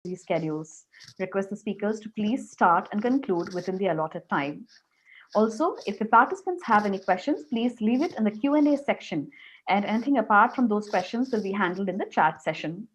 busy schedules. Request the speakers to please start and conclude within the allotted time. Also, if the participants have any questions, please leave it in the Q&A section, and anything apart from those questions will be handled in the chat session.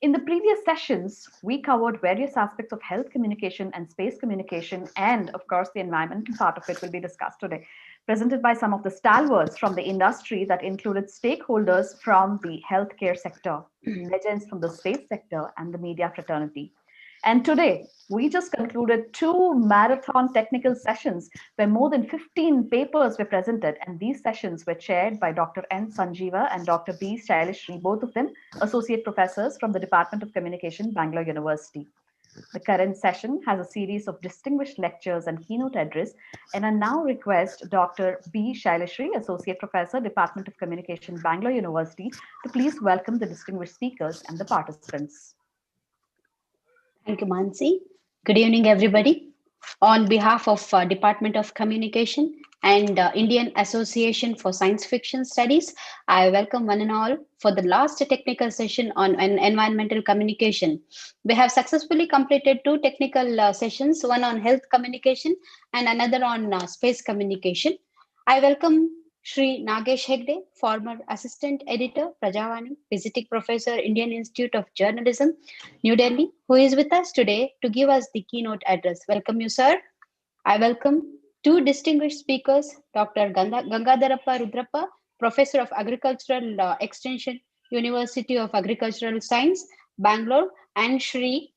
In the previous sessions, we covered various aspects of health communication and space communication, and of course, the environmental part of it will be discussed today, presented by some of the stalwarts from the industry that included stakeholders from the healthcare sector, legends from the space sector, and the media fraternity. And today, we just concluded two marathon technical sessions where more than 15 papers were presented. And these sessions were chaired by Dr. N. Sanjeeva and Dr. B. Shailishri, both of them associate professors from the Department of Communication, Bangalore University. The current session has a series of distinguished lectures and keynote address, and I now request Dr. B. Shailishri, Associate Professor, Department of Communication, Bangalore University, to please welcome the distinguished speakers and the participants. Thank you, Mansi. Good evening, everybody. On behalf of Department of Communication and Indian Association for Science Fiction Studies, I welcome one and all for the last technical session on environmental communication. We have successfully completed two technical sessions, one on health communication and another on space communication. I welcome Shri Nagesh Hegde, former Assistant Editor, Prajavani, Visiting Professor, Indian Institute of Journalism, New Delhi, who is with us today to give us the keynote address. Welcome you, sir. I welcome two distinguished speakers, Dr. Gangadharappa Rudrappa, Professor of Agricultural Extension, University of Agricultural Science, Bangalore, and Shri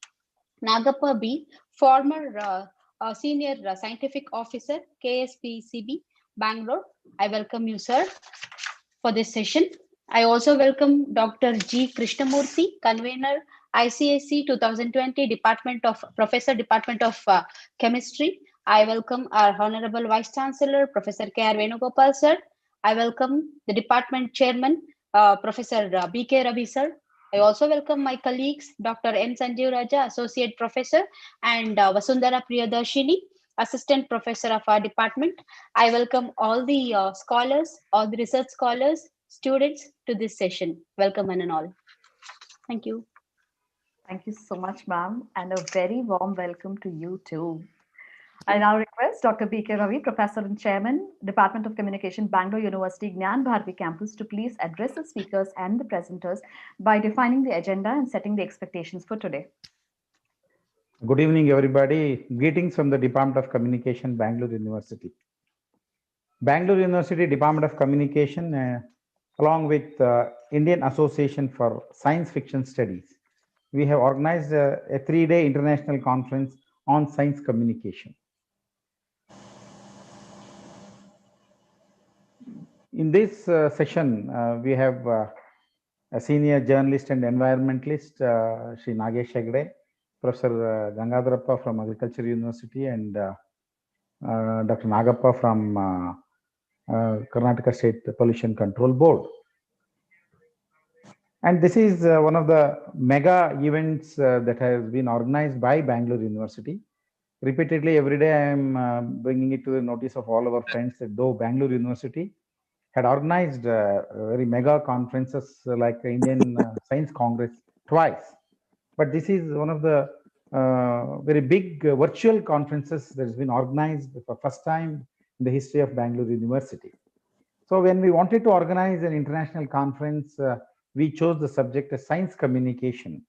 Nagappa B, former Senior Scientific Officer, KSPCB, Bangalore. I welcome you, sir, for this session. I also welcome Dr. G. Krishnamurthy, Convener, ICSC 2020, Professor, Department of Chemistry. I welcome our Honorable Vice Chancellor, Professor K.R. Venugopal, sir. I welcome the Department Chairman, Professor B.K. Ravi, sir. I also welcome my colleagues, Dr. N. Sanjeev Raja, Associate Professor, and Vasundhara Priyadarshini, Assistant Professor of our department. I welcome all the scholars, all the research scholars, students to this session. Welcome one and all. Thank you. Thank you so much, ma'am, and a very warm welcome to you too. I now request Dr. B.K. Ravi, Professor and Chairman, Department of Communication, Bangalore University, Gnan Bharati Campus, to please address the speakers and the presenters by defining the agenda and setting the expectations for today. Good evening, everybody. Greetings from the Department of Communication, Bangalore University. Bangalore University Department of Communication, along with Indian Association for Science Fiction Studies, we have organized a 3-day international conference on science communication. In this session, we have a senior journalist and environmentalist, Shri Nagesh Hegde, Professor Gangadharappa from Agriculture University, and Dr. Nagappa from Karnataka State Pollution Control Board. And this is one of the mega events that has been organized by Bangalore University. Repeatedly, every day, I am bringing it to the notice of all our friends that though Bangalore University had organized very mega conferences like the Indian Science Congress twice, but this is one of the very big virtual conferences that has been organized for first time in the history of Bangalore University. So when we wanted to organize an international conference, we chose the subject as science communication,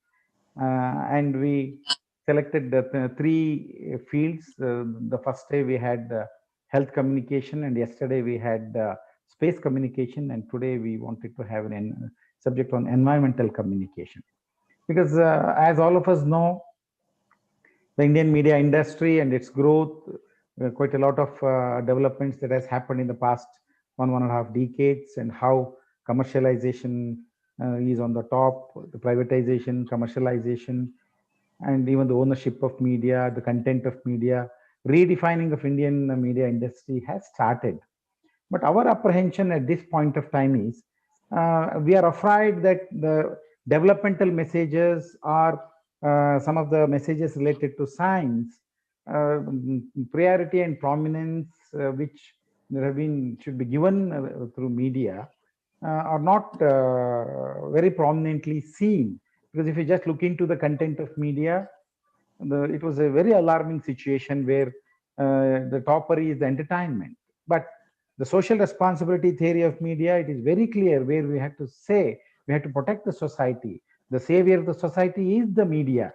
and we selected the three fields. The first day we had health communication, and yesterday we had space communication, and today we wanted to have a subject on environmental communication. Because as all of us know, the Indian media industry and its growth, quite a lot of developments that has happened in the past 1.5 decades, and how commercialization is on the top, the privatization, commercialization, and even the ownership of media, the content of media, redefining of Indian media industry has started. But our apprehension at this point of time is, we are afraid that the developmental messages are some of the messages related to science, priority and prominence which should be given through media are not very prominently seen. Because if you just look into the content of media, it was a very alarming situation where the topper is the entertainment. But the social responsibility theory of media, it is very clear where we have to say we have to protect the society. The savior of the society is the media.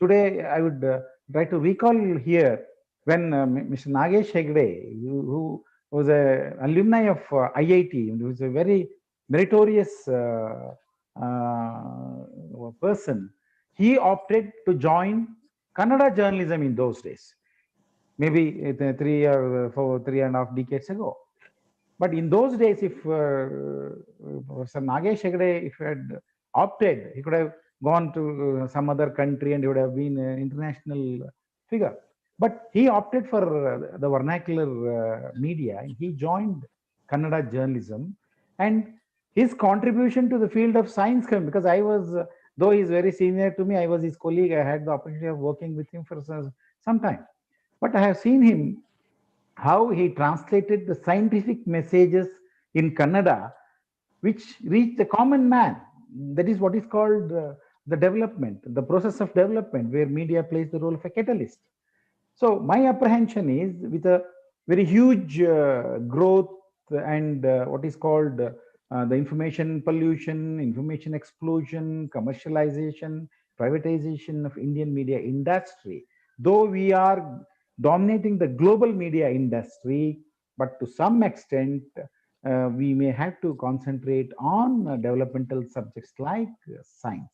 Today, I would try to recall here when Mr. Nagesh Hegde, who was an alumni of IIT, who was a very meritorious person, he opted to join Kannada journalism in those days, maybe 3 and a half decades ago. But in those days, if Professor Nagesh Hegde, if he had opted, he could have gone to some other country and he would have been an international figure. But he opted for the vernacular media and he joined Kannada journalism. And his contribution to the field of science, because I was, though he's very senior to me, I was his colleague. I had the opportunity of working with him for some time. But I have seen him how he translated the scientific messages in Kannada, which reach the common man. That is what is called the development, the process of development, where media plays the role of a catalyst. So my apprehension is with a very huge growth and what is called the information pollution, information explosion, commercialization, privatization of Indian media industry. Though we are dominating the global media industry, but to some extent, we may have to concentrate on developmental subjects like science.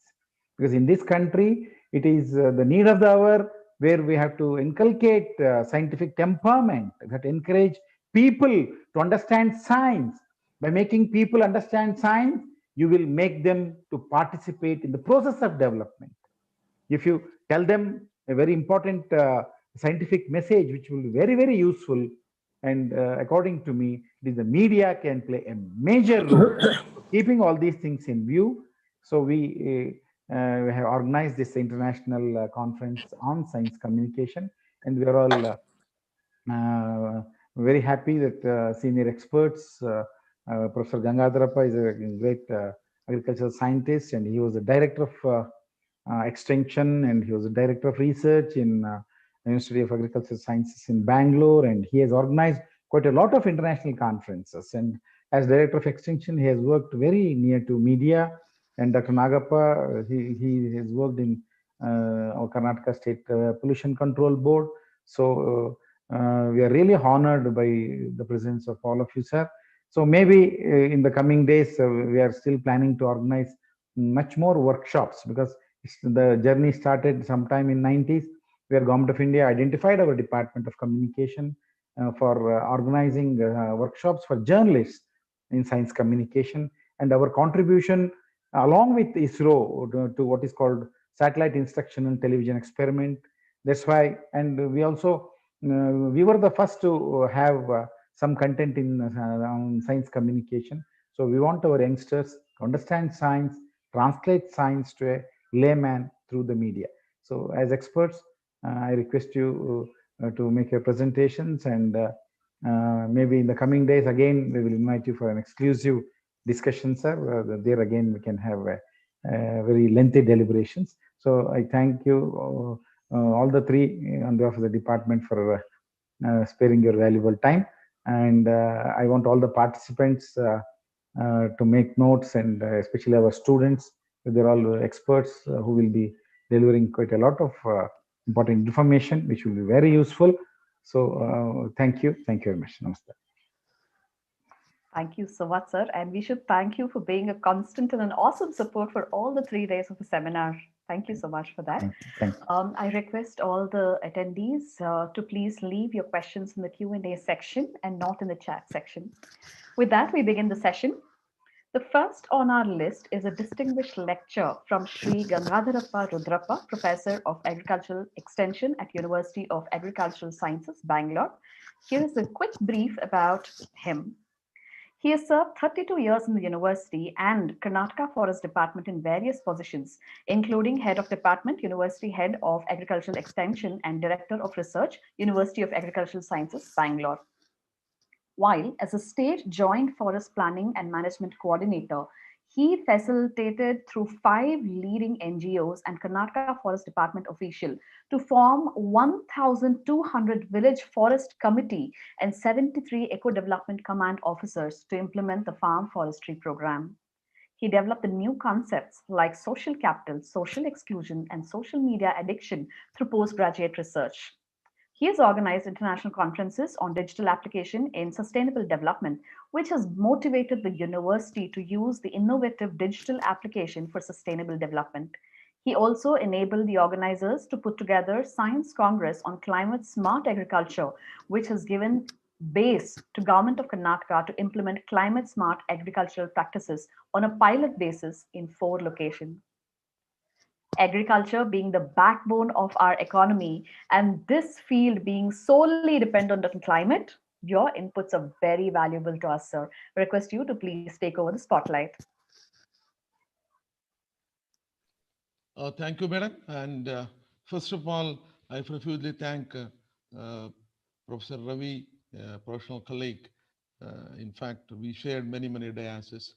Because in this country, it is the need of the hour where we have to inculcate scientific temperament. We have to encourage people to understand science. By making people understand science, you will make them to participate in the process of development. If you tell them a very important scientific message, which will be very, very useful, and according to me, it is the media can play a major role. So keeping all these things in view, so we have organized this international conference on science communication, and we are all very happy that senior experts, Professor Gangadharappa is a great agricultural scientist, and he was the director of extension, and he was the director of research in University of Agricultural Sciences in Bangalore, and he has organized quite a lot of international conferences. And as director of extension, he has worked very near to media. And Dr. Nagappa, he has worked in our Karnataka State Pollution Control Board. So we are really honored by the presence of all of you, sir. So maybe in the coming days, we are still planning to organize much more workshops, because the journey started sometime in 90s, where Government of India identified our Department of Communication for organizing workshops for journalists in science communication. And our contribution along with ISRO to what is called satellite instructional television experiment. That's why, and we also, we were the first to have some content in on science communication. So we want our youngsters to understand science, translate science to a layman through the media. So as experts, I request you to make your presentations, and maybe in the coming days, again, we will invite you for an exclusive discussion, sir. There again, we can have very lengthy deliberations. So I thank you all the three on behalf of the department for sparing your valuable time. And I want all the participants to make notes, and especially our students. They're all experts who will be delivering quite a lot of important information, which will be very useful. So thank you. Thank you very much. Namaste. Thank you so much, sir. And we should thank you for being a constant and an awesome support for all the 3 days of the seminar. Thank you so much for that. Thank you. I request all the attendees to please leave your questions in the Q&A section and not in the chat section. With that, we begin the session. The first on our list is a distinguished lecture from Sri Gangadharappa Rudrappa, Professor of Agricultural Extension at University of Agricultural Sciences, Bangalore. Here is a quick brief about him. He has served 32 years in the university and Karnataka Forest Department in various positions, including Head of Department, University Head of Agricultural Extension, and Director of Research, University of Agricultural Sciences, Bangalore. While as a state joint forest planning and management coordinator, He facilitated through 5 leading NGOs and Karnataka Forest Department official to form 1,200 village forest committee and 73 eco development command officers to implement the farm forestry program. He developed the new concepts like social capital, social exclusion, and social media addiction through postgraduate research. He has organized international conferences on digital application in sustainable development, which has motivated the university to use the innovative digital application for sustainable development. He also enabled the organizers to put together Science Congress on climate smart agriculture, which has given base to government of Karnataka to implement climate smart agricultural practices on a pilot basis in 4 locations. Agriculture being the backbone of our economy and this field being solely dependent on climate, your inputs are very valuable to us, sir. Request you to please take over the spotlight. Thank you, madam. And first of all, I profusely thank uh, Professor Ravi, professional colleague. In fact, we shared many diases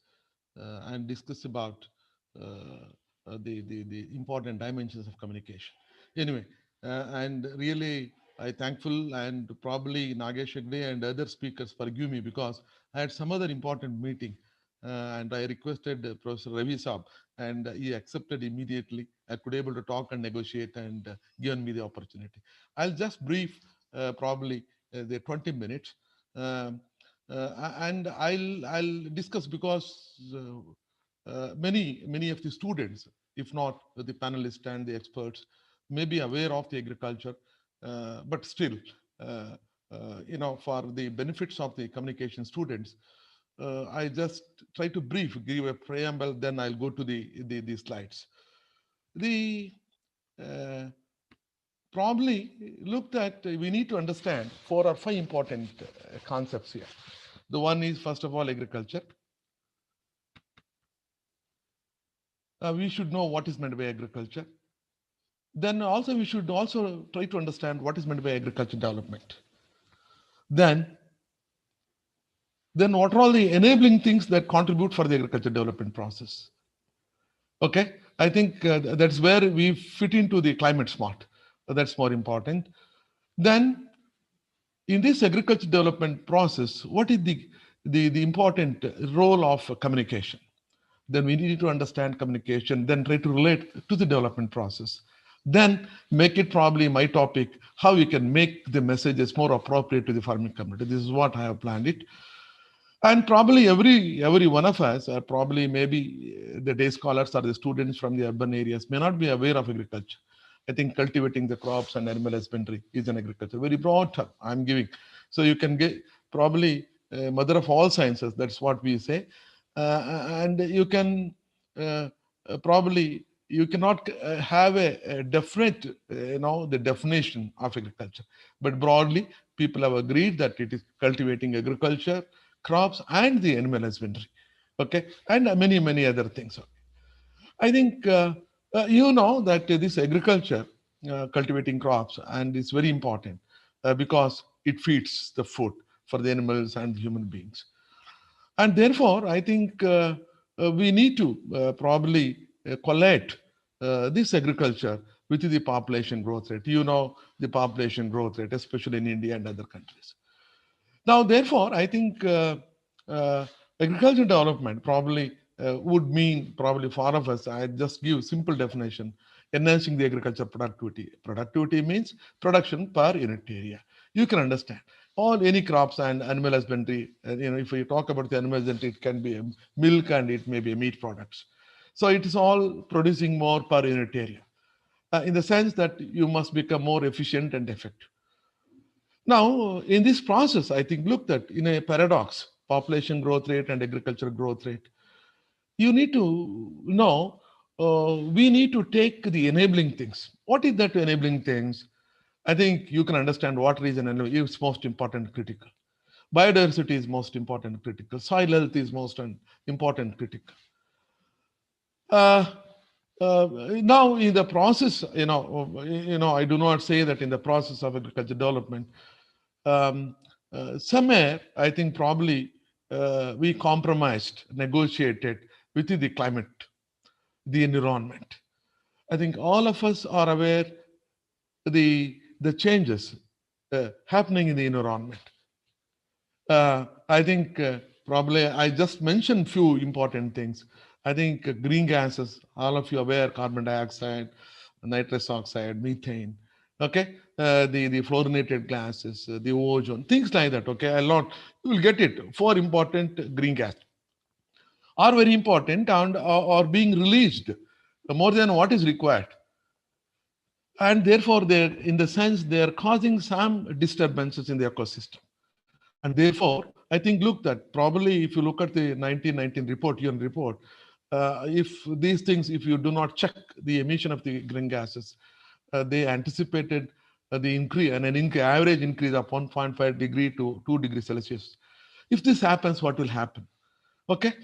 and discussed about the important dimensions of communication. Anyway, and really, I thankful and probably Nagesh Hegde and other speakers forgive me because I had some other important meeting and I requested Professor Ravi Saab and he accepted immediately. I could able to talk and negotiate and given me the opportunity. I'll just brief probably the 20 minutes. Um, and I'll discuss because many of the students, if not the panelists and the experts, may be aware of the agriculture, but still, uh, for the benefits of the communication students, I just try to brief, give a preamble, then I'll go to the slides. The uh, probably looked at, we need to understand 4 or 5 important concepts here. The one is, first of all, agriculture. We should know what is meant by agriculture. Then also we should also try to understand what is meant by agriculture development. Then what are all the enabling things that contribute for the agriculture development process? Okay, I think that's where we fit into the climate smart. That's more important. Then in this agriculture development process, what is the important role of communication? Then we need to understand communication, then try to relate to the development process. Then make it probably my topic, how we can make the messages more appropriate to the farming community. This is what I have planned it. And probably every one of us, or probably maybe the day scholars or the students from the urban areas may not be aware of agriculture. I think cultivating the crops and animal husbandry is an agriculture. Very broad term I'm giving. So you can get probably mother of all sciences. That's what we say. And you can probably you cannot have a definite, the definition of agriculture. But broadly, people have agreed that it is cultivating agriculture, crops, and the animal husbandry. Okay, and many other things. I think you know that this agriculture, cultivating crops, and it's very important because it feeds the food for the animals and human beings. And therefore, I think we need to probably collect this agriculture with the population growth rate. You know the population growth rate, especially in India and other countries. Now, therefore, I think uh, agricultural development probably would mean probably for all of us, I just give simple definition, enhancing the agriculture productivity. Productivity means production per unit area. You can understand all any crops and animal husbandry. If we talk about the animal husbandry, it can be milk and it may be meat products. So it is all producing more per unit area. In the sense that you must become more efficient and effective. Now, in this process, I think, look that in a paradox, population growth rate and agricultural growth rate, you need to know, we need to take the enabling things. What is that enabling things? I think you can understand water is is most important critical. Biodiversity is most important critical. Soil health is most important critical. Uh, Now in the process, I do not say that in the process of agriculture development, somewhere I think probably we compromised, negotiated within the climate, the environment. I think all of us are aware the changes happening in the environment. I think probably I just mentioned few important things. I think green gases, all of you aware, carbon dioxide, nitrous oxide, methane, okay, the fluorinated gases, the ozone, things like that. Okay, a lot you will get it. Four important green gas are very important and are being released more than what is required, and therefore they, in the sense, they are causing some disturbances in the ecosystem. And therefore, I think, look, that probably if you look at the 1919 report, UN report, if these things, if you do not check the emission of the green gases, they anticipated the increase and average increase of 1.5 degree to 2 degrees Celsius. If this happens, what will happen? Okay.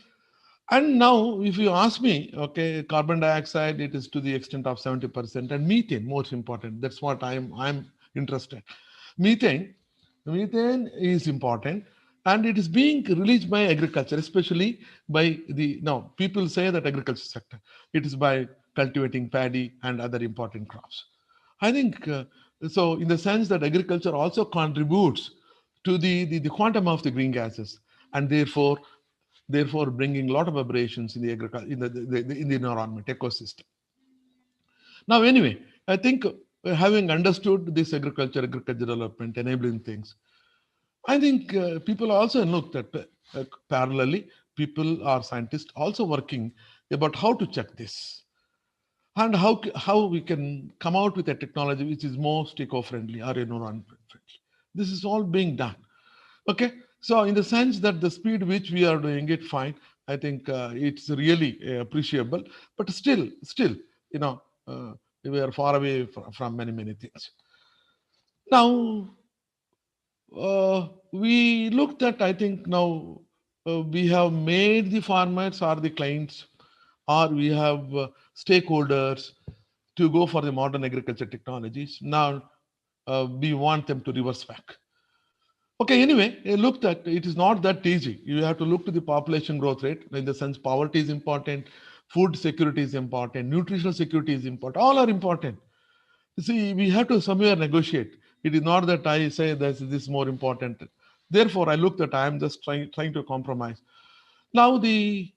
And now, if you ask me, okay, carbon dioxide, it is to the extent of 70%, and methane, most important. That's what I'm interested. Methane, methane is important, and it is being released by agriculture, especially by the, now people say that agriculture sector, it is by cultivating paddy and other important crops. I think so. In the sense that agriculture also contributes to the quantum of the green gases, and therefore bringing a lot of aberrations in the agriculture, in the environment ecosystem. Now, anyway, I think having understood this agriculture development enabling things, I think people also looked at parallelly, people or scientists also working about how to check this, and how we can come out with a technology which is most eco-friendly or environment friendly. This is all being done. Okay, so in the sense that the speed which we are doing it, fine. I think it's really appreciable, but still, you know, we are far away from many things. Now, we looked at, I think now we have made the farmers or the clients, or we have stakeholders to go for the modern agriculture technologies. Now we want them to reverse back. Okay, anyway, look, that it is not that easy. You have to look to the population growth rate. In the sense, poverty is important, food security is important, nutritional security is important. All are important. You see, we have to somewhere negotiate. It is not that I say this is more important. Therefore, I look that I am just trying to compromise. Now, it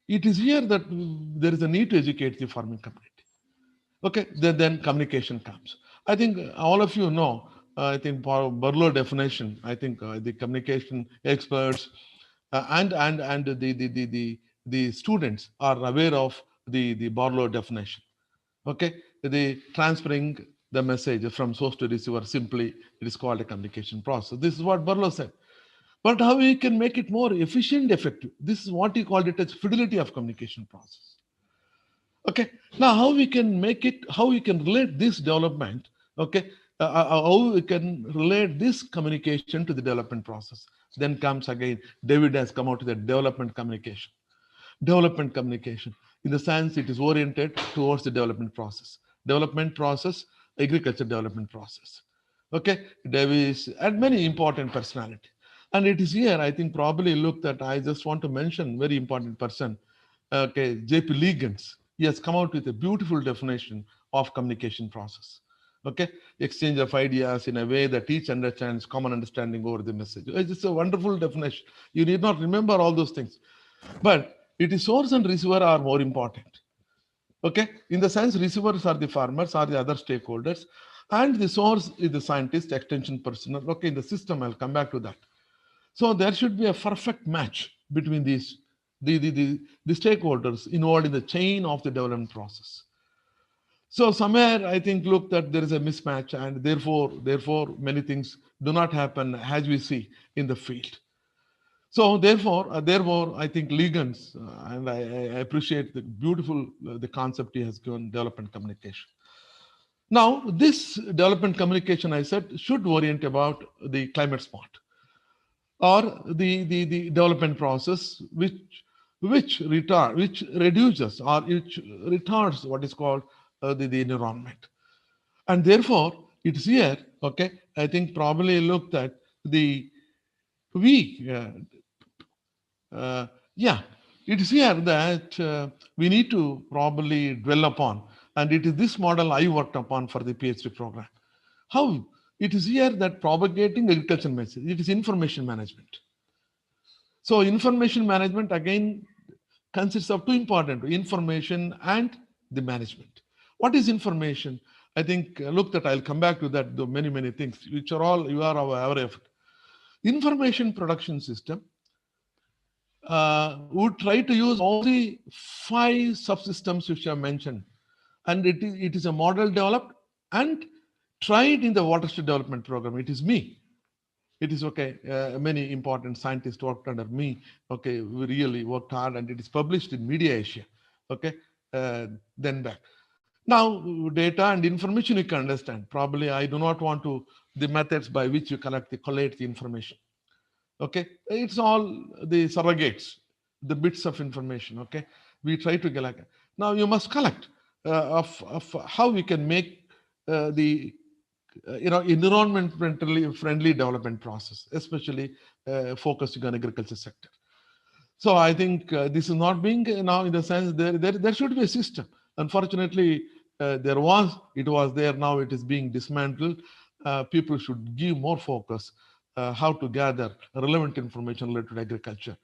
is here that there is a need to educate the farming community. Okay, then communication comes. I think all of you know, I think for Barlow definition, I think the communication experts and the students are aware of the Barlow definition. Okay, the transferring the message from source to receiver, simply it is called a communication process. This is what Barlow said. But how we can make it more efficient, effective? This is what he called it as fidelity of communication process. Okay, now how we can make it, how we can relate this development, okay, how we can relate this communication to the development process. Then comes again, David has come out with the development communication. Development communication, in the sense it is oriented towards the development process. Development process, agriculture development process. Okay, Davis and many important personality. And it is here, I think probably look that I just want to mention very important person. Okay, J.P. Liggins. He has come out with a beautiful definition of communication process. Okay, exchange of ideas in a way that each understands, common understanding over the message. It's a wonderful definition. You need not remember all those things, but it is source and receiver are more important. Okay, in the sense, receivers are the farmers or the other stakeholders, and the source is the scientist, extension personnel. Okay, in the system, I'll come back to that. So there should be a perfect match between these the stakeholders involved in the chain of the development process. So somewhere I think, look, that there is a mismatch, and therefore many things do not happen as we see in the field. So therefore, I think Liggins, and I appreciate the beautiful the concept he has given, development communication. Now, this development communication, I said, should orient about the climate smart, or the development process, which reduces or which retards what is called the environment. And therefore, it's here. Okay, I think probably looked at the we yeah. it is here that we need to probably dwell upon, and it is this model I worked upon for the PhD program. How? It is here that propagating agriculture message, it is information management. So information management again consists of two important, information and the management. What is information? I think, look, that I'll come back to that, the many things, which are all you are aware of. Information production system would try to use all the 5 subsystems which I mentioned. And it is a model developed and tried in the watershed development program. It is me. It is okay. Many important scientists worked under me. Okay, we really worked hard, and it is published in Media Asia. Okay, then back. Now, data and information you can understand. Probably I do not want to the methods by which you collate the information. Okay, it's all the surrogates, the bits of information. Okay, we try to collect. Now you must collect of how we can make the environmentally friendly development process, especially focusing on agriculture sector. So I think this is not being now in the sense there should be a system. Unfortunately, it was there. Now it is being dismantled. People should give more focus how to gather relevant information related to agriculture.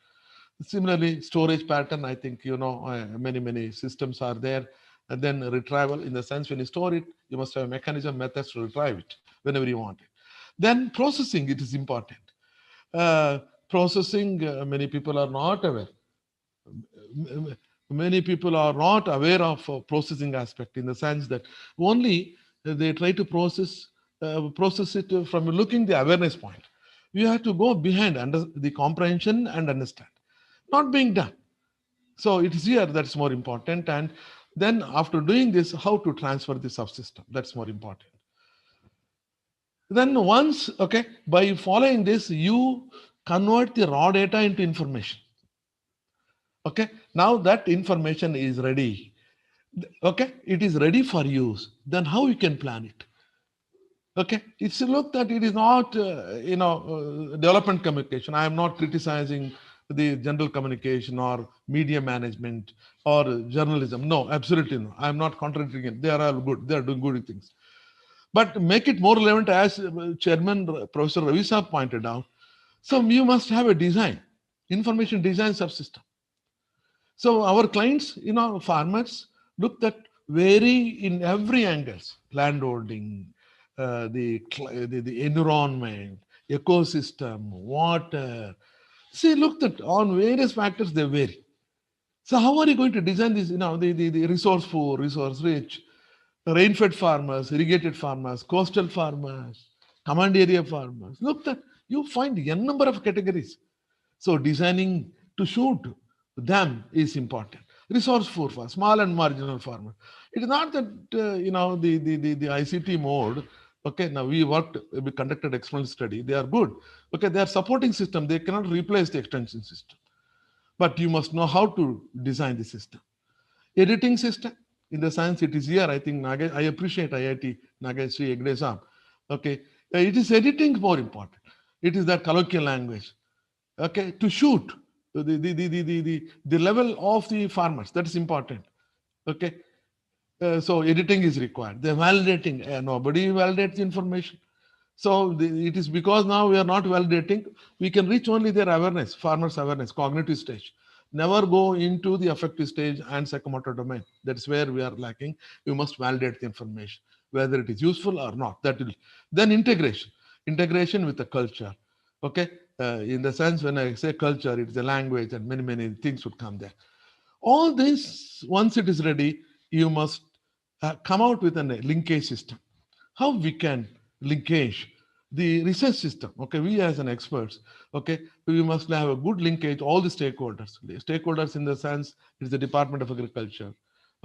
Similarly, storage pattern, I think, many systems are there. And then retrieval, in the sense when you store it, you must have a mechanism, methods to retrieve it whenever you want it. Then processing, it is important. Processing, many people are not aware. Many people are not aware of processing aspect, in the sense that only they try to process it from looking the awareness point. You have to go behind under the comprehension and understand. Not being done. So it is here that's more important. And then after doing this, how to transfer the subsystem, that's more important. Then once, okay, by following this, you convert the raw data into information. Okay, now that information is ready. Okay, it is ready for use. Then how you can plan it? Okay, it's a look that it is not, development communication. I am not criticizing the general communication or media management or journalism. No, absolutely no. I am not contradicting it. They are all good. They are doing good things. But make it more relevant, as Chairman Professor Ravi Saab pointed out. So you must have a design, information design subsystem. So our clients, farmers looked at vary in every angles: land holding, the environment, ecosystem, water. See, looked at on various factors they vary. So how are you going to design this? The resourceful, resource rich, rain-fed farmers, irrigated farmers, coastal farmers, command area farmers. Look that you find a number of categories. So designing to suit them is important. Resourceful for small and marginal farmers. It is not that the ICT mode. Okay, now we conducted external study. They are good. Okay, they are supporting system. They cannot replace the extension system, but you must know how to design the system. Editing system, in the sense it is here. I think I appreciate IIT Nagasri Egdesam. Okay, it is editing more important. It is that colloquial language. Okay, to shoot the level of the farmers, that is important. Okay, so editing is required. The validating, nobody validates the information. So it is because now we are not validating, we can reach only their awareness, farmers awareness, cognitive stage. Never go into the affective stage and psychomotor domain. That's where we are lacking. You must validate the information, whether it is useful or not. That will then integration with the culture. Okay, in the sense when I say culture, it is a language, and many things would come there. All this, once it is ready, you must come out with a linkage system. How we can linkage the research system. Okay, we as an experts, okay, we must have a good linkage, all the stakeholders in the sense it is the Department of Agriculture.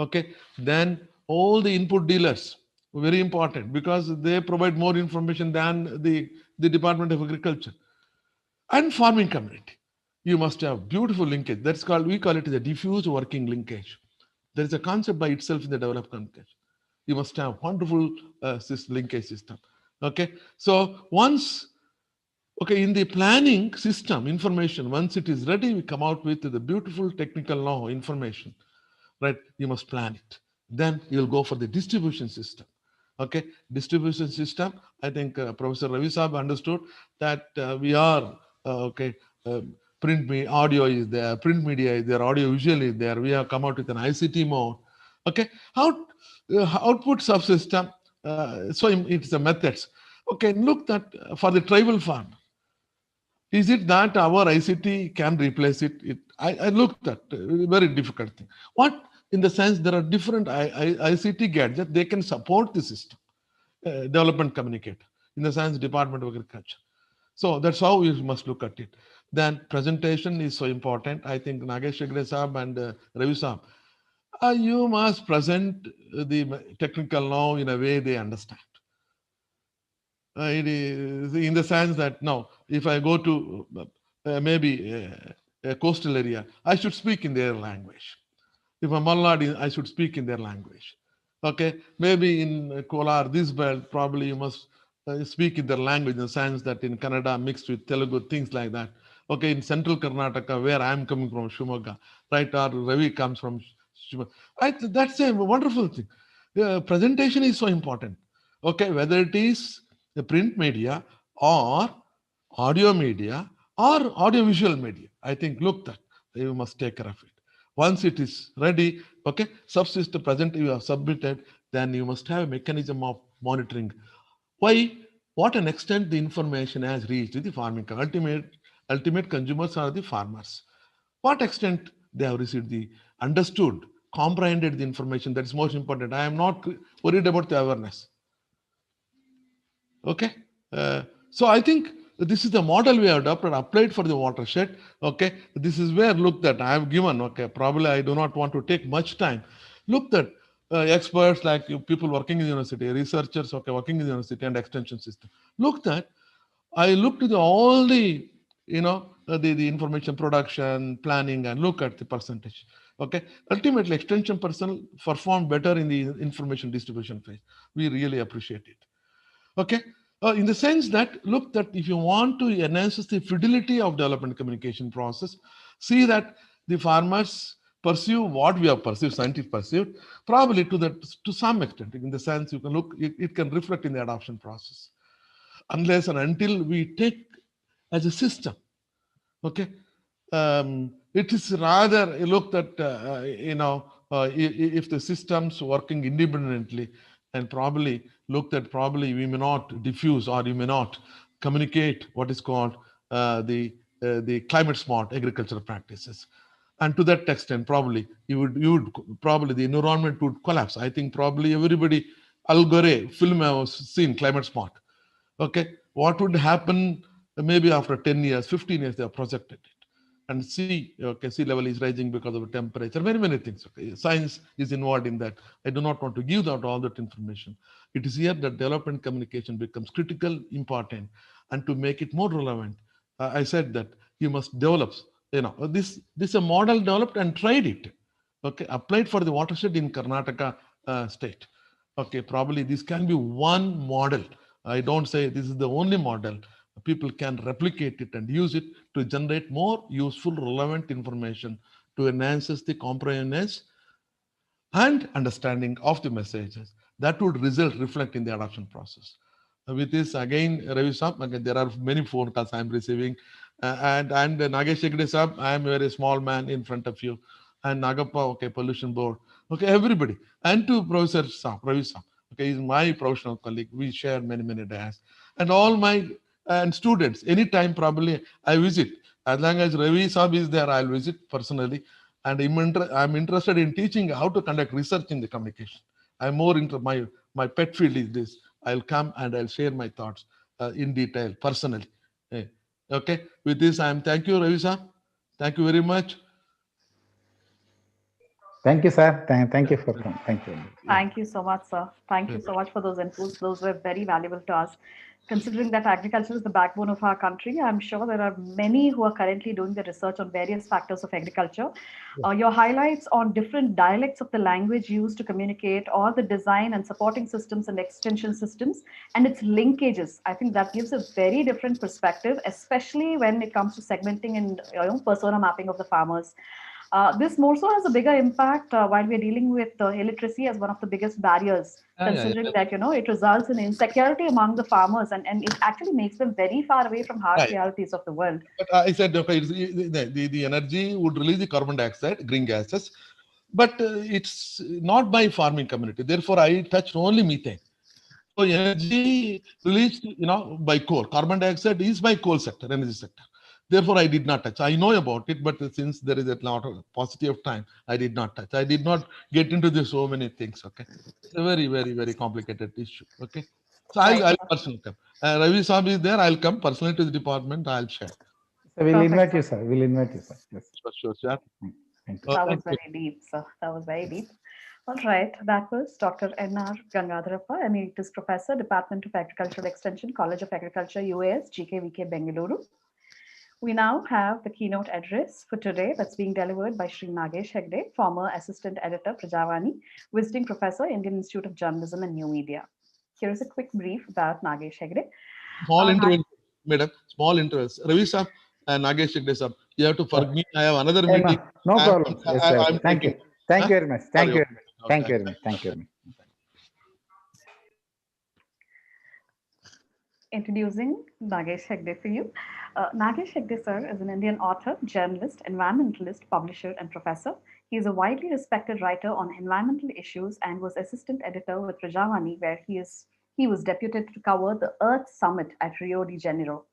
Okay, then all the input dealers, very important, because they provide more information than the Department of Agriculture. And farming community. You must have beautiful linkage. We call it the diffuse working linkage. There is a concept by itself in the developed communication. You must have wonderful linkage system. Okay, so once Okay, in the planning system information, once it is ready, we come out with the beautiful technical law information, right? You must plan it. Then you'll go for the distribution system. Okay, distribution system. I think Professor Ravi Saab understood that we are okay. Print me audio is there, print media is there, audio visual is there. We have come out with an ICT mode. Okay, how output subsystem. It's the methods. Okay, look that for the tribal farm. Is it that our ICT can replace it? I looked at very difficult thing. What in the sense there are different ICT gadgets they can support the system development communicator in the science department of agriculture. So that's how you must look at it. Then presentation is so important. I think Nagesh Hegde Saab and Ravi Saab, you must present the technical know in a way they understand. It is in the sense that now, if I go to maybe a coastal area, I should speak in their language. If I'm Malnadi, I should speak in their language. Okay, maybe in Kolar, this belt, probably you must speak in their language in the sense that in Kannada mixed with Telugu, things like that. Okay, in central Karnataka, where I'm coming from, Shumaga, right, or Ravi comes from Shumaga. That's a wonderful thing. Presentation is so important. Okay, whether it is the print media or audio media or audiovisual media, I think look that you must take care of it. Once it is ready, okay, subsystem present you have submitted, then you must have a mechanism of monitoring. Why? What an extent the information has reached the farming. Ultimate consumers are the farmers. What extent they have received the understood, comprehended the information. That is most important. I am not worried about the awareness. Okay. So I think this is the model we have adopted, applied for the watershed. Okay. This is where look that I have given. Okay. Probably I do not want to take much time. Look that experts like you, people working in the university, researchers, okay, working in the university and extension system. Look that I looked at all the, the information production, planning, and look at the percentage. Okay. Ultimately, extension personnel performed better in the information distribution phase. We really appreciate it. Okay. In the sense that, look, that if you want to enhance the fidelity of development communication process, see that the farmers pursue what we have pursued, scientists pursued, probably to some extent. In the sense you can look, it can reflect in the adoption process. Unless and until we take as a system, okay, it is rather looked at, if the system's working independently and probably looked at, probably we may not diffuse or you may not communicate what is called the climate smart agricultural practices. And to that extent, probably you would probably the environment would collapse. I think probably everybody Al Gore film has seen climate smart. Okay, what would happen maybe after 10 years, 15 years, they have projected it. And see, okay, sea level is rising because of temperature, many, many things. Okay, science is involved in that. I do not want to give out all that information. It is here that development communication becomes critical, important, and to make it more relevant, I said that you must develop, this a model developed and tried it. Okay, applied for the watershed in Karnataka state. Okay, probably this can be one model. I don't say this is the only model. People can replicate it and use it to generate more useful, relevant information to enhance the comprehension and understanding of the messages that would reflect in the adoption process. With this, again, Ravi Saab, again, there are many phone calls I'm receiving. And Nagesh Hegde Saab, I am a very small man in front of you. And Nagappa, okay, pollution board. Okay, everybody. And to Professor Saab, Ravi Saab, okay, he's my professional colleague. We share many, many days. And all my and students, anytime probably I visit. As long as Ravi Saab is there, I'll visit personally. And I'm interested in teaching how to conduct research in the communication. I'm more into my pet field is this. I'll come and I'll share my thoughts in detail personally. Eh, okay. With this, thank you, Ravisa. Thank you very much. Thank you, sir. Thank you for coming. Thank you. Thank you so much, sir. Thank you so much for those inputs. Those were very valuable to us. Considering that agriculture is the backbone of our country, I'm sure there are many who are currently doing the research on various factors of agriculture. Your highlights on different dialects of the language used to communicate, or the design and supporting systems and extension systems, and its linkages. I think that gives a very different perspective, especially when it comes to segmenting and persona mapping of the farmers. This more so has a bigger impact while we're dealing with illiteracy as one of the biggest barriers, considering that it results in insecurity among the farmers, and it actually makes them very far away from harsh Right. realities of the world. But I said, okay, the energy would release the carbon dioxide, green gases, but it's not by farming community. Therefore, I touched only methane. So energy released, by coal. Carbon dioxide is by coal sector, energy sector. Therefore, I did not touch. I know about it, but since there is a lot of paucity of time, I did not touch. I did not get into this so many things. Okay, it's a very, very, very complicated issue. Okay, so Right, I'll sir. personally come. Ravi Saab is there. I'll come personally to the department. I'll share. So we'll Perfect, invite sir. you, sir. We'll invite you, sir. Yes. Sure, sure. Thank you. That was Thank you. very deep, sir. That was very deep. All right, that was Dr. N.R. Gangadharappa, Emeritus Professor, Department of Agricultural Extension, College of Agriculture, UAS, GKVK, Bengaluru. We now have the keynote address for today that's being delivered by Sri Nagesh Hegde, former Assistant Editor, Prajavani, Visiting Professor, Indian Institute of Journalism and New Media. Here is a quick brief about Nagesh Hegde. Small Nag- interval, madam. Small intervals. Ravi Saab and Nagesh Shekde Saab. You have to forgive Sir. me. I have another Hey, meeting. no problem. Yes, sir. I'm Thank you. taking. Thank Huh? you very much. Thank Sorry. you very much. Thank Okay. you very much. Thank you very much. Introducing Nagesh Hegde for you. Nagesh Hegde, sir, is an Indian author, journalist, environmentalist, publisher, and professor. He is a widely respected writer on environmental issues and was assistant editor with Rajavani, where he was deputed to cover the Earth Summit at Rio de Janeiro.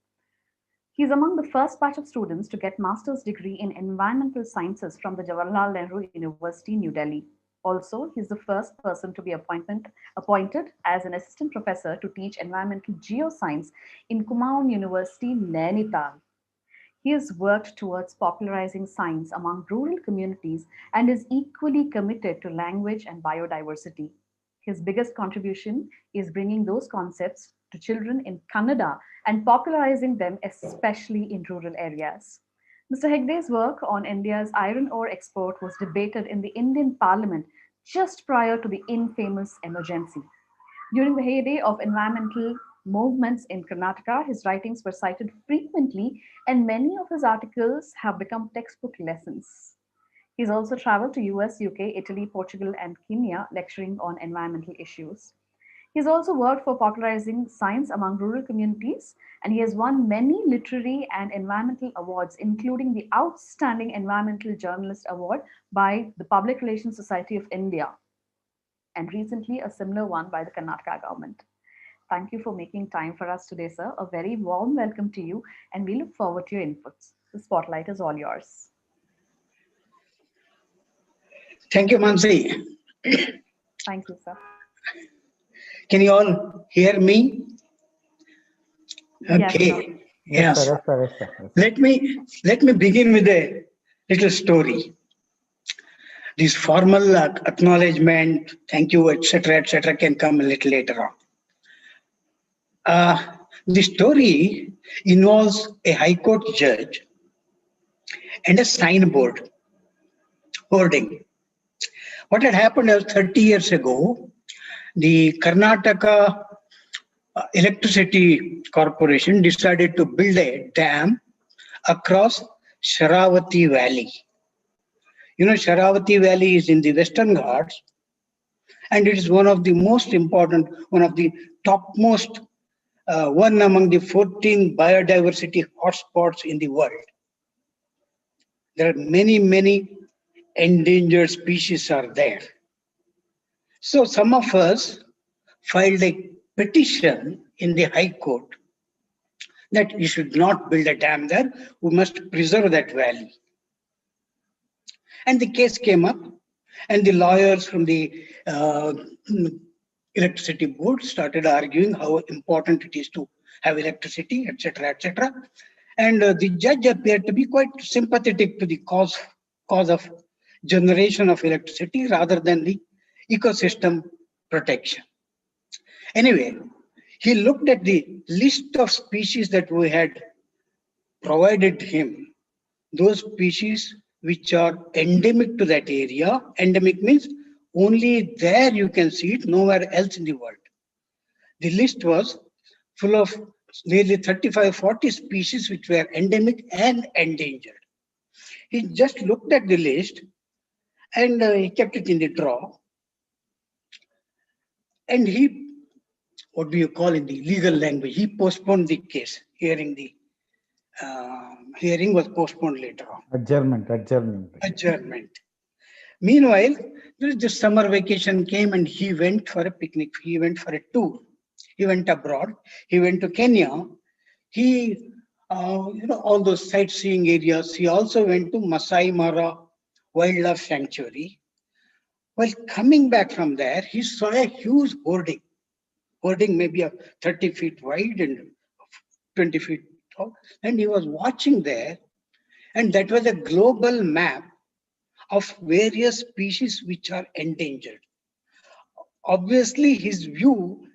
He is among the first batch of students to get master's degree in environmental sciences from the Jawaharlal Nehru University, New Delhi. Also, he is the first person to be appointed as an assistant professor to teach environmental geoscience in Kumaon University, Nainital. He has worked towards popularizing science among rural communities and is equally committed to language and biodiversity. His biggest contribution is bringing those concepts to children in Kannada and popularizing them, especially in rural areas. Mr. Hegde's work on India's iron ore export was debated in the Indian Parliament just prior to the infamous emergency. During the heyday of environmental movements in Karnataka, his writings were cited frequently, and many of his articles have become textbook lessons. He's also traveled to US, UK, Italy, Portugal, and Kenya lecturing on environmental issues. He's also worked for popularizing science among rural communities, and he has won many literary and environmental awards, including the Outstanding Environmental Journalist Award by the Public Relations Society of India, and recently a similar one by the Karnataka government. Thank you for making time for us today, sir. A very warm welcome to you, and we look forward to your inputs. The spotlight is all yours. Thank you, Mansi. Thank you, sir. Can you all hear me? Yes, sir. Okay. Yes, Yes. sir. Yes, sir. Yes, sir. Yes. Let me begin with a little story. This formal acknowledgement, thank you, etc., can come a little later on. The story involves a High Court judge and a signboard hoarding. What had happened was 30 years ago, the Karnataka Electricity Corporation decided to build a dam across Sharavati Valley. You know, Sharavati Valley is in the Western Ghats, and it is one of the most important, one of the topmost, one among the 14 biodiversity hotspots in the world. There are many, many endangered species are there. So some of us filed a petition in the High Court that you should not build a dam there. We must preserve that valley. And the case came up, and the lawyers from the electricity board started arguing how important it is to have electricity, etc., etc. And the judge appeared to be quite sympathetic to the cause of generation of electricity rather than the ecosystem protection. Anyway, he looked at the list of species that we had provided him, those species which are endemic to that area. Endemic means only there you can see it, nowhere else in the world. The list was full of nearly 35-40 species which were endemic and endangered. He just looked at the list and he kept it in the drawer. And he, what do you call in the legal language, he postponed the case. Hearing was postponed later on. Adjournment. Meanwhile, the summer vacation came and he went for a picnic. He went for a tour. He went abroad. He went to Kenya. He, all those sightseeing areas. He also went to Masai Mara Wildlife Sanctuary. While coming back from there, he saw a huge hoarding maybe 30 feet wide and 20 feet tall. And he was watching there. And that was a global map of various species which are endangered. Obviously, his view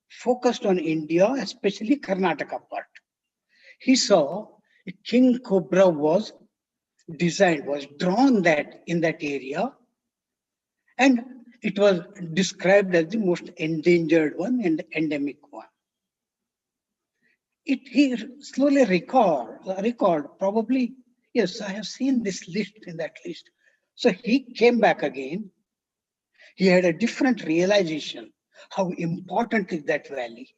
focused on India, especially Karnataka part. He saw a king cobra was drawn in that area, and it was described as the most endangered one and endemic one. He slowly recalled, probably, yes, I have seen this list in that list. So he came back again. He had a different realization how important is that valley.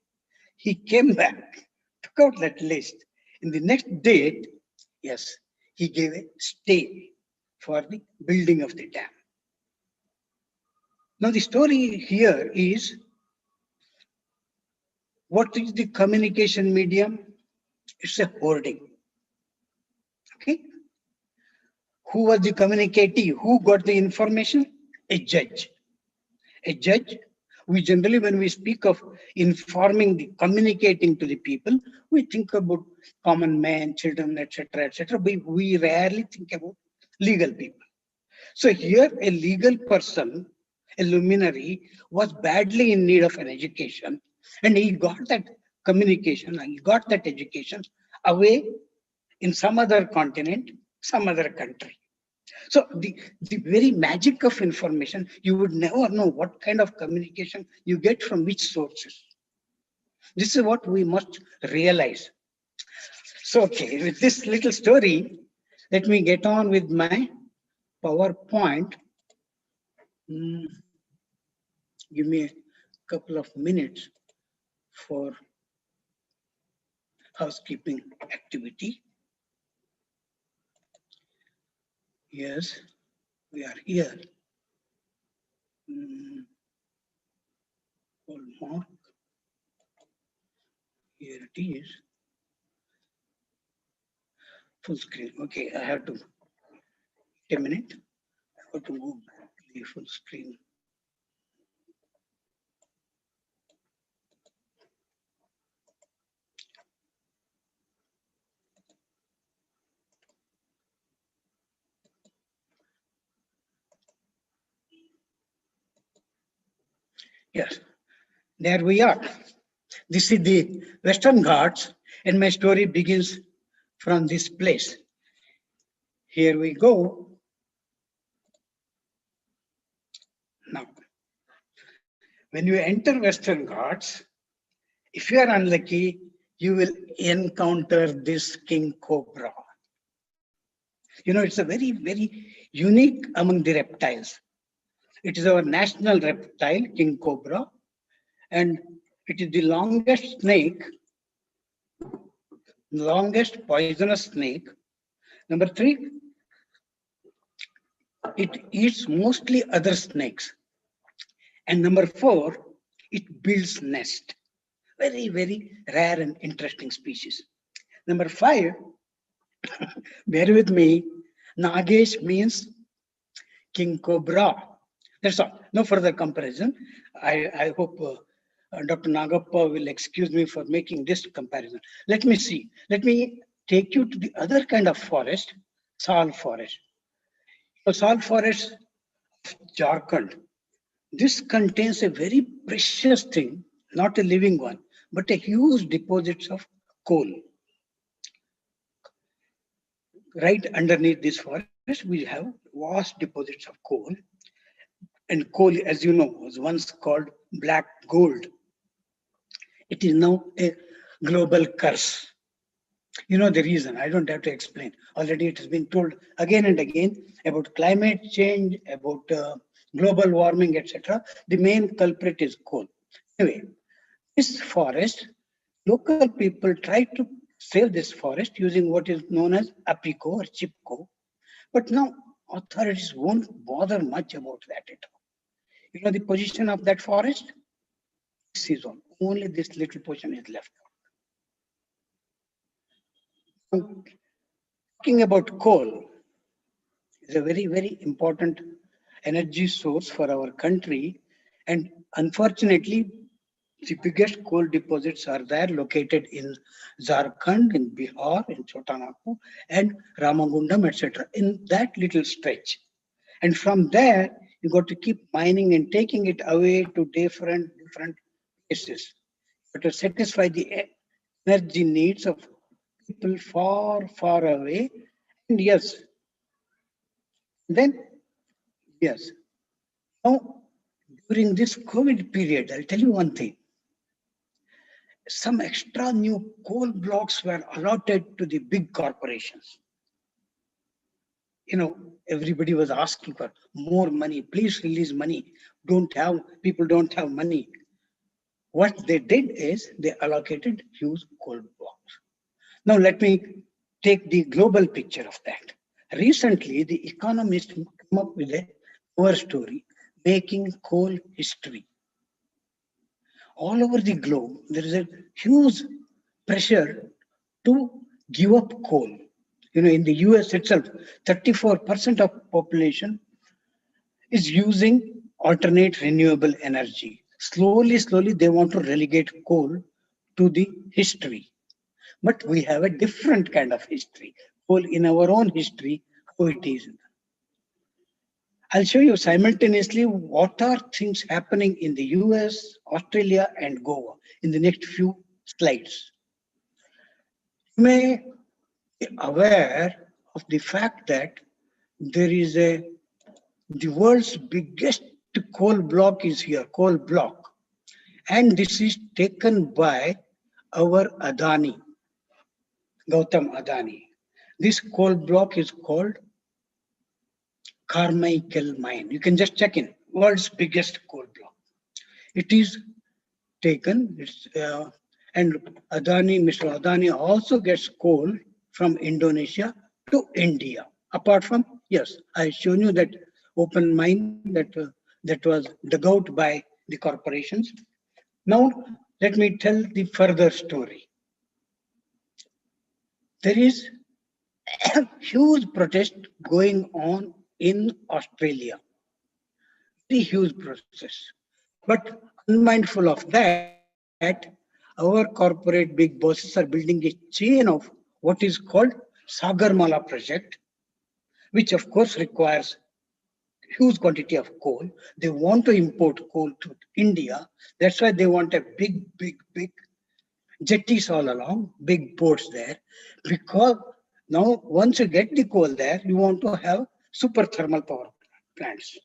He came back, took out that list. In the next date, yes, he gave a stay for the building of the dam. Now the story here is, what is the communication medium? It's a hoarding. Okay. Who was the communicatee? Who got the information? A judge. A judge. We generally, when we speak of communicating to the people, we think about common men, children, etc., etc. We rarely think about legal people. So here, a legal person, a luminary, was badly in need of an education, and he got that communication, and he got that education away in some other continent, some other country. So the very magic of information, you would never know what kind of communication you get from which sources. This is what we must realize. So, okay, with this little story, let me get on with my PowerPoint. Give me a couple of minutes for housekeeping activity. Yes, we are here. Hallmark. Here it is. Full screen. Okay, I have to wait a minute. I have to move back to the full screen. Yes, there we are. This is the Western Ghats, and my story begins from this place. Here we go. Now, when you enter Western Ghats, if you are unlucky, you will encounter this king cobra. You know, it's a very, very unique among the reptiles. It is our national reptile, king cobra, and it is the longest snake, longest poisonous snake. Number 3, it eats mostly other snakes. And number 4, it builds nest. Very, very rare and interesting species. Number 5, bear with me, Nagesh means king cobra. That's all. No further comparison. I hope Dr. Nagappa will excuse me for making this comparison. Let me see. Let me take you to the other kind of forest, sal forest. The salt forest of Jharkhand. This contains a very precious thing, not a living one, but a huge deposits of coal. Right underneath this forest, we have vast deposits of coal. And coal, as you know, was once called black gold. It is now a global curse. You know the reason, I don't have to explain. Already it has been told again and again about climate change, about global warming, etc. The main culprit is coal. Anyway, this forest, local people try to save this forest using what is known as APICO or CHIPCO. But now authorities won't bother much about that at all. You know the position of that forest? This is only this little portion is left. Talking about coal is a very, very important energy source for our country. And unfortunately, the biggest coal deposits are there located in Jharkhand, in Bihar, in Chotanagpur, and Ramagundam, etc. In that little stretch. And from there, you got to keep mining and taking it away to different places. But to satisfy the energy needs of people far, far away. And yes, then, yes. Now, during this COVID period, I'll tell you one thing. Some extra new coal blocks were allotted to the big corporations. You know, everybody was asking for more money. Please release money. People don't have money. What they did is they allocated huge coal blocks. Now let me take the global picture of that. Recently, the Economist came up with a cover story, making coal history. All over the globe, there is a huge pressure to give up coal. You know, in the US itself, 34% of population is using alternate renewable energy. Slowly, they want to relegate coal to the history. But we have a different kind of history. Coal in our own history, how it is. I'll show you simultaneously what are things happening in the US, Australia, and Goa in the next few slides. You may be aware of the fact that there is the world's biggest coal block is here, coal block. And this is taken by our Adani, Gautam Adani. This coal block is called Carmichael Mine. You can just check in, world's biggest coal block. It is taken, and Mr. Adani also gets coal from Indonesia to India. Apart from, yes, I shown you that open mine that was dug out by the corporations. Now, let me tell the further story. There is a huge protest going on in Australia. Very huge process. But unmindful of that, our corporate big bosses are building a chain of what is called Sagarmala project, which of course requires huge quantity of coal. They want to import coal to India. That's why they want a big jetties all along, big ports there. Because now once you get the coal there, you want to have super thermal power plants.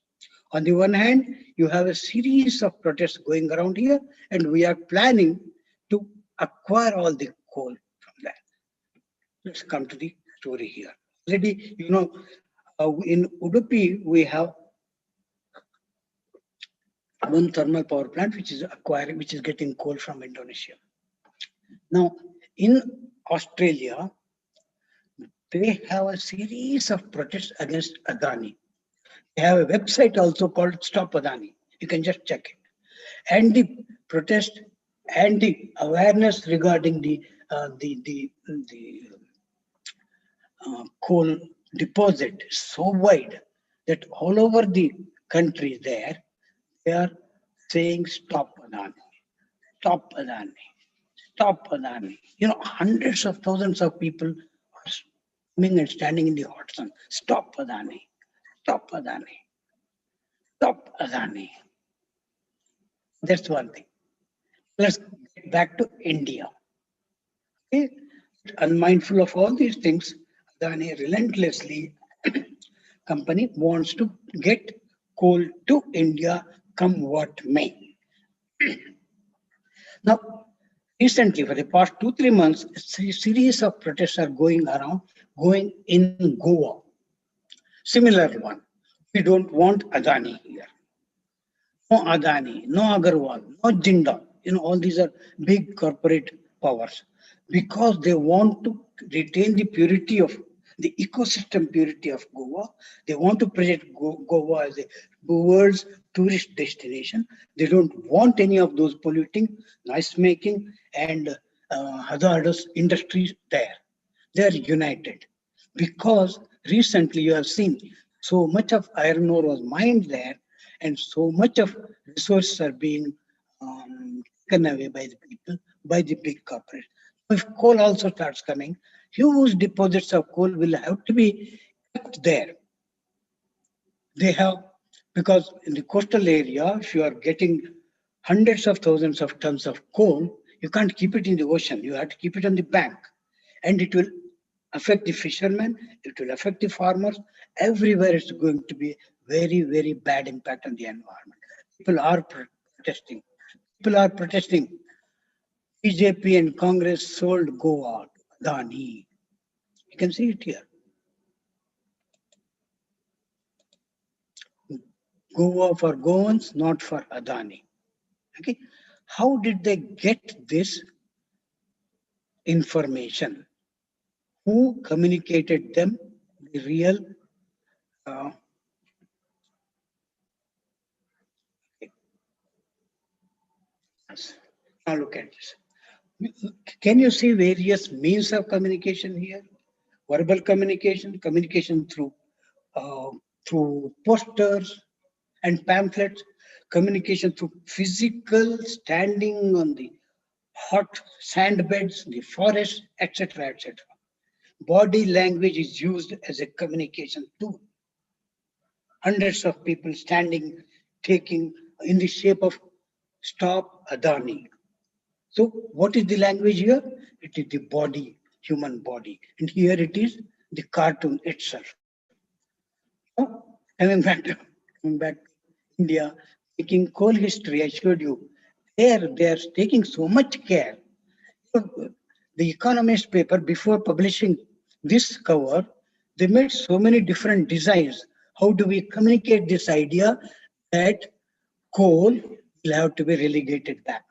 On the one hand, you have a series of protests going around here, and we are planning to acquire all the coal from there. Let's come to the story here. Already, you know, in Udupi, we have one thermal power plant which is getting coal from Indonesia. Now, in Australia, they have a series of protests against Adani. They have a website also called Stop Adani. You can just check it. And the protest and the awareness regarding the coal deposit is so wide that all over the country there, they are saying stop Adani, stop Adani, stop Adani. You know, hundreds of thousands of people are coming and standing in the hot sun. Stop Adani, Stop Adani. Stop Adani. That's one thing. Let's get back to India. Okay? Unmindful of all these things, Adani relentlessly company wants to get coal to India come what may. Now, recently, for the past 2-3 months, a series of protests are going around, going in Goa. Similar one. We don't want Adani here. No Adani, no Agarwal, no Jindal. All these are big corporate powers because they want to retain the purity of the ecosystem purity of Goa. They want to present Goa as a world's tourist destination. They don't want any of those polluting, noise making, and hazardous industries there. They are united because recently you have seen so much of iron ore was mined there and so much of resources are being taken away by the people, by the big corporates. If coal also starts coming, huge deposits of coal will have to be kept there. They have, because in the coastal area, if you are getting hundreds of thousands of tons of coal, you can't keep it in the ocean. You have to keep it on the bank. And it will affect the fishermen, it will affect the farmers. Everywhere it's going to be very, very bad impact on the environment. People are protesting. People are protesting. BJP and Congress sold Goa to Adani. You can see it here. Goa for Goans, not for Adani. Okay. How did they get this information? Who communicated them the real now look at this. Can you see various means of communication here? Verbal communication, communication through posters and pamphlets, communication through physical standing on the hot sand beds, the forest, etc., etc. Body language is used as a communication tool. Hundreds of people standing, taking in the shape of stop Adani. So what is the language here? It is the body, human body. And here it is the cartoon itself. Oh, coming back to India, taking coal history, I showed you. They are taking so much care. The Economist paper, before publishing this cover, they made so many different designs. How do we communicate this idea that coal will have to be relegated back?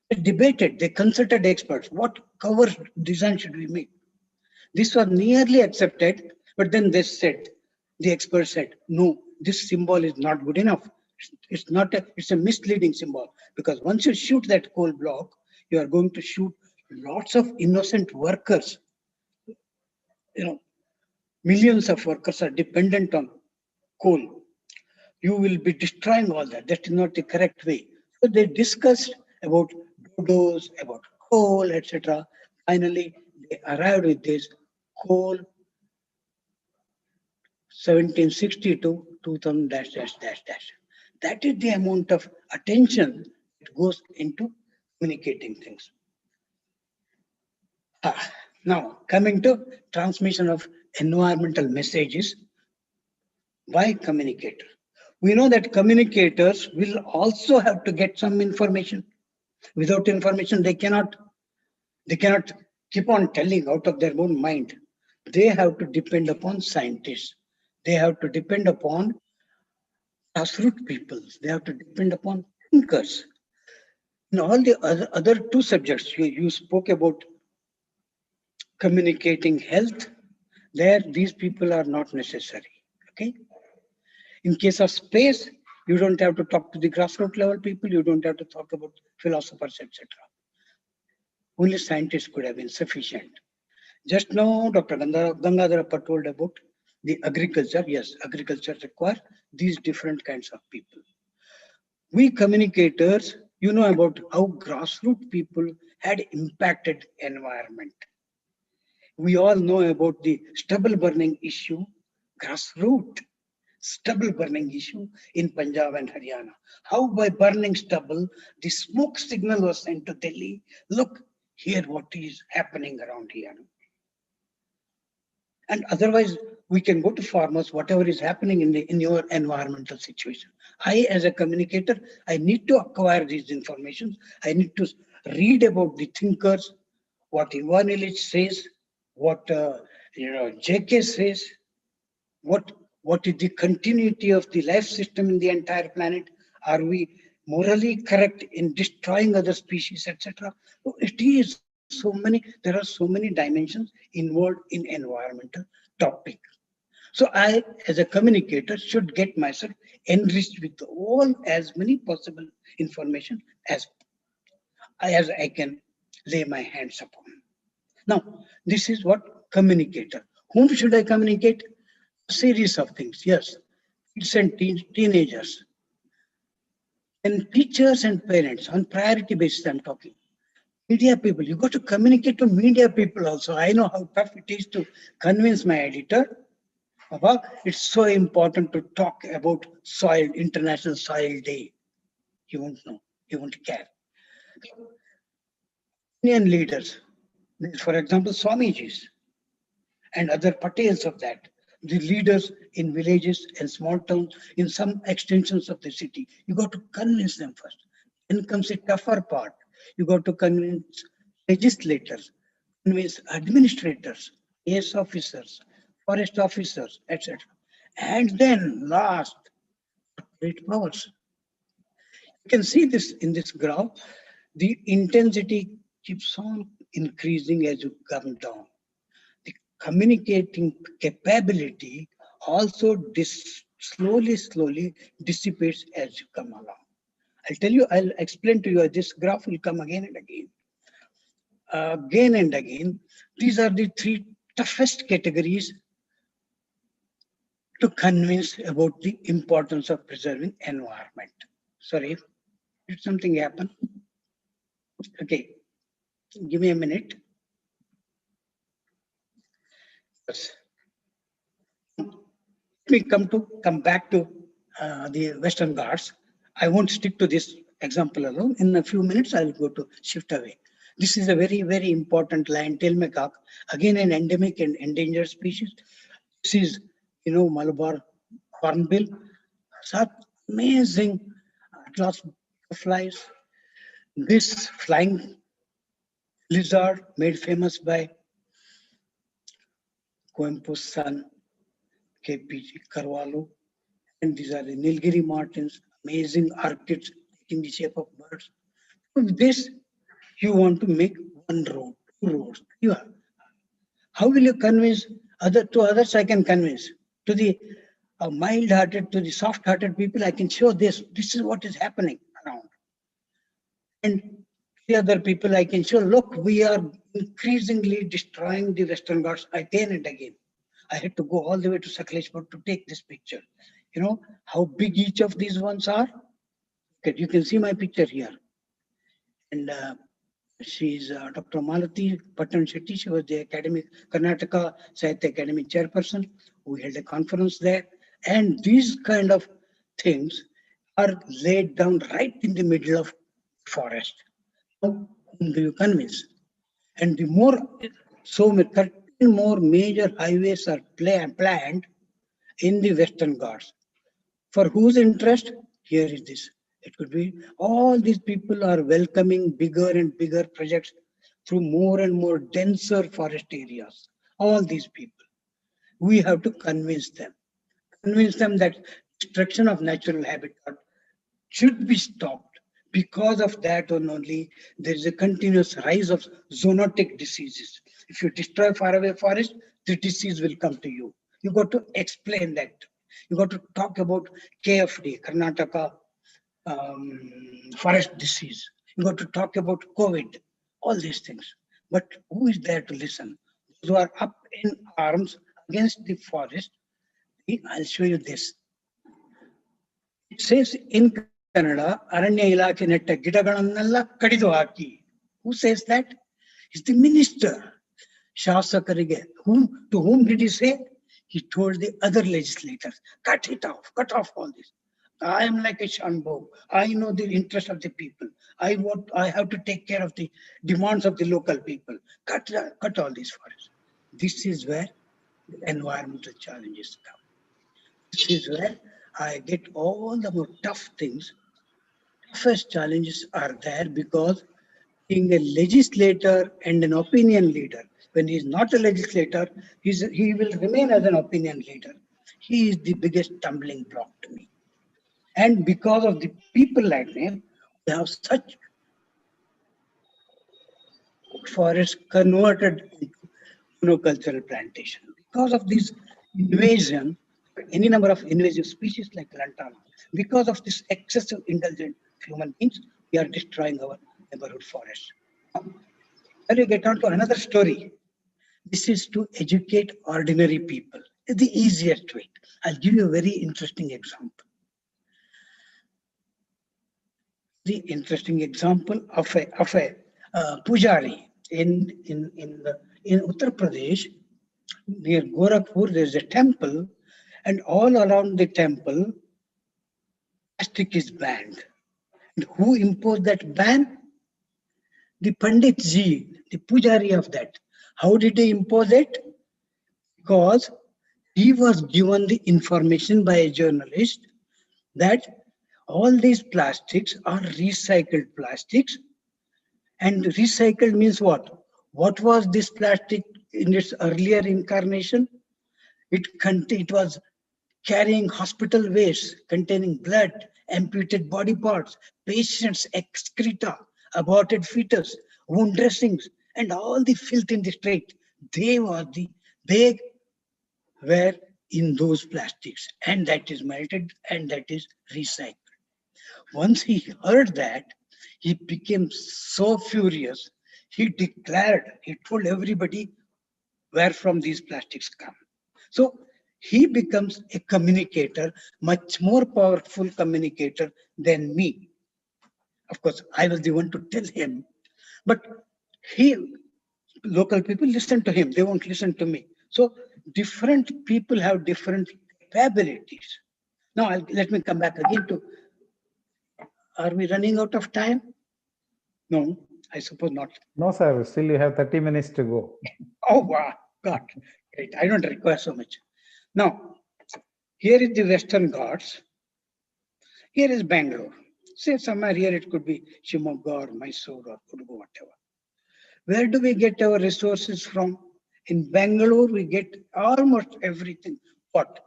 They debated, they consulted experts. What cover design should we make? This was nearly accepted, but then they said, the experts said, no, this symbol is not good enough. It's a misleading symbol because once you shoot that coal block, you are going to shoot lots of innocent workers. Millions of workers are dependent on coal. You will be destroying all that. That is not the correct way. So they discussed about dodos, about coal, etc. Finally, they arrived with this coal 1762 2000 dash dash dash dash. That is the amount of attention that goes into communicating things. Now, coming to transmission of environmental messages by communicator. We know that communicators will also have to get some information. Without information, they cannot keep on telling out of their own mind. They have to depend upon scientists. They have to depend upon grassroots people. They have to depend upon thinkers. In all the other two subjects, you spoke about communicating health. There, these people are not necessary. Okay. In case of space, you don't have to talk to the grassroots level people. You don't have to talk about philosophers, etc. Only scientists could have been sufficient. Just now, Dr. Gangadharappa told about the agriculture. Yes, agriculture requires these different kinds of people. We communicators, you know about how grassroots people had impacted environment. We all know about the stubble burning issue grassroots stubble burning issue in Punjab and Haryana. How by burning stubble, the smoke signal was sent to Delhi. Look, here what is happening around here. And otherwise, we can go to farmers, whatever is happening in your environmental situation. I, as a communicator, I need to acquire these information. I need to read about the thinkers, what Ivan Illich says, what JK says, what is the continuity of the life system in the entire planet? Are we morally correct in destroying other species, etc.? So it is so many, there are so many dimensions involved in environmental topic. So I, as a communicator, should get myself enriched with all as many possible information as I can lay my hands upon. Now, this is what communicator. Whom should I communicate? A series of things, yes. Kids and teenagers. And teachers and parents, on priority basis I'm talking. Media people, you got to communicate to media people also. I know how tough it is to convince my editor. Papa, it's so important to talk about soil, International Soil Day. You won't know, you won't care. Indian leaders, for example, Swamijis and other patels of that, the leaders in villages and small towns, in some extensions of the city, you got to convince them first. Then comes the tougher part. You got to convince legislators, convince administrators, AS officers, forest officers, etc. And then last, corporate powers. You can see this in this graph. The intensity keeps on increasing as you come down. The communicating capability also slowly dissipates as you come along. I'll explain to you, this graph will come again and again. Again and again, these are the three toughest categories to convince about the importance of preserving environment. Sorry, did something happen? Okay, give me a minute. Yes. Let me come back to the Western Ghats. I won't stick to this example alone. In a few minutes, I'll go to shift away. This is a very important lion-tail macaque, again an endemic and endangered species. This is, Malabar hornbill. Such amazing atlas butterflies. This flying lizard made famous by Coimpo's son, KPG Carvalho. And these are the Nilgiri martins, amazing orchids taking the shape of birds. With this, you want to make one road, two roads. How will you convince to others? I can convince. To the mild-hearted, to the soft-hearted people, I can show this. This is what is happening around. And the other people, I can show, look, we are increasingly destroying the Western Ghats again and again. I had to go all the way to Sakleshpur to take this picture. You know how big each of these ones are? Okay, you can see my picture here. And she's Dr. Malati Patan Shetty. She was the Karnataka Sahitya Academy chairperson. We held a conference there. And these kind of things are laid down right in the middle of forest. So whom do you convince? And the more, so 13 more major highways are planned in the Western Ghats. For whose interest? Here is this. It could be all these people are welcoming bigger and bigger projects through more and more denser forest areas. All these people. We have to convince them. Convince them that destruction of natural habitat should be stopped. Because of that one only, there is a continuous rise of zoonotic diseases. If you destroy faraway forest, the disease will come to you. You got to explain that. You got to talk about KFD, Karnataka forest disease. You got to talk about COVID, all these things. But who is there to listen? Those who are up in arms against the forest. I'll show you this. It says in Kannada, Aranya Ilake netta gidagalannella kadidu haki. Who says that? It's the minister. Shasakarige. To whom did he say? he told the other legislators, cut off all this. I am like a Shanbo. I know the interest of the people. I have to take care of the demands of the local people. Cut all these forests. This is where the environmental challenges come. This is where I get all the more tough things. Toughest challenges are there because being a legislator and an opinion leader, when he is not a legislator, he will remain as an opinion leader. He is the biggest stumbling block to me. And because of the people like me, we have such forests converted into monocultural plantation. Because of this invasion, any number of invasive species like lantana, because of this excessive indulgent human beings, we are destroying our neighborhood forests. Now you get on to another story. This is to educate ordinary people. It's the easiest way. I'll give you a very interesting example. The interesting example of a pujari in Uttar Pradesh near Gorakhpur. There's a temple, and all around the temple, plastic is banned. And who imposed that ban? The Pandit Ji, the pujari of that. How did he impose it? Because he was given the information by a journalist that all these plastics are recycled plastics. And recycled means what? What was this plastic in its earlier incarnation? It was carrying hospital waste containing blood, amputated body parts, patients' excreta, aborted fetus, wound dressings, and all the filth in the street. They were in those plastics, and that is melted and that is recycled. Once he heard that, he became so furious. He told everybody where from these plastics come. So he becomes a communicator, much more powerful communicator than me. Of course, I was the one to tell him, but local people listen to him. They won't listen to me. So different people have different capabilities. Now, let me come back again to, are we running out of time? No, I suppose not. No, sir. Still, you have 30 minutes to go. Oh, wow. God, great. I don't require so much. Now, here is the Western Ghats. Here is Bangalore. Say somewhere here it could be Shimoga or Mysore or Kudugu, whatever. Where do we get our resources from? In Bangalore, we get almost everything. What?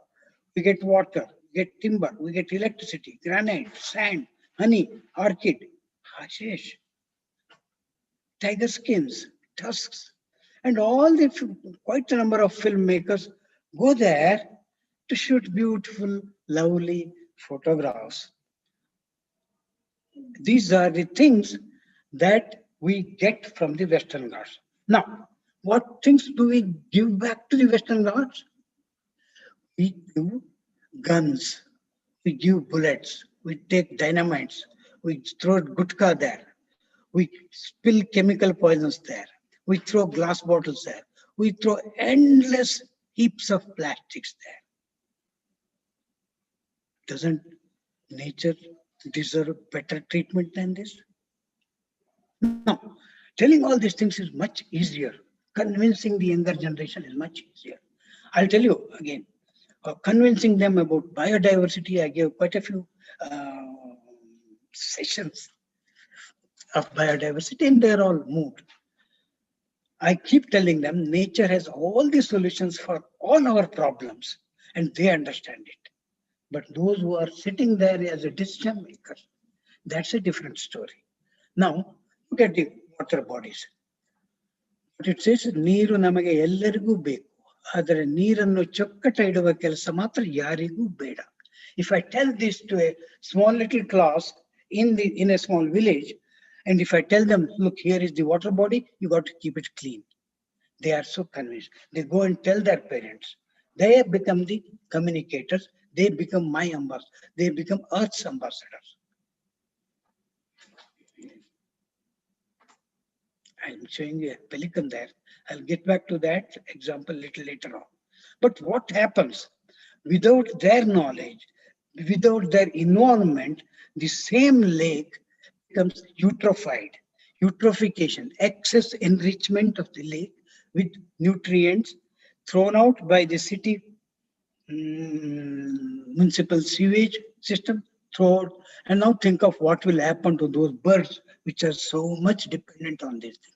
We get water, we get timber, we get electricity, granite, sand, honey, orchid, hashish, tiger skins, tusks, and all the quite a number of filmmakers go there to shoot beautiful, lovely photographs. These are the things that we get from the Western Ghats. Now, what things do we give back to the Western Ghats? We give guns, we give bullets, we take dynamites, we throw gutka there, we spill chemical poisons there, we throw glass bottles there, we throw endless heaps of plastics there. Doesn't nature deserve better treatment than this? No, telling all these things is much easier. Convincing the younger generation is much easier. I'll tell you again, convincing them about biodiversity, I gave quite a few sessions of biodiversity and they're all moved. I keep telling them nature has all the solutions for all our problems and they understand it. But those who are sitting there as a decision maker, that's a different story. Now, look at the water bodies. But it says ನೀರು ನಮಗೆ ಎಲ್ಲರಿಗೂ ಬೇಕು ಆದರೆ ನೀರನ್ನು ಚೊಕ್ಕಟ ಇಡುವ ಕೆಲಸ ಮಾತ್ರ ಯಾರಿಗೂ ಬೇಡ. If I tell this to a small little class in a small village, and if I tell them, look, here is the water body, you got to keep it clean. They are so convinced. They go and tell their parents. They become the communicators. They become my ambassadors. They become Earth's ambassadors. I'm showing you a pelican there. I'll get back to that example little later on. But what happens without their knowledge, without their involvement, the same lake becomes eutrophied. Eutrophication, excess enrichment of the lake with nutrients thrown out by the city municipal sewage system throughout. And now think of what will happen to those birds which are so much dependent on this thing.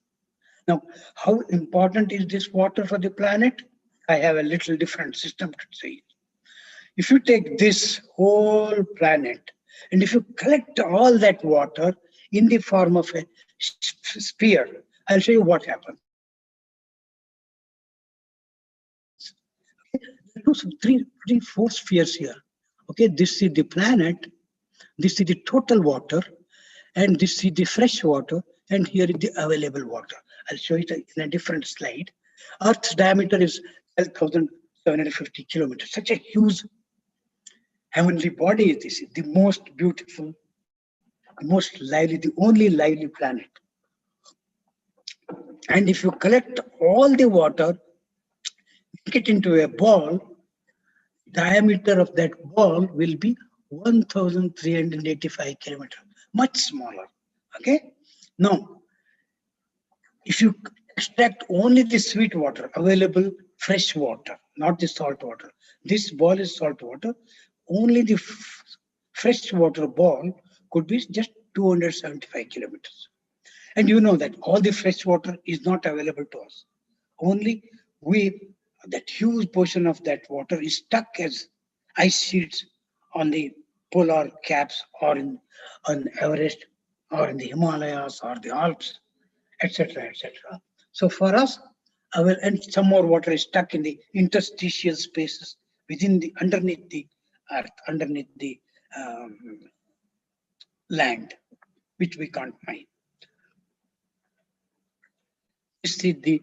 Now, how important is this water for the planet? I have a little different system to say it. If you take this whole planet and if you collect all that water in the form of a sphere, I'll show you what happens. Three, four spheres here. Okay, this is the planet, this is the total water, and this is the fresh water, and here is the available water. I'll show it in a different slide. Earth's diameter is 12,750 kilometers. Such a huge heavenly body is this, the most beautiful, the most lively, the only lively planet. And if you collect all the water, make it into a ball, diameter of that ball will be 1,385 kilometers, much smaller. Okay. Now, if you extract only the sweet water, available fresh water, not the salt water, this ball is salt water, only the fresh water ball could be just 275 kilometers. And you know that all the fresh water is not available to us. Only that huge portion of that water is stuck as ice sheets on the polar caps or on Everest or in the Himalayas or the Alps, etc., etc. So for us, and some more water is stuck in the interstitial spaces underneath the earth, underneath the land, which we can't mine. This is the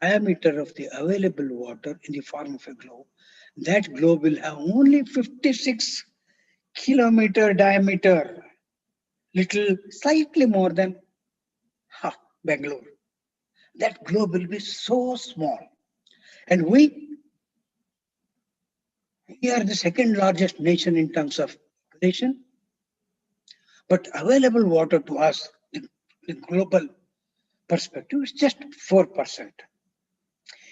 diameter of the available water in the form of a globe. That globe will have only 56 kilometer diameter, slightly more than Bangalore. That globe will be so small. And we are the second largest nation in terms of population, but available water to us, the global perspective, is just 4%.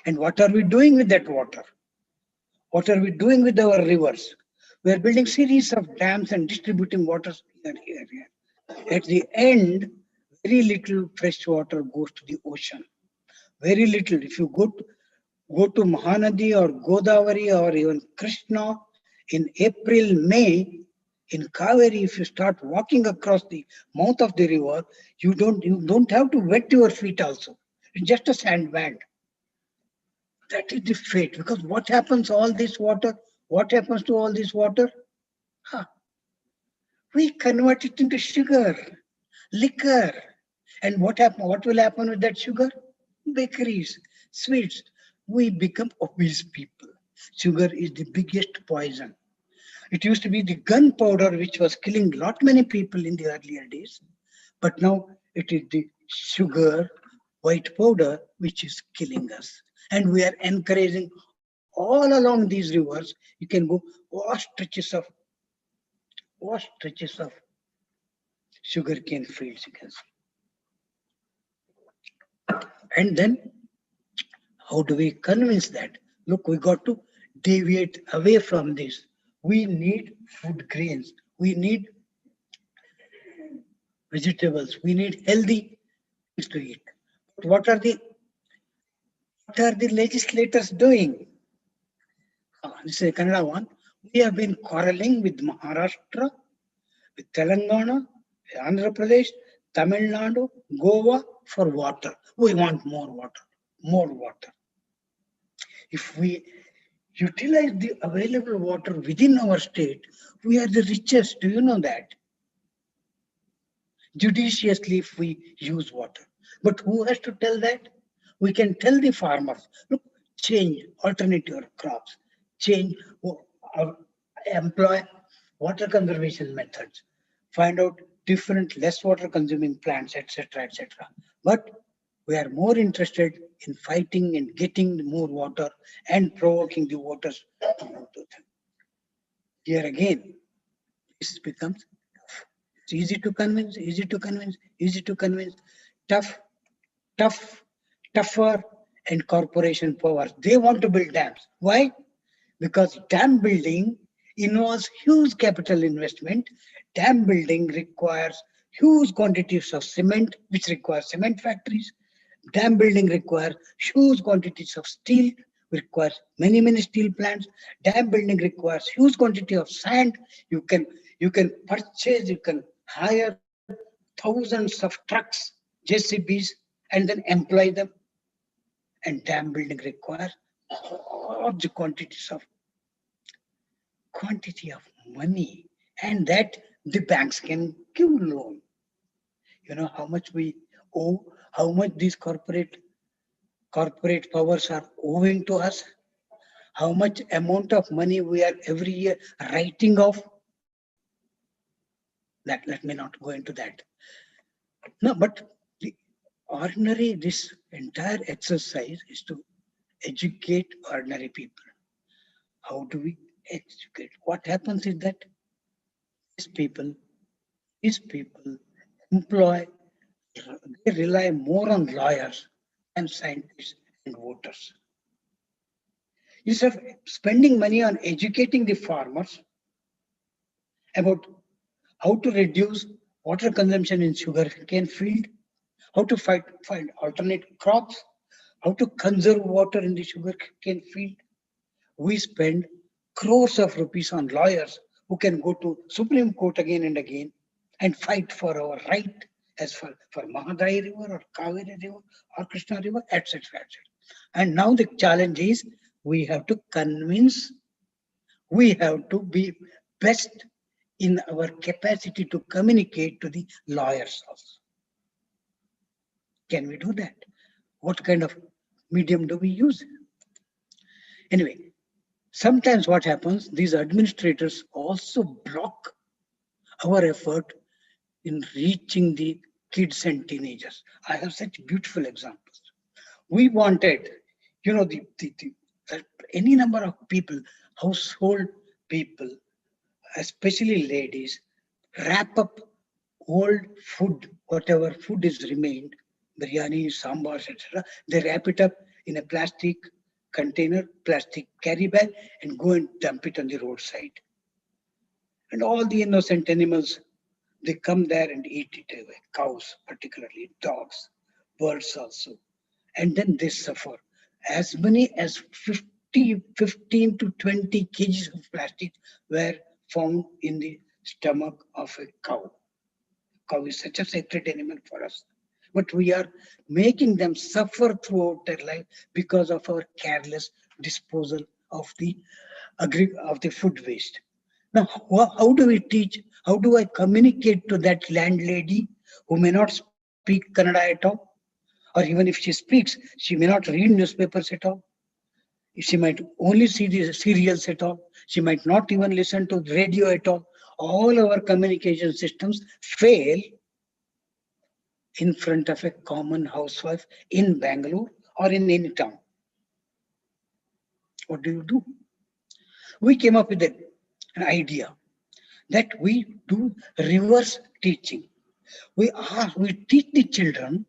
And what are we doing with that water? What are we doing with our rivers? We are building series of dams and distributing water here. At the end, very little fresh water goes to the ocean. Very little. If you go to Mahanadi or Godavari or even Krishna in April, May, in Kaveri, if you start walking across the mouth of the river, you don't have to wet your feet also. It's just a sandband. That is the fate. Because what happens to all this water? What happens to all this water? We convert it into sugar, liquor. And what will happen with that sugar? Bakeries, sweets. We become obese people. Sugar is the biggest poison. It used to be the gunpowder which was killing many people in the earlier days. But now it is the sugar, white powder, which is killing us. And we are encouraging all along these rivers. You can go vast stretches of sugarcane fields, you can see. And then how do we convince that? Look, we got to deviate away from this. We need food grains. We need vegetables. We need healthy things to eat. But what are the legislators doing? This is a Kannada one. We have been quarreling with Maharashtra, with Telangana, Andhra Pradesh, Tamil Nadu, Goa for water. We want more water, more water. If we utilize the available water within our state, we are the richest. Do you know that? Judiciously, if we use water. But who has to tell that? We can tell the farmers, look, change alternative crops, change, employ water conservation methods, find out different less water consuming plants, etc., etc. But We are more interested in fighting and getting more water and provoking the waters to go to them. Here again, this becomes tough. It's easy to convince, easy to convince, easy to convince. Tough, tough, tougher, and corporation powers. They want to build dams. Why? Because dam building involves huge capital investment. Dam building requires huge quantities of cement, which requires cement factories. Dam building requires huge quantities of steel, requires many steel plants. Dam building requires huge quantity of sand. You can purchase, you can hire thousands of trucks, JCBs, and then employ them. And dam building requires large quantity of money, and that the banks can give loan. You know how much we owe, how much these corporate powers are owing to us, how much amount of money we are every year writing off. That let me not go into that. No, but the ordinary this entire exercise is to educate ordinary people. How do we educate? What happens is that these people these people employ they rely more on lawyers and scientists and voters. Instead of spending money on educating the farmers about how to reduce water consumption in sugarcane field, how to find alternate crops, how to conserve water in the sugarcane field, we spend crores of rupees on lawyers who can go to Supreme Court again and again and fight for our right as for Mahadai River or Kaveri River or Krishna River, etc. etc. And now the challenge is we have to convince, we have to be best in our capacity to communicate to the lawyers also. Can we do that? What kind of medium do we use? Anyway, sometimes what happens, these administrators also block our effort in reaching the kids and teenagers. I have such beautiful examples. We wanted, you know, any number of people, household people, especially ladies, wrap up old food, whatever food is remained, biryani, sambar, etc. They wrap it up in a plastic container, plastic carry bag, and go and dump it on the roadside. And all the innocent animals, they come there and eat it away. Cows, particularly, dogs, birds also. And then they suffer. As many as 15 to 20 kgs of plastic were found in the stomach of a cow. Cow is such a sacred animal for us. But we are making them suffer throughout their life because of our careless disposal of the food waste. Now, how do we teach? How do I communicate to that landlady who may not speak Kannada at all? Or even if she speaks, she may not read newspapers at all. She might only see the serials at all. She might not even listen to radio at all. All our communication systems fail in front of a common housewife in Bangalore or in any town. What do? We came up with an idea that we do reverse teaching. We teach the children,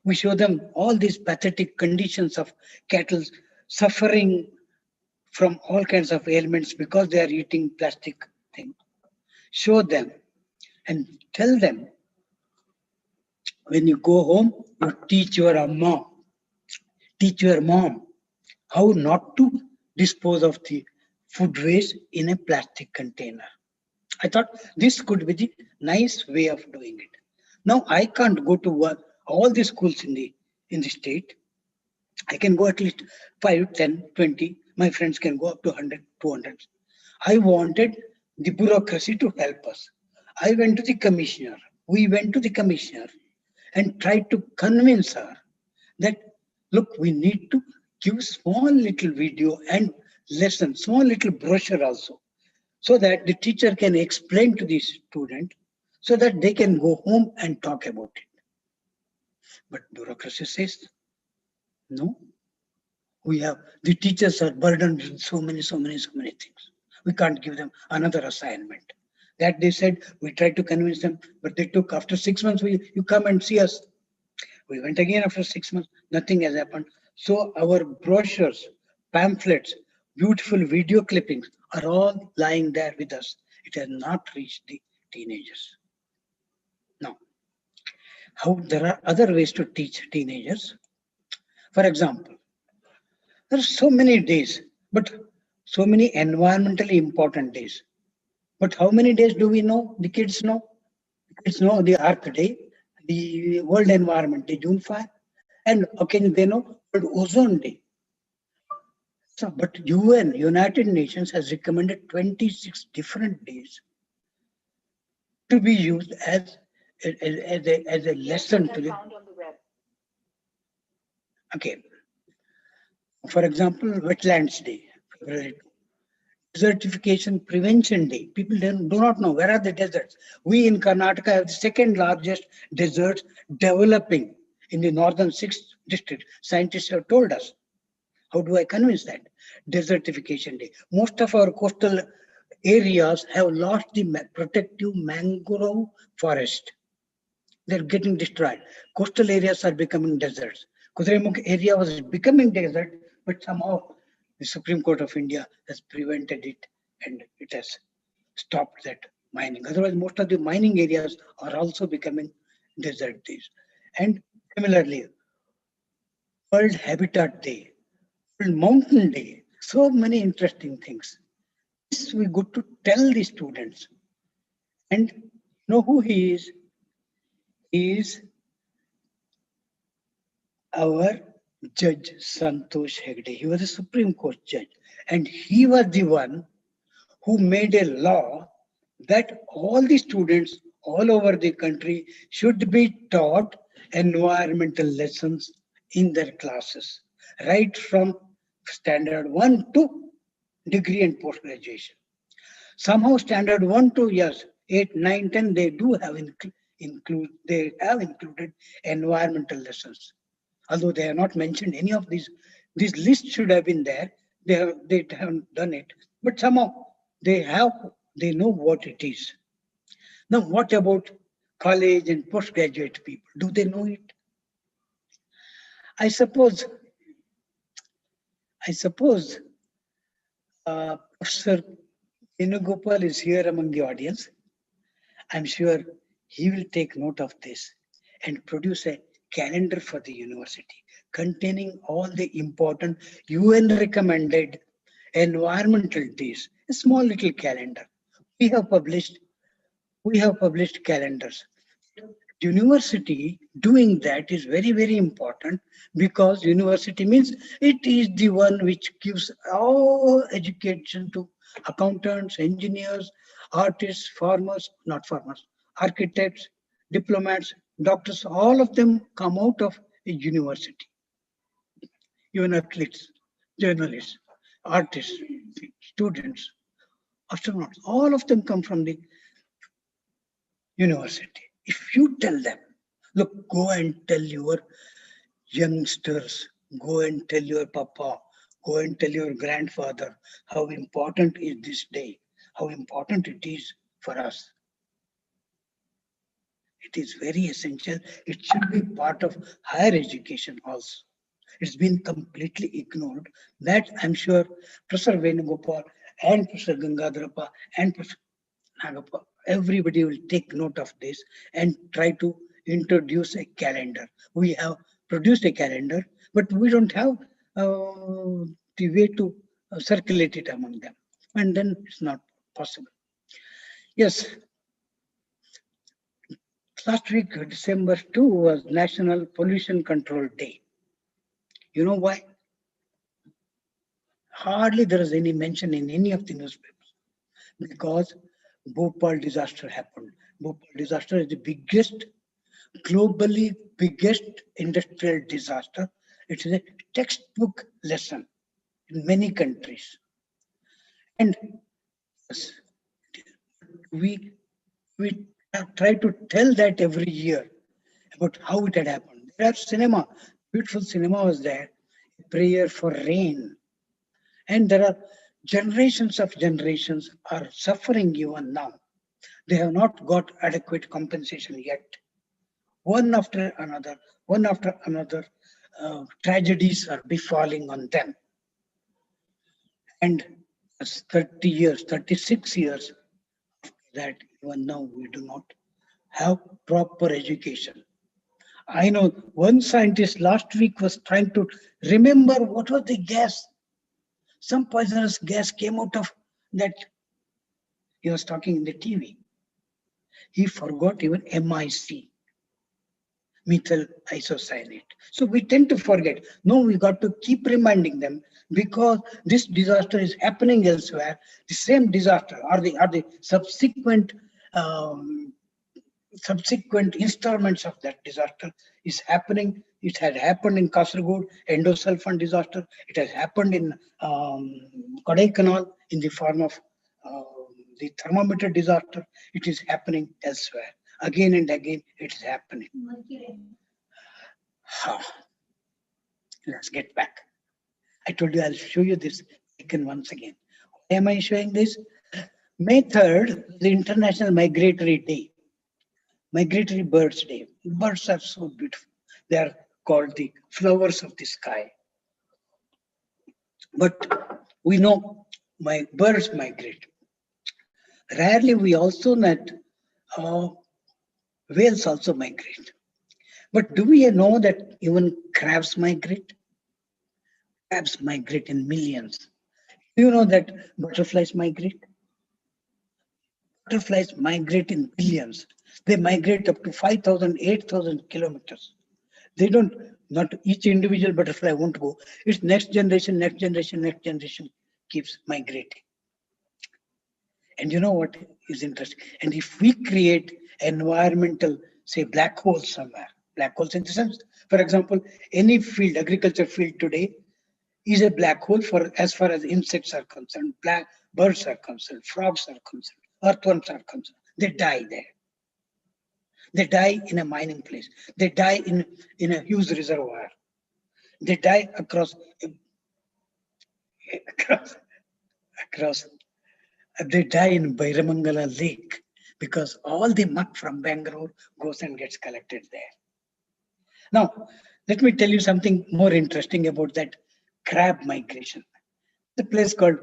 we show them all these pathetic conditions of cattle suffering from all kinds of ailments because they are eating plastic things. Show them and tell them, when you go home, you teach your mom how not to dispose of the food waste in a plastic container. I thought this could be the nice way of doing it. Now I can't go to all the schools in the state. I can go at least 5, 10, 20. My friends can go up to 100, 200. I wanted the bureaucracy to help us. I went to the commissioner. We went to the commissioner and tried to convince her that, look, we need to give small little video and lesson, small little brochure also, so that the teacher can explain to the student so that they can go home and talk about it. But bureaucracy says, no, we have, the teachers are burdened with so many things. We can't give them another assignment. That they said, we tried to convince them, but they took, after 6 months, you come and see us. We went again after 6 months, nothing has happened. So our brochures, pamphlets, beautiful video clippings are all lying there with us. It has not reached the teenagers. Now, how there are other ways to teach teenagers. For example, there are so many days, but so many environmentally important days. But how many days do we know? The kids know. The kids know the Earth Day, the World Environment Day, June 5, and okay, they know World Ozone Day. So, but UN, United Nations, has recommended 26 different days to be used as a lesson to the. Okay, for example, Wetlands Day, February 2. Desertification Prevention Day. People do not know where are the deserts. We in Karnataka have the second largest deserts developing in the northern 6th district. Scientists have told us. How do I convince that? Desertification Day. Most of our coastal areas have lost the protective mangrove forest. They're getting destroyed. Coastal areas are becoming deserts. Kudremukh area was becoming desert, but somehow the Supreme Court of India has prevented it and it has stopped that mining. Otherwise, most of the mining areas are also becoming desert days. And similarly, World Habitat Day, World Mountain Day, so many interesting things. This we got to tell the students. And you know who he is? He is our Judge Santosh Hegde. He was a Supreme Court judge. And he was the one who made a law that all the students all over the country should be taught environmental lessons in their classes, right from standard 1 to degree and post graduation. Somehow standard 1 to yes, 8, 9, 10, they do have included environmental lessons. Although they have not mentioned any of these lists should have been there. They haven't done it, but somehow they know what it is. Now, what about college and postgraduate people? Do they know it? I suppose Professor Venugopal is here among the audience. I'm sure he will take note of this and produce a calendar for the university containing all the important UN recommended environmental days, a small little calendar. We have published calendars. University doing that is very, very important because university means it is the one which gives all education to accountants, engineers, artists, farmers, not farmers, architects, diplomats, doctors, all of them come out of a university. Even athletes, journalists, artists, students, astronauts, all of them come from the university. If you tell them, look, go and tell your youngsters, go and tell your papa, go and tell your grandfather how important is this day, how important it is for us. It is very essential. It should be part of higher education also. It's been completely ignored. That I'm sure Professor Venugopal and Professor Gangadharappa and Professor Nagappa, everybody will take note of this and try to introduce a calendar. We have produced a calendar, but we don't have the way to circulate it among them. And then it's not possible. Yes, last week, December 2 was National Pollution Control Day. You know why? Hardly there is any mention in any of the newspapers because Bhopal disaster happened. Bhopal disaster is the globally biggest industrial disaster. It is a textbook lesson in many countries. And yes, we try to tell that every year about how it had happened. There are cinema, beautiful cinema was there, prayer for rain. And there are generations of generations are suffering even now. They have not got adequate compensation yet. One after another, one after another, tragedies are befalling on them. And as 30 years, 36 years that even now we do not have proper education. I know one scientist last week was trying to remember what was the gas. Some poisonous gas came out of that. He was talking in the TV. He forgot even MIC, methyl isocyanate. So we tend to forget. No, we got to keep reminding them because this disaster is happening elsewhere. The same disaster or the um, subsequent installments of that disaster is happening. It had happened in Kasaragod, endosulfan disaster. It has happened in Kodaikanal in the form of the thermometer disaster. It is happening elsewhere. Again and again, it is happening. Let's get back. I told you I'll show you this icon once again. Why am I showing this? May 3rd, the International Migratory Day. Migratory Birds Day. Birds are so beautiful. They are called the flowers of the sky. But we know my birds migrate. Rarely we also know that whales also migrate. But do we know that even crabs migrate? Crabs migrate in millions. Do you know that butterflies migrate? Butterflies migrate in billions. They migrate up to 5,000, 8,000 kilometers. They don't, not each individual butterfly won't go. It's next generation, next generation, next generation keeps migrating. And you know what is interesting? And if we create environmental, say, black holes somewhere, black holes in the sense, for example, any field, agriculture field today is a black hole for as far as insects are concerned, black birds are concerned, frogs are concerned, earthworms are concerned. They die there. They die in a mining place. They die in a huge reservoir. They die across across. They die in Bairamangala Lake because all the muck from Bangalore goes and gets collected there. Now, let me tell you something more interesting about that crab migration. The place called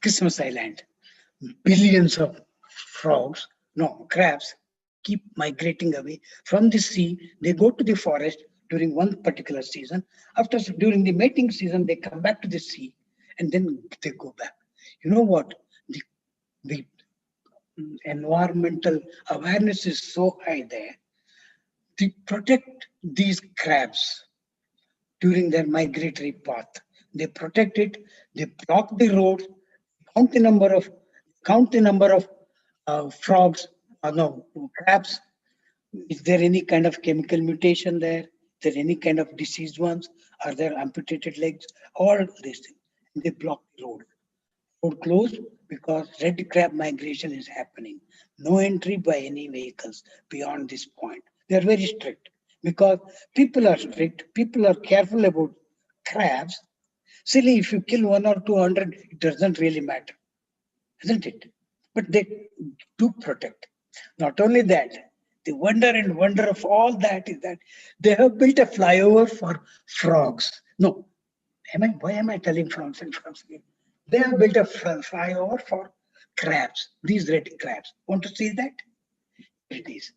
Christmas Island. Billions of crabs keep migrating away from the sea. They go to the forest during one particular season. During the mating season, they come back to the sea and then they go back. You know what? The environmental awareness is so high there. To protect these crabs during their migratory path, they protect it, they block the road, count the number of frogs, no, crabs. Is there any kind of chemical mutation there? Is there any kind of diseased ones? Are there amputated legs? All these things. And they block the road. Road closed because red crab migration is happening. No entry by any vehicles beyond this point. They are very strict because people are strict. People are careful about crabs. Silly, if you kill 1 or 200, it doesn't really matter, isn't it? But they do protect. Not only that, the wonder of all that is that they have built a flyover for frogs. No, why am I telling frogs and frogs again? They have built a flyover for crabs, these red crabs. Want to see that? Here it is.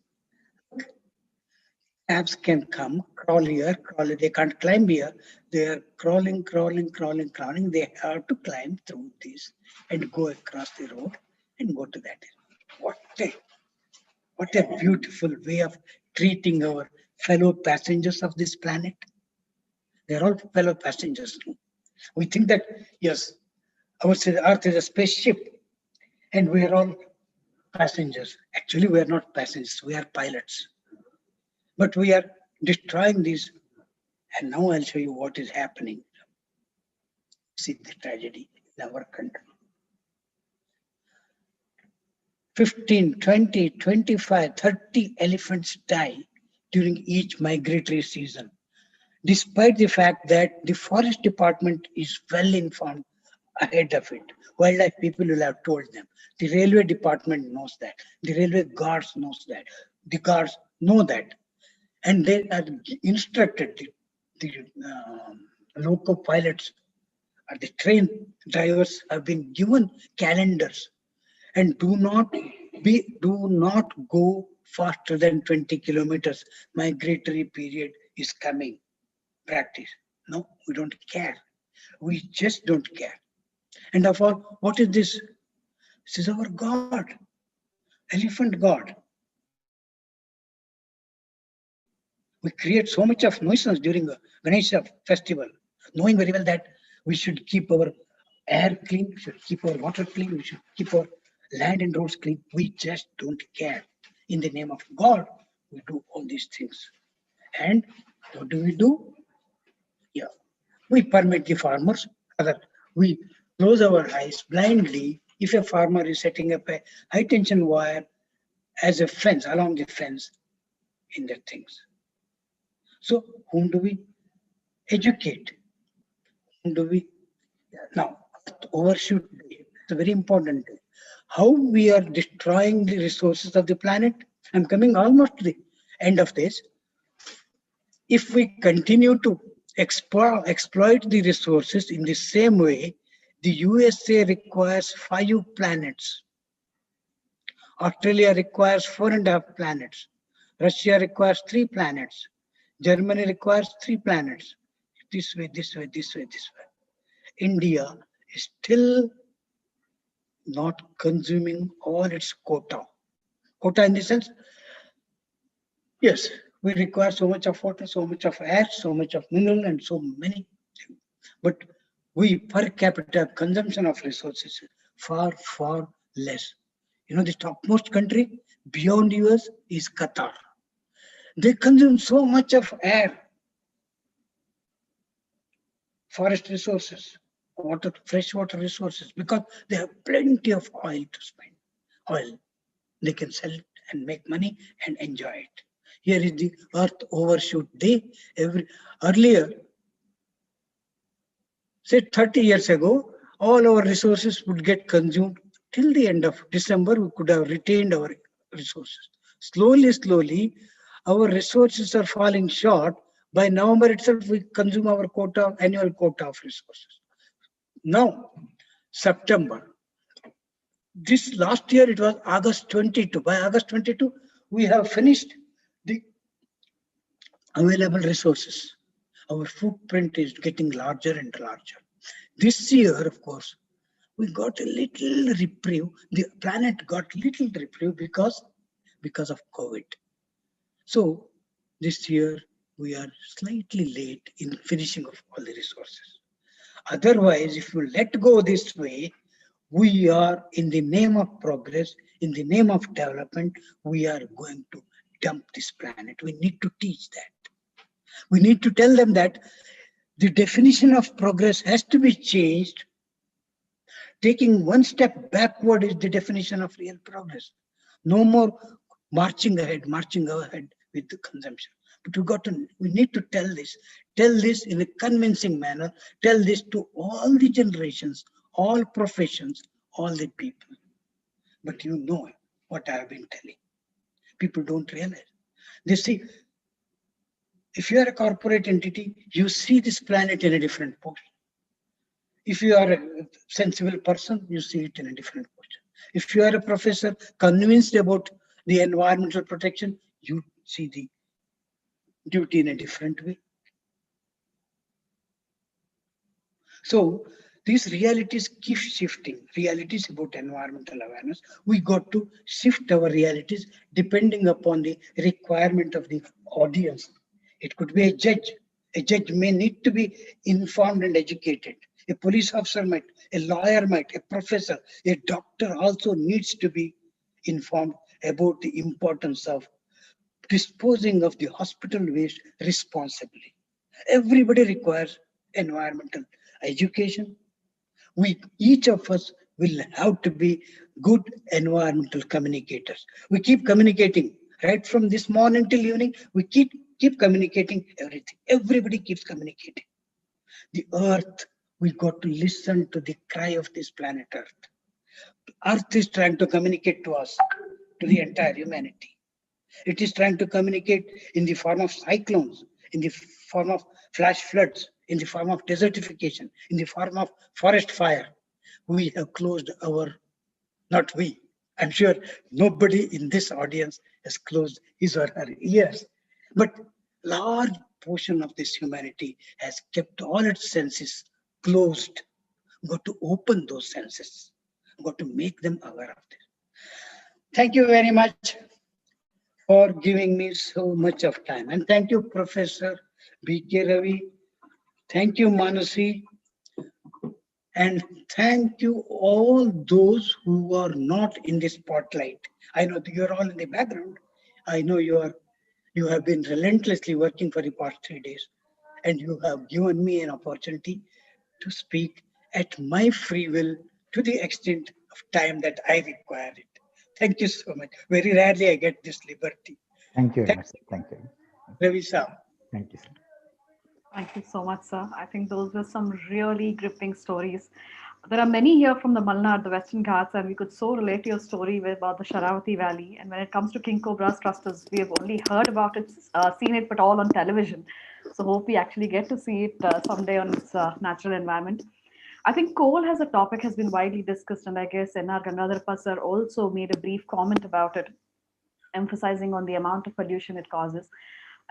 Crabs can come, crawl here, crawl. They can't climb here. They are crawling. They have to climb through this and go across the road and go to that. What a beautiful way of treating our fellow passengers of this planet. They're all fellow passengers. We think that, yes, our Earth is a spaceship and we are all passengers. Actually, we are not passengers, we are pilots. But we are destroying these. And now I'll show you what is happening. See the tragedy in our country. 15, 20, 25, 30 elephants die during each migratory season, despite the fact that the forest department is well informed ahead of it. Wildlife people will have told them. The railway department knows that. The railway guards knows that. The guards know that. And they are instructed, the loco pilots or the train drivers have been given calendars, and do not go faster than 20 kilometers. Migratory period is coming. Practice. No, we don't care. We just don't care. And therefore, what is this? This is our God, elephant God. We create so much of nuisance during the Ganesha festival, knowing very well that we should keep our air clean, we should keep our water clean, we should keep our land and roads clean. We just don't care. In the name of God, we do all these things. And what do? Yeah, we permit the farmers, other we close our eyes blindly. If a farmer is setting up a high tension wire as a fence along the fence in their things. So whom do we educate? Whom do we now overshoot? It's a very important day. How we are destroying the resources of the planet. I'm coming almost to the end of this. If we continue to exploit the resources in the same way, the USA requires 5 planets. Australia requires 4.5 planets. Russia requires 3 planets. Germany requires 3 planets. This way, this way, this way, this way. India is still not consuming all its quota. Quota in the sense, yes, we require so much of water, so much of air, so much of mineral, and so many. But we per capita consumption of resources far, far less. You know, the topmost country beyond US is Qatar. They consume so much of air, forest resources, water, freshwater resources, because they have plenty of oil to spend. Oil, they can sell it and make money and enjoy it. Here is the Earth Overshoot Day. Earlier, say 30 years ago, all our resources would get consumed. Till the end of December, we could have retained our resources. Slowly, our resources are falling short. By November itself, we consume our annual quota of resources. Now, September. This last year, it was August 22. By August 22, we have finished the available resources. Our footprint is getting larger and larger. This year, of course, we got a little reprieve. The planet got little reprieve because of COVID. So this year we are slightly late in finishing of all the resources. Otherwise, if you let go this way, we are, in the name of progress, in the name of development, we are going to dump this planet. We need to teach that. We need to tell them that the definition of progress has to be changed. Taking one step backward is the definition of real progress. No more marching ahead with the consumption. But we need to tell this in a convincing manner, tell this to all the generations, all professions, all the people. But you know what I have been telling. People don't realize. They see, if you are a corporate entity, you see this planet in a different portion. If you are a sensible person, you see it in a different portion. If you are a professor convinced about the environmental protection, you see the duty in a different way. So these realities keep shifting. Realities about environmental awareness. We got to shift our realities depending upon the requirement of the audience. It could be a judge. A judge may need to be informed and educated. A police officer might, a lawyer might, a professor, a doctor also needs to be informed about the importance of disposing of the hospital waste responsibly. Everybody requires environmental education. Each of us will have to be good environmental communicators. We keep communicating right from this morning till evening. We keep communicating everything. Everybody keeps communicating. The earth, we got to listen to the cry of this planet Earth. Earth is trying to communicate to us, to the entire humanity. It is trying to communicate in the form of cyclones, in the form of flash floods, in the form of desertification, in the form of forest fire. We have closed our, not we, I'm sure nobody in this audience has closed his or her ears, but large portion of this humanity has kept all its senses closed. Got to open those senses, got to make them aware of this. Thank you very much for giving me so much of time. And thank you, Professor B.K. Ravi. Thank you, Manasi. And thank you all those who are not in the spotlight. I know that you're all in the background. I know you have been relentlessly working for the past 3 days, and you have given me an opportunity to speak at my free will to the extent of time that I require it. Thank you so much. Very rarely I get this liberty. Thank you very Thank much, sir. Thank you. you, Ravi Sir. Thank you, sir. Thank you so much, sir. I think those were some really gripping stories. There are many here from the Malnad, the Western Ghats, and we could so relate to your story about the Sharavati Valley. And when it comes to King Cobra's thrusters, we have only heard about it, seen it, but all on television. So hope we actually get to see it someday on its natural environment. I think coal as a topic has been widely discussed, and I guess N.R. Gangadhar Pasar also made a brief comment about it, emphasizing on the amount of pollution it causes.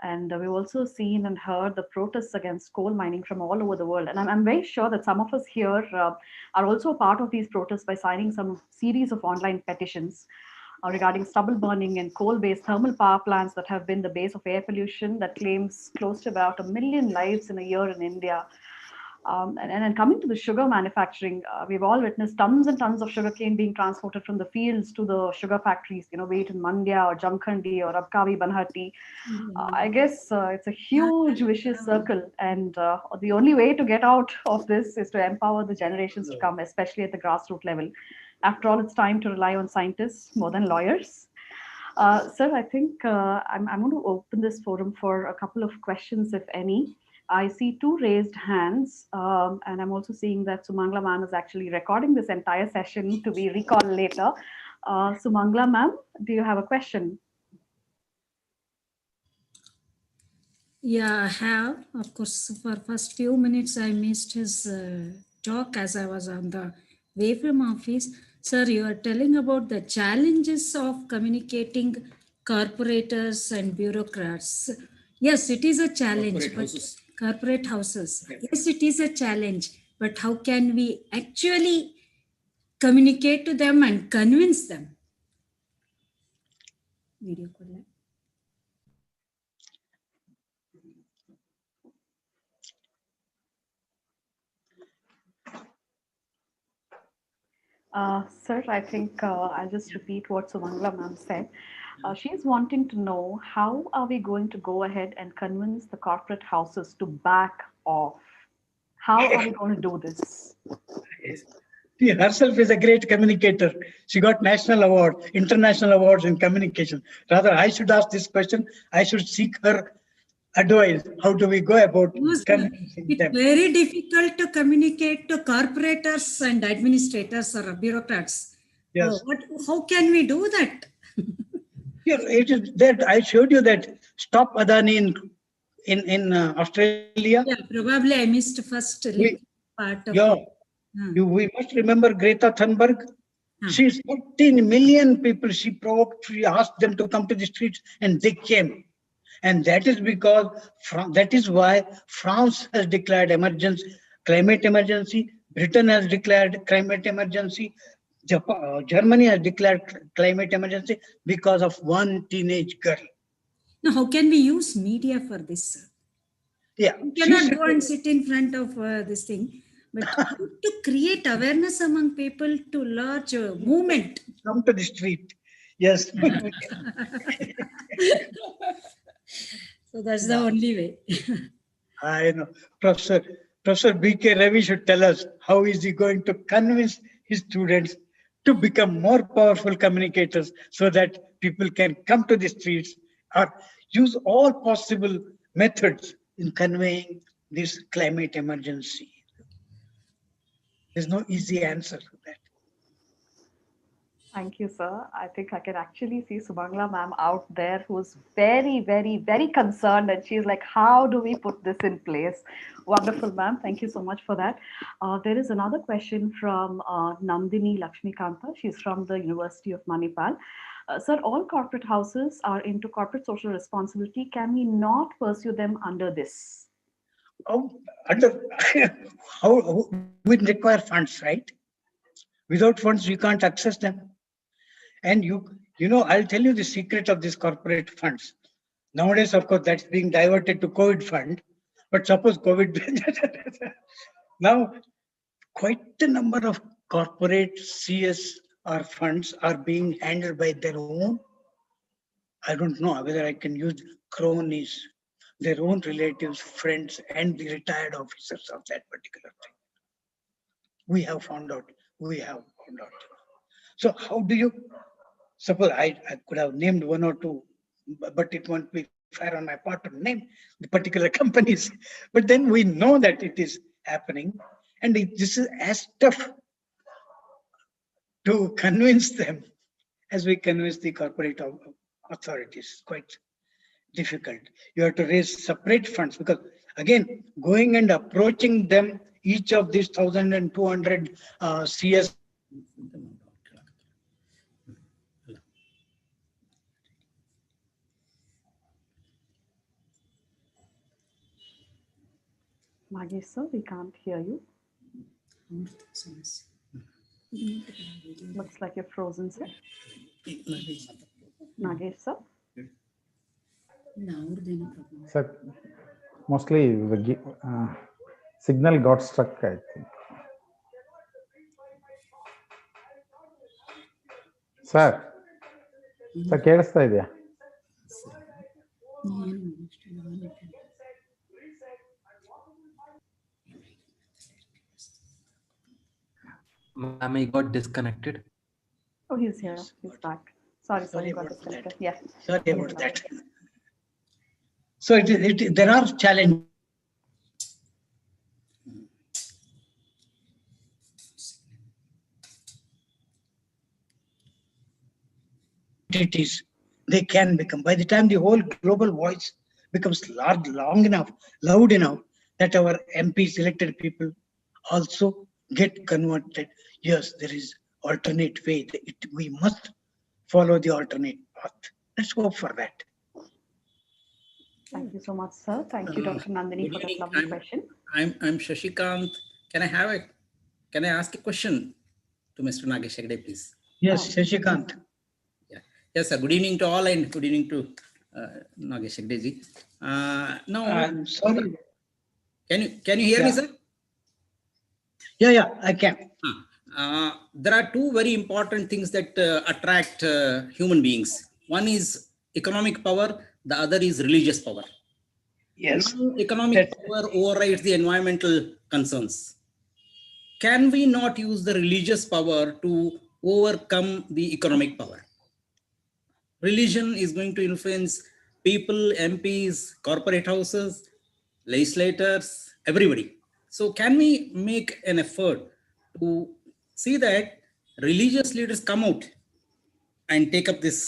And we've also seen and heard the protests against coal mining from all over the world. And I'm very sure that some of us here are also a part of these protests by signing some series of online petitions regarding stubble burning and coal-based thermal power plants that have been the base of air pollution that claims close to about 1 million lives in a year in India. And coming to the sugar manufacturing, we've all witnessed tons and tons of sugarcane being transported from the fields to the sugar factories, be it in Mandya or Jamkhandi or Abkavi, Banhati. I guess it's a huge vicious circle. And the only way to get out of this is to empower the generations to come, especially at the grassroots level. After all, it's time to rely on scientists more than lawyers. Sir, I think I'm going to open this forum for a couple of questions, if any. I see two raised hands, and I'm also seeing that Sumangla ma'am is actually recording this entire session to be recalled later. Sumangla ma'am, do you have a question? Yeah, I have. Of course, for first few minutes, I missed his talk as I was on the way from office. Sir, you are telling about the challenges of communicating corporators and bureaucrats. Yes, it is a challenge, corporate houses. Yes, it is a challenge, but how can we actually communicate to them and convince them? Video call. Sir, I think I'll just repeat what Sumangla ma'am said. She's wanting to know how are we going to go ahead and convince the corporate houses to back off? How are we going to do this? She herself is a great communicator. She got national award, international awards in communication. Rather, I should ask this question. I should seek her advice. How do we go about convincing It's them? very difficult to communicate to corporators and administrators or bureaucrats. Yes. How can we do that? Yeah, it is that I showed you that stop Adani in Australia. Yeah, probably I missed first part of Yeah, it. we must remember Greta Thunberg. She's 14 million people she provoked. She asked them to come to the streets, and they came. And that is because that is why France has declared climate emergency. Britain has declared climate emergency. Germany has declared climate emergency because of one teenage girl. Now, how can we use media for this, sir? Yeah, We cannot go and sit in front of this thing, but to create awareness among people to large movement. Come to the street. Yes. So that's the only way. I know. Professor B.K. Ravi should tell us how is he going to convince his students to become more powerful communicators so that people can come to the streets or use all possible methods in conveying this climate emergency. There's no easy answer to that. Thank you, sir. I think I can actually see Subangla ma'am out there who's very, very, very concerned. And she's like, how do we put this in place? Wonderful, ma'am. Thank you so much for that. There is another question from Nandini Lakshmikanta. She's from the University of Manipal. Sir, all corporate houses are into corporate social responsibility. Can we not pursue them under this? How, under, how we require funds, right? Without funds, you can't access them. And you know, I'll tell you the secret of these corporate funds. Nowadays, of course, that's being diverted to COVID fund. But suppose COVID, now quite a number of corporate CSR funds are being handled by their own. I don't know whether I can use cronies, their own relatives, friends, and the retired officers of that particular thing. We have found out. We have found out. So how do you suppose I could have named one or two, but it won't be fair on my part to name the particular companies. But then we know that it is happening, and this is as tough to convince them as we convince the corporate authorities. Quite difficult. You have to raise separate funds because, again, going and approaching them, each of these 1,200 CS. Nagesh, sir, we can't hear you. Looks like you're frozen, sir. Nagesh, sir. Sir, mostly the signal got stuck, I think. Sir, ಕೇಳಿಸ್ತಾ ಇದೆಯಾ? Ma'am, I got disconnected. Oh, he's here. He's back. Sorry, sir, he got disconnected. Yeah. Sorry about that. So there are challenges. They can become, by the time the whole global voice becomes large, long enough, loud enough, that our MPs, elected people, also get converted. Yes, there is alternate way. We must follow the alternate path. Let's hope for that. Thank you so much, sir. Thank you, Dr. Nandini, for that lovely question. I'm Shashikant. Can I ask a question to Mr. Nagesh Hegde, please? Yes, Shashikant. Yes, sir. Good evening to all and good evening to Nagesh Hegde ji. Now, I'm sorry. Can you hear me, sir? Yeah, I can. There are two very important things that attract human beings. One is economic power, the other is religious power. Yes. Now, economic power overrides the environmental concerns. Can we not use the religious power to overcome the economic power? Religion is going to influence people, MPs, corporate houses, legislators, everybody. So can we make an effort to see that religious leaders come out and take up this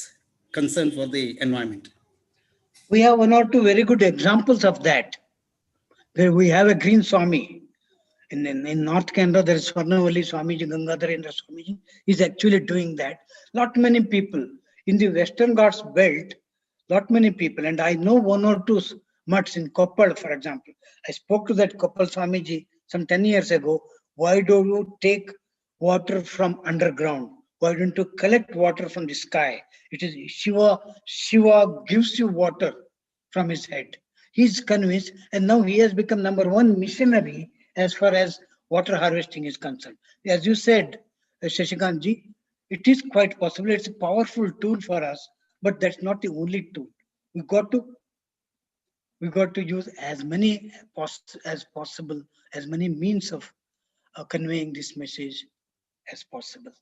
concern for the environment? We have one or two very good examples of that. We have a green Swami. In North Canada, there is Swarnavalli Swamiji, Gangadharendra Swamiji is actually doing that. Not many people in the Western Ghats belt, not many people, and I know one or two mutts in Koppal, for example. I spoke to that Koppal Swamiji some 10 years ago. Why do you take water from underground? Why don't you collect water from the sky? It is Shiva gives you water from his head. He's convinced, and now he has become number one missionary as far as water harvesting is concerned. As you said, Shashikant ji, it is quite possible. It's a powerful tool for us, but that's not the only tool. We got to use as many as possible, as many means of conveying this message as possible.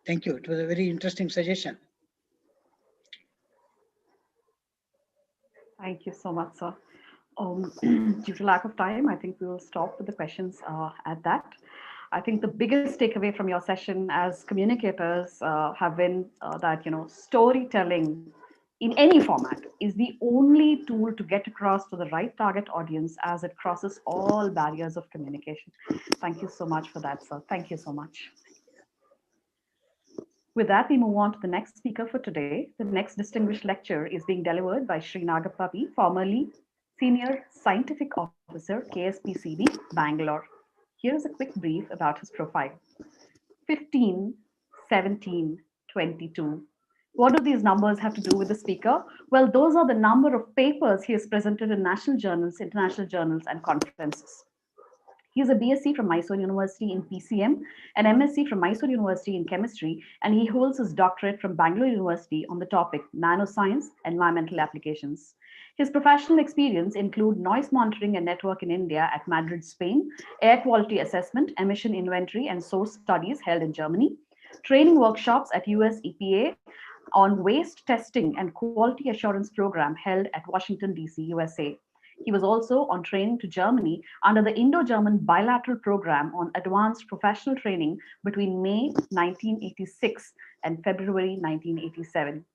Thank you. It was a very interesting suggestion. Thank you so much, sir. Due to lack of time, I think we will stop with the questions at that. I think the biggest takeaway from your session as communicators have been that storytelling in any format is the only tool to get across to the right target audience as it crosses all barriers of communication. Thank you so much for that, sir. Thank you so much. With that, we move on to the next speaker for today. The next distinguished lecture is being delivered by Sri Nagappa P, formerly Senior Scientific Officer, KSPCB, Bangalore. Here is a quick brief about his profile. 15, 17, 22. What do these numbers have to do with the speaker? Well, those are the number of papers he has presented in national journals, international journals, and conferences. He is a BSc from Mysore University in PCM, an MSc from Mysore University in chemistry, and he holds his doctorate from Bangalore University on the topic nanoscience, environmental applications. His professional experience include noise monitoring and network in India at Madrid, Spain, air quality assessment, emission inventory, and source studies held in Germany, training workshops at US EPA on waste testing and quality assurance program held at Washington, D.C., USA. He was also on training to Germany under the Indo-German bilateral program on advanced professional training between May 1986 and February 1987.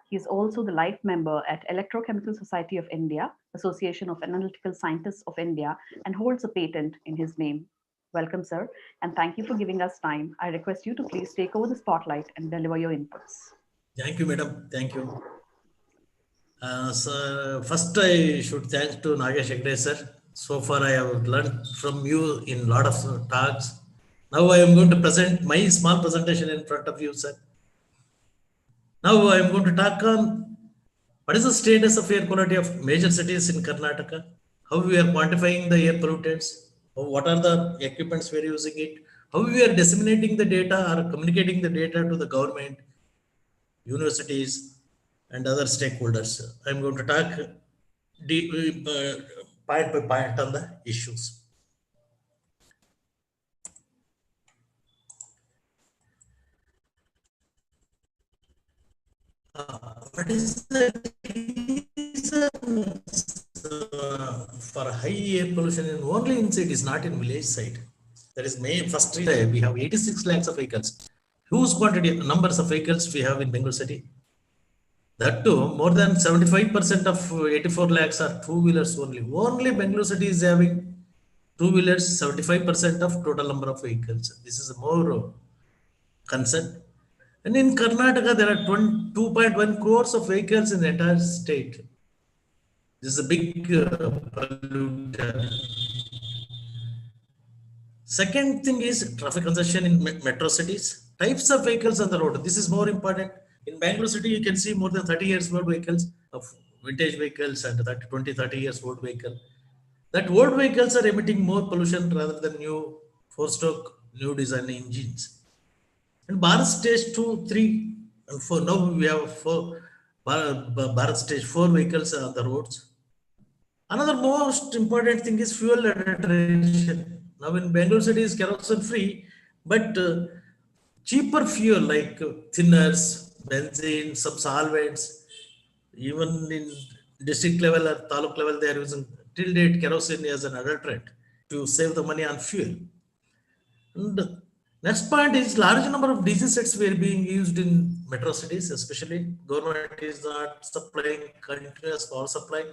He is also the life member at Electrochemical Society of India, Association of Analytical Scientists of India, and holds a patent in his name. Welcome, sir, and thank you for giving us time. I request you to please take over the spotlight and deliver your inputs. Thank you, madam. Thank you. So first, I should thank to Nagesh Hegde, sir. So far, I have learned from you in a lot of talks. Now, I am going to present my small presentation in front of you, sir. Now, I am going to talk on what is the status of air quality of major cities in Karnataka, how we are quantifying the air pollutants, what are the equipments we are using it, how we are disseminating the data or communicating the data to the government, universities, and other stakeholders. I'm going to talk point by point on the issues. What is the reason for high air pollution in only in cities, not in village side? That is main first reason. We have 86 lakhs of vehicles. Huge quantity numbers of vehicles we have in Bangalore city. That too, more than 75% of 84 lakhs are two-wheelers only. Only Bangalore city is having two-wheelers, 75% of total number of vehicles. This is a more concern. And in Karnataka, there are 2.1 crores of vehicles in the entire state. This is a big polluter. Second thing is traffic congestion in metro cities. Types of vehicles on the road. This is more important. In Bangalore city, you can see more than 30 years old vehicles of vintage vehicles and 30 years old vehicle. That old vehicles are emitting more pollution rather than new four-stroke, new design engines. And Bharat stage 2, 3, and 4. Now we have Bharat stage 4 vehicles on the roads. Another most important thing is fuel adulteration. Now in Bangalore city is kerosene free, but cheaper fuel like thinners, benzene, some solvents, even in district level or taluk level, they are using till date kerosene as an adulterant to save the money on fuel. And next point is large number of DC sets were being used in metro cities, especially government is not supplying continuous power supply,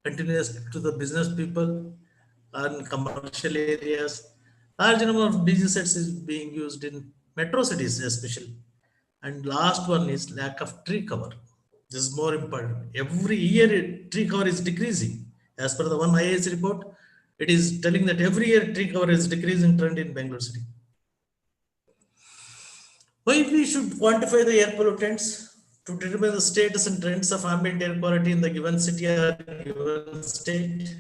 continuous to the business people and commercial areas. Large number of DC sets is being used in metro cities, especially. And last one is lack of tree cover. This is more important. Every year tree cover is decreasing. As per the one IAS report, it is telling that every year tree cover is decreasing trend in Bangalore city. Why we should quantify the air pollutants? To determine the status and trends of ambient air quality in the given city or given state.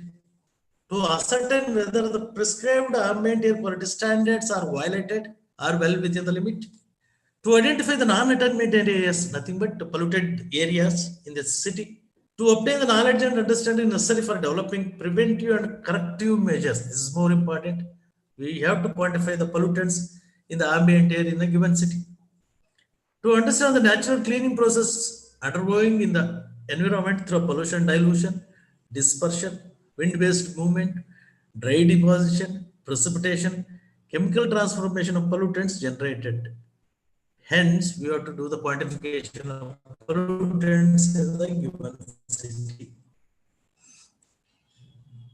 To ascertain whether the prescribed ambient air quality standards are violated or well within the limit. To identify the non-attainment areas, nothing but polluted areas in the city. To obtain the knowledge and understanding necessary for developing preventive and corrective measures. This is more important. We have to quantify the pollutants in the ambient air in a given city. To understand the natural cleaning process undergoing in the environment through pollution dilution, dispersion, wind-based movement, dry deposition, precipitation, chemical transformation of pollutants generated. Hence, we have to do the quantification of pollutants in the given city.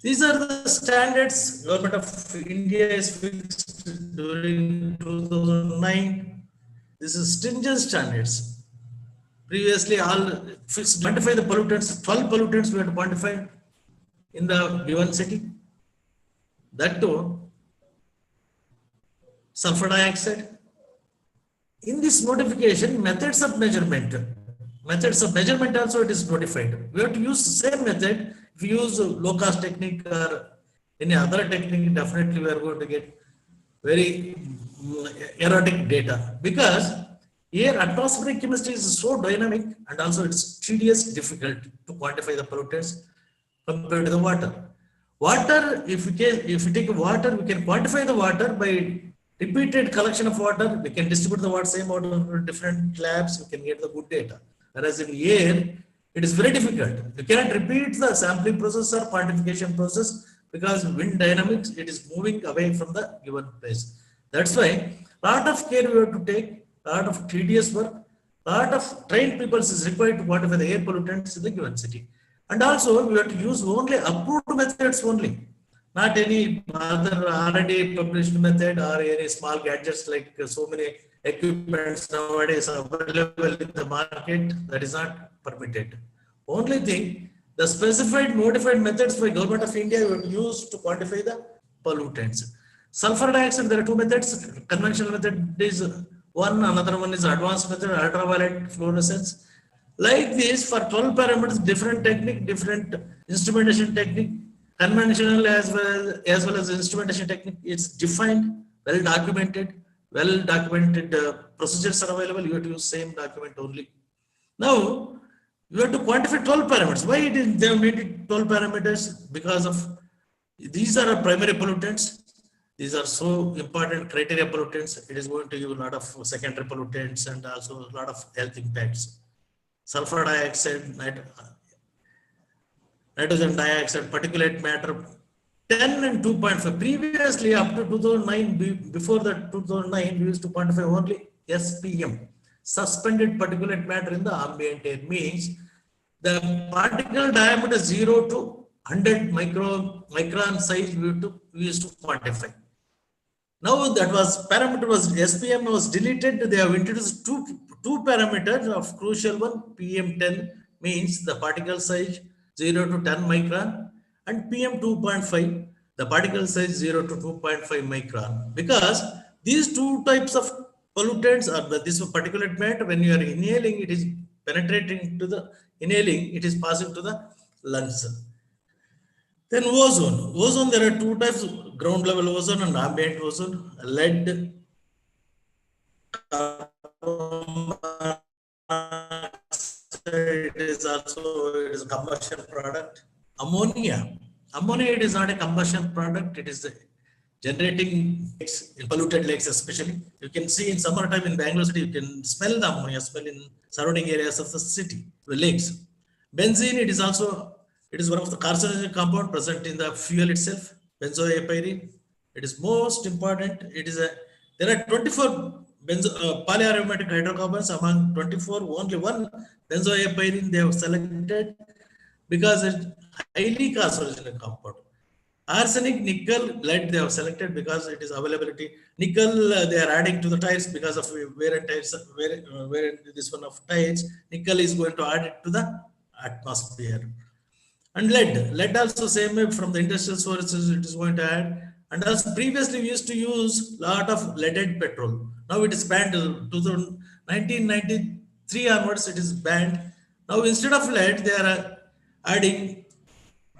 These are the standards Government of India is fixed during 2009. This is stringent standards. Previously, all fixed quantify the pollutants. 12 pollutants we had to quantify in the given city. That too, sulfur dioxide. In this notification, methods of measurement also it is notified. We have to use the same method. If you use low cost technique or any other technique, definitely we are going to get very erratic data, because here atmospheric chemistry is so dynamic and also it's tedious, difficult to quantify the pollutants compared to the water. Water, if we take water, we can quantify the water by repeated collection of water. We can distribute the water, same water to different labs. We can get the good data. Whereas in air, it is very difficult. You cannot repeat the sampling process or quantification process, because wind dynamics, it is moving away from the given place. That's why lot of care we have to take, lot of tedious work, lot of trained people is required to quantify the air pollutants in the given city. And also we have to use only approved methods only, not any other R&D published method or any small gadgets like so many equipments nowadays available in the market. That is not permitted. Only thing, the specified notified methods by Government of India we have used to quantify the pollutants. Sulfur dioxide, there are two methods. Conventional method is one, another one is advanced method, ultraviolet fluorescence. Like this, for 12 parameters, different technique, different instrumentation technique, conventional as well as instrumentation technique. It's defined, well documented procedures are available. You have to use same document only. Now, you have to quantify 12 parameters. Why they have made it 12 parameters? Because of these are our primary pollutants. These are so important criteria pollutants. It is going to give a lot of secondary pollutants and also a lot of health impacts. Sulfur dioxide, nitrogen dioxide, particulate matter, 10 and 2.5. Previously, up to 2009, before that 2009, we used to quantify only SPM, suspended particulate matter in the ambient air. Means the particle diameter 0 to 100 micron size we used to quantify. Now that was parameter was SPM was deleted. They have introduced two parameters of crucial one. PM10 means the particle size 0 to 10 micron, and PM2.5 the particle size 0 to 2.5 micron. Because these two types of pollutants are this particulate matter, when you are inhaling, it is penetrating to the inhaling, it is passing to the lungs. Then ozone. Ozone, there are two types, ground level ozone and ambient ozone. Lead it is a combustion product. Ammonia. Ammonia, it is not a combustion product. It is generating in polluted lakes, especially. You can see in summertime in Bangalore city, you can smell the ammonia smell in surrounding areas of the city, the lakes. Benzene, it is one of the carcinogenic compound present in the fuel itself. Benzoyapyrene, it is most important. There are 24 polyaromatic hydrocarbons. Among 24, only one benzoyapyrene they have selected because it's highly carcinogenic compound. Arsenic, nickel, lead they have selected because it is availability. Nickel they are adding to the tires because of wear and tires. Wear this one of tires. Nickel is going to add it to the atmosphere. And lead also same way from the industrial sources it is going to add. And also previously we used to use lot of leaded petrol. Now it is banned. 1993 onwards it is banned. Now instead of lead they are adding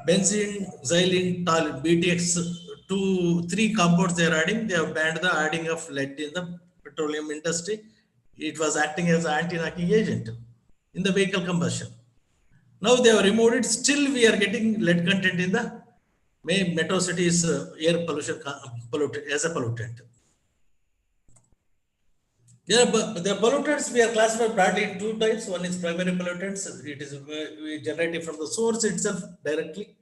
benzene, xylene, toluene, BTX, 3 compounds they are adding. They have banned the adding of lead in the petroleum industry. It was acting as an anti-knocking agent in the vehicle combustion. Now they have removed it. Still, we are getting lead content in the metro cities air pollution as a pollutant. The pollutants we are classified broadly in two types. One is primary pollutants. It is we generate it from the source itself directly.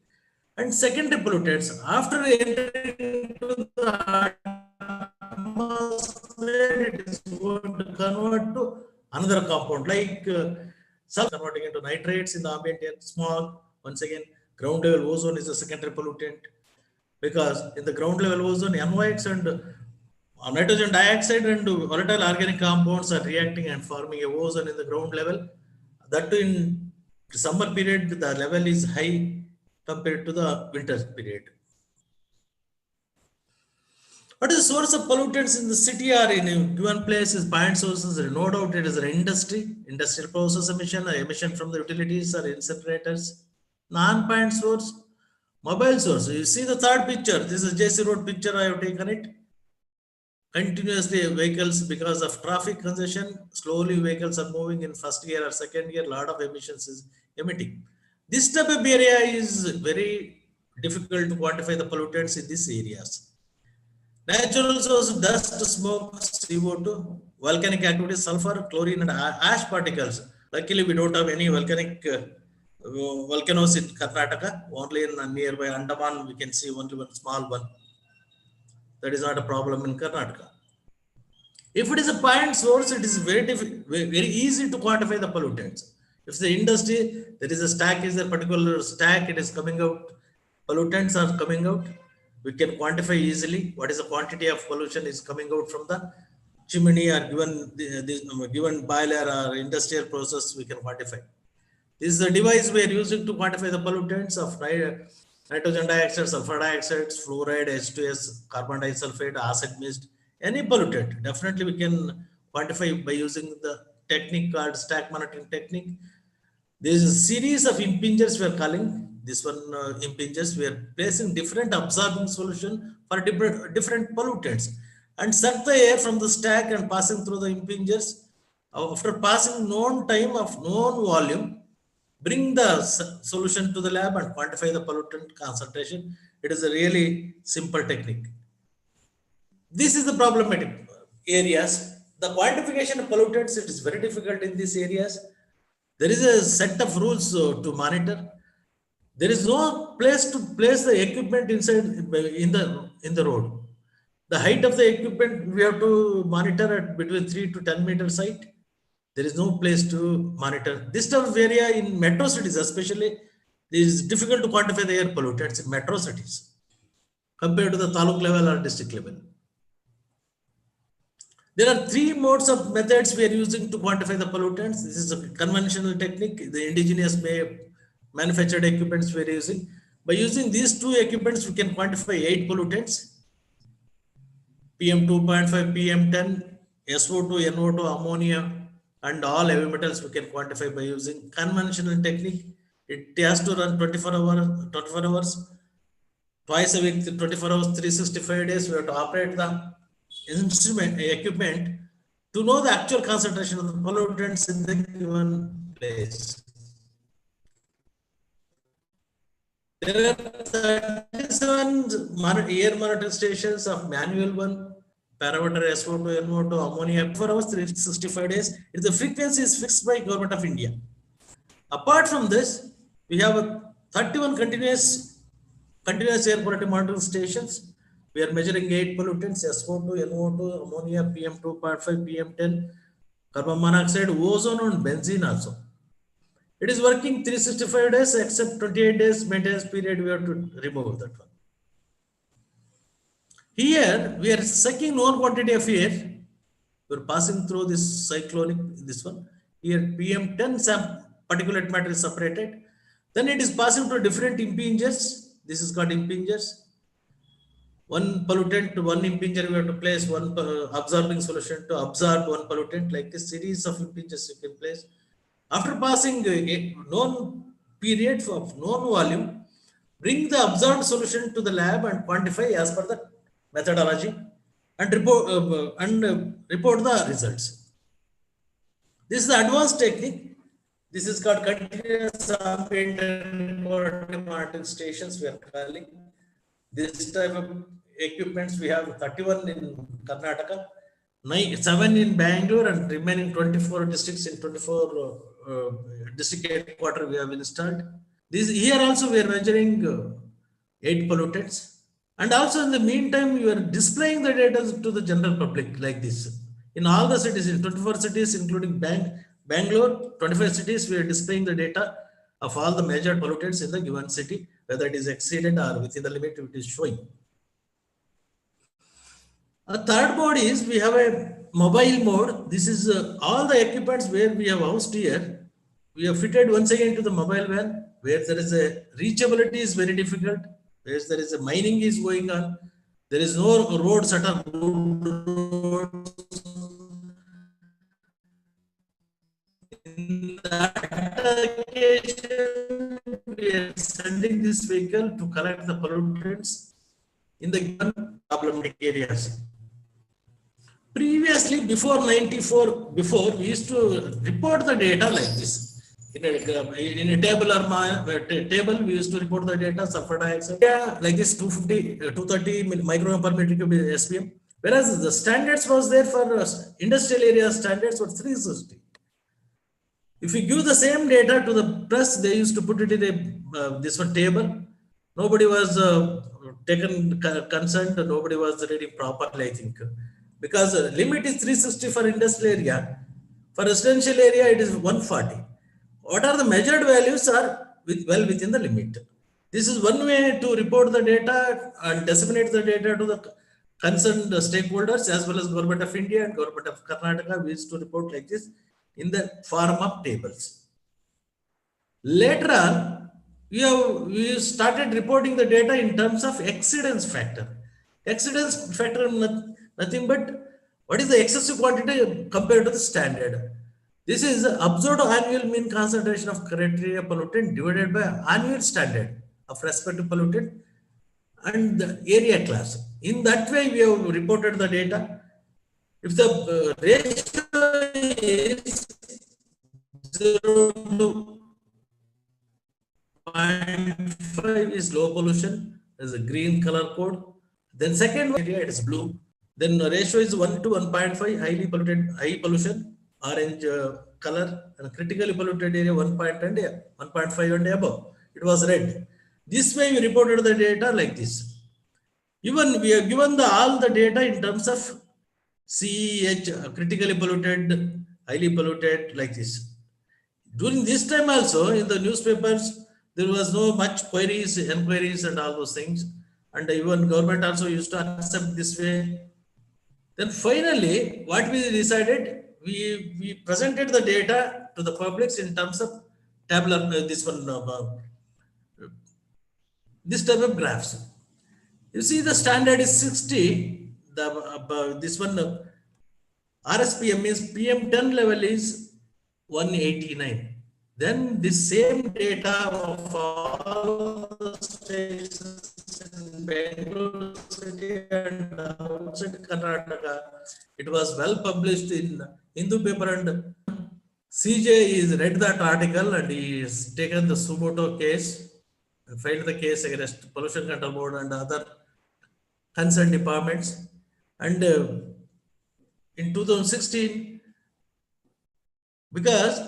And secondary pollutants, after entering into the atmosphere, it is going to convert to another compound like sulfur, converting into nitrates in the ambient air, smog. Once again, ground level ozone is a secondary pollutant, because in the ground level ozone, NOx and nitrogen dioxide and volatile organic compounds are reacting and forming a ozone in the ground level. That too in summer period, the level is high compared to the winter period. What is the source of pollutants in the city or in a given place is point sources? No doubt it is an industry, industrial process emission, or emission from the utilities or incinerators. Non-point source, mobile source. You see the third picture. This is JC Road picture. I have taken it. Continuously vehicles, because of traffic congestion, slowly vehicles are moving in first year or second year, lot of emissions is emitting. This type of area is very difficult to quantify the pollutants in these areas. Natural source, dust, smoke, CO2, volcanic activity, sulfur, chlorine and ash particles. Luckily we don't have any volcanic volcanoes in Karnataka, only in nearby Andaman we can see only one small one. That is not a problem in Karnataka. If it is a point source, it is very easy to quantify the pollutants. If the industry, there is a stack, is a particular stack, it is coming out, pollutants are coming out, we can quantify easily what is the quantity of pollution is coming out from the chimney or given boiler or industrial process, we can quantify. This is the device we are using to quantify the pollutants of nitrogen dioxide, sulfur dioxide, fluoride, H2S, carbon disulfide, acid mist, any pollutant. Definitely we can quantify by using the technique called stack monitoring technique. There is a series of impingers we are calling. This one impingers, we are placing different absorbing solution for different pollutants and suck the air from the stack and passing through the impingers. After passing known time of known volume, bring the solution to the lab and quantify the pollutant concentration. It is a really simple technique. This is the problematic areas. The quantification of pollutants, it is very difficult in these areas. There is a set of rules to monitor. There is no place to place the equipment inside in the road. The height of the equipment we have to monitor at between 3 to 10 meters height. There is no place to monitor. This type of area in metro cities especially, it is difficult to quantify the air pollutants in metro cities compared to the taluk level or district level. There are three modes of methods we are using to quantify the pollutants. This is a conventional technique, the indigenous manufactured equipments we are using. By using these two equipments, we can quantify 8 pollutants: PM 2.5, PM 10, SO2, NO2, ammonia, and all heavy metals we can quantify by using conventional technique. It has to run 24 hours, twice a week, 24 hours, 365 days. We have to operate the equipment to know the actual concentration of the pollutants in the given place. There are 37 air monitor stations of manual one, parameter SO2, NO2, ammonia, 4 hours, 365 days. The frequency is fixed by Government of India. Apart from this, we have 31 continuous air quality monitoring stations. We are measuring 8 pollutants: SO2, NO2, ammonia, PM 2.5, PM 10, carbon monoxide, ozone, and benzene also. It is working 365 days, except 28 days maintenance period. We have to remove that one. Here, we are sucking known quantity of air. We are passing through this cyclonic, this one. Here, PM 10 particulate matter is separated. Then it is passing through different impingers. This is called impingers. One pollutant to one impinger, we have to place one absorbing solution to absorb one pollutant, like a series of impingers you can place. After passing a known period of known volume, bring the absorbed solution to the lab and quantify as per the methodology and report the results. This is the advanced technique. This is called continuous ambient monitoring stations we are calling. This type of equipments we have 31 in Karnataka. 7 in Bangalore and remaining 24 districts in 24 district headquarter we have installed. This here also we are measuring 8 pollutants. And also in the meantime, you are displaying the data to the general public like this. In all the cities, in 24 cities, including Bangalore, 25 cities, we are displaying the data of all the major pollutants in the given city, whether it is exceeded or within the limit it is showing. A third mode is we have a mobile mode. This is all the equipments where we have housed here. We have fitted once again to the mobile van where there is a reachability is very difficult, where there is a mining is going on. There is no roads at all. In that occasion, we are sending this vehicle to collect the pollutants in the given problematic areas. Previously, before 94, we used to report the data like this. In a table, we used to report the data, sulfur dioxide, like this 250, 230 microgram per meter cube SPM. Whereas the standards was there for industrial area standards was 360. If you give the same data to the press, they used to put it in a this one table. Nobody was taken concerned. Nobody was reading properly, I think, because limit is 360 for industrial area. For residential area, it is 140. What are the measured values are well within the limit. This is one way to report the data and disseminate the data to the concerned stakeholders as well as Government of India and Government of Karnataka. We used to report like this in the form of tables. Later on, we started reporting the data in terms of exceedance factor. Exceedance factor nothing but what is the excessive quantity compared to the standard. This is observed annual mean concentration of criteria pollutant divided by annual standard of respective pollutant and the area class. In that way, we have reported the data. If the ratio is 0 to 0.5 is low pollution, there's a green color code. Then second area, it is blue. Then the ratio is 1 to 1.5, highly polluted, high pollution, orange color, and critically polluted area 1.5 and above. It was red. This way we reported the data like this. Even we have given all the data in terms of CEH, critically polluted, highly polluted, like this. During this time also, in the newspapers, there was no much inquiries and all those things. And even government also used to accept this way. Then finally, what we decided, we presented the data to the public in terms of tabular, this type of graphs. You see the standard is 60, this one RSPM means PM10 level is 189. Then the same data of all the stations in Bangalore city and outside Karnataka, it was well published in Hindu paper, and CJ is read that article and he is taken the Sumoto case and filed the case against Pollution Control Board and other concerned departments. And in 2016, because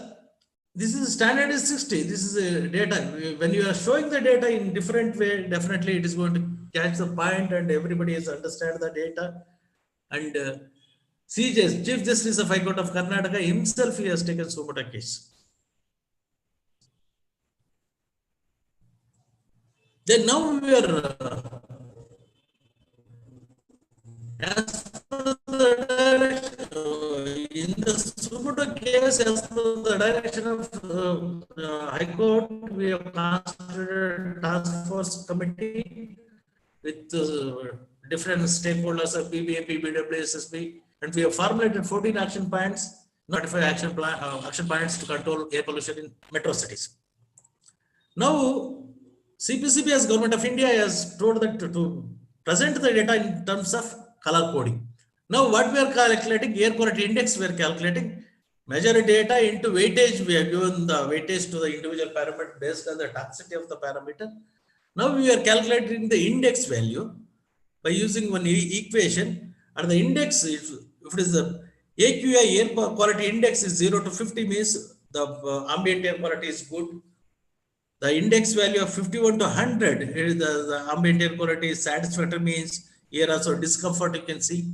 this is standard is 60, this is a data. When you are showing the data in different way, definitely it is going to catch the point and everybody has understand the data. And CJ, Chief Justice of High Court of Karnataka himself, he has taken Sumata case. Then now we are as per the direction, in the Sumata case, as per the direction of High Court, we have constituted a task force committee with different stakeholders of B.U.B, B.W, SSB, and we have formulated 14 action points, 95 action points to control air pollution in metro cities. Now, CPCB as Government of India has told that to present the data in terms of color coding. Now, what we are calculating, air quality index, we are calculating, measure data into weightage. We have given the weightage to the individual parameter based on the toxicity of the parameter. Now, we are calculating the index value by using one equation, and the index, if If it is the AQI, air quality index, is 0 to 50 means the ambient air quality is good. The index value of 51 to 100, the ambient air quality is satisfactory, means here also discomfort you can see.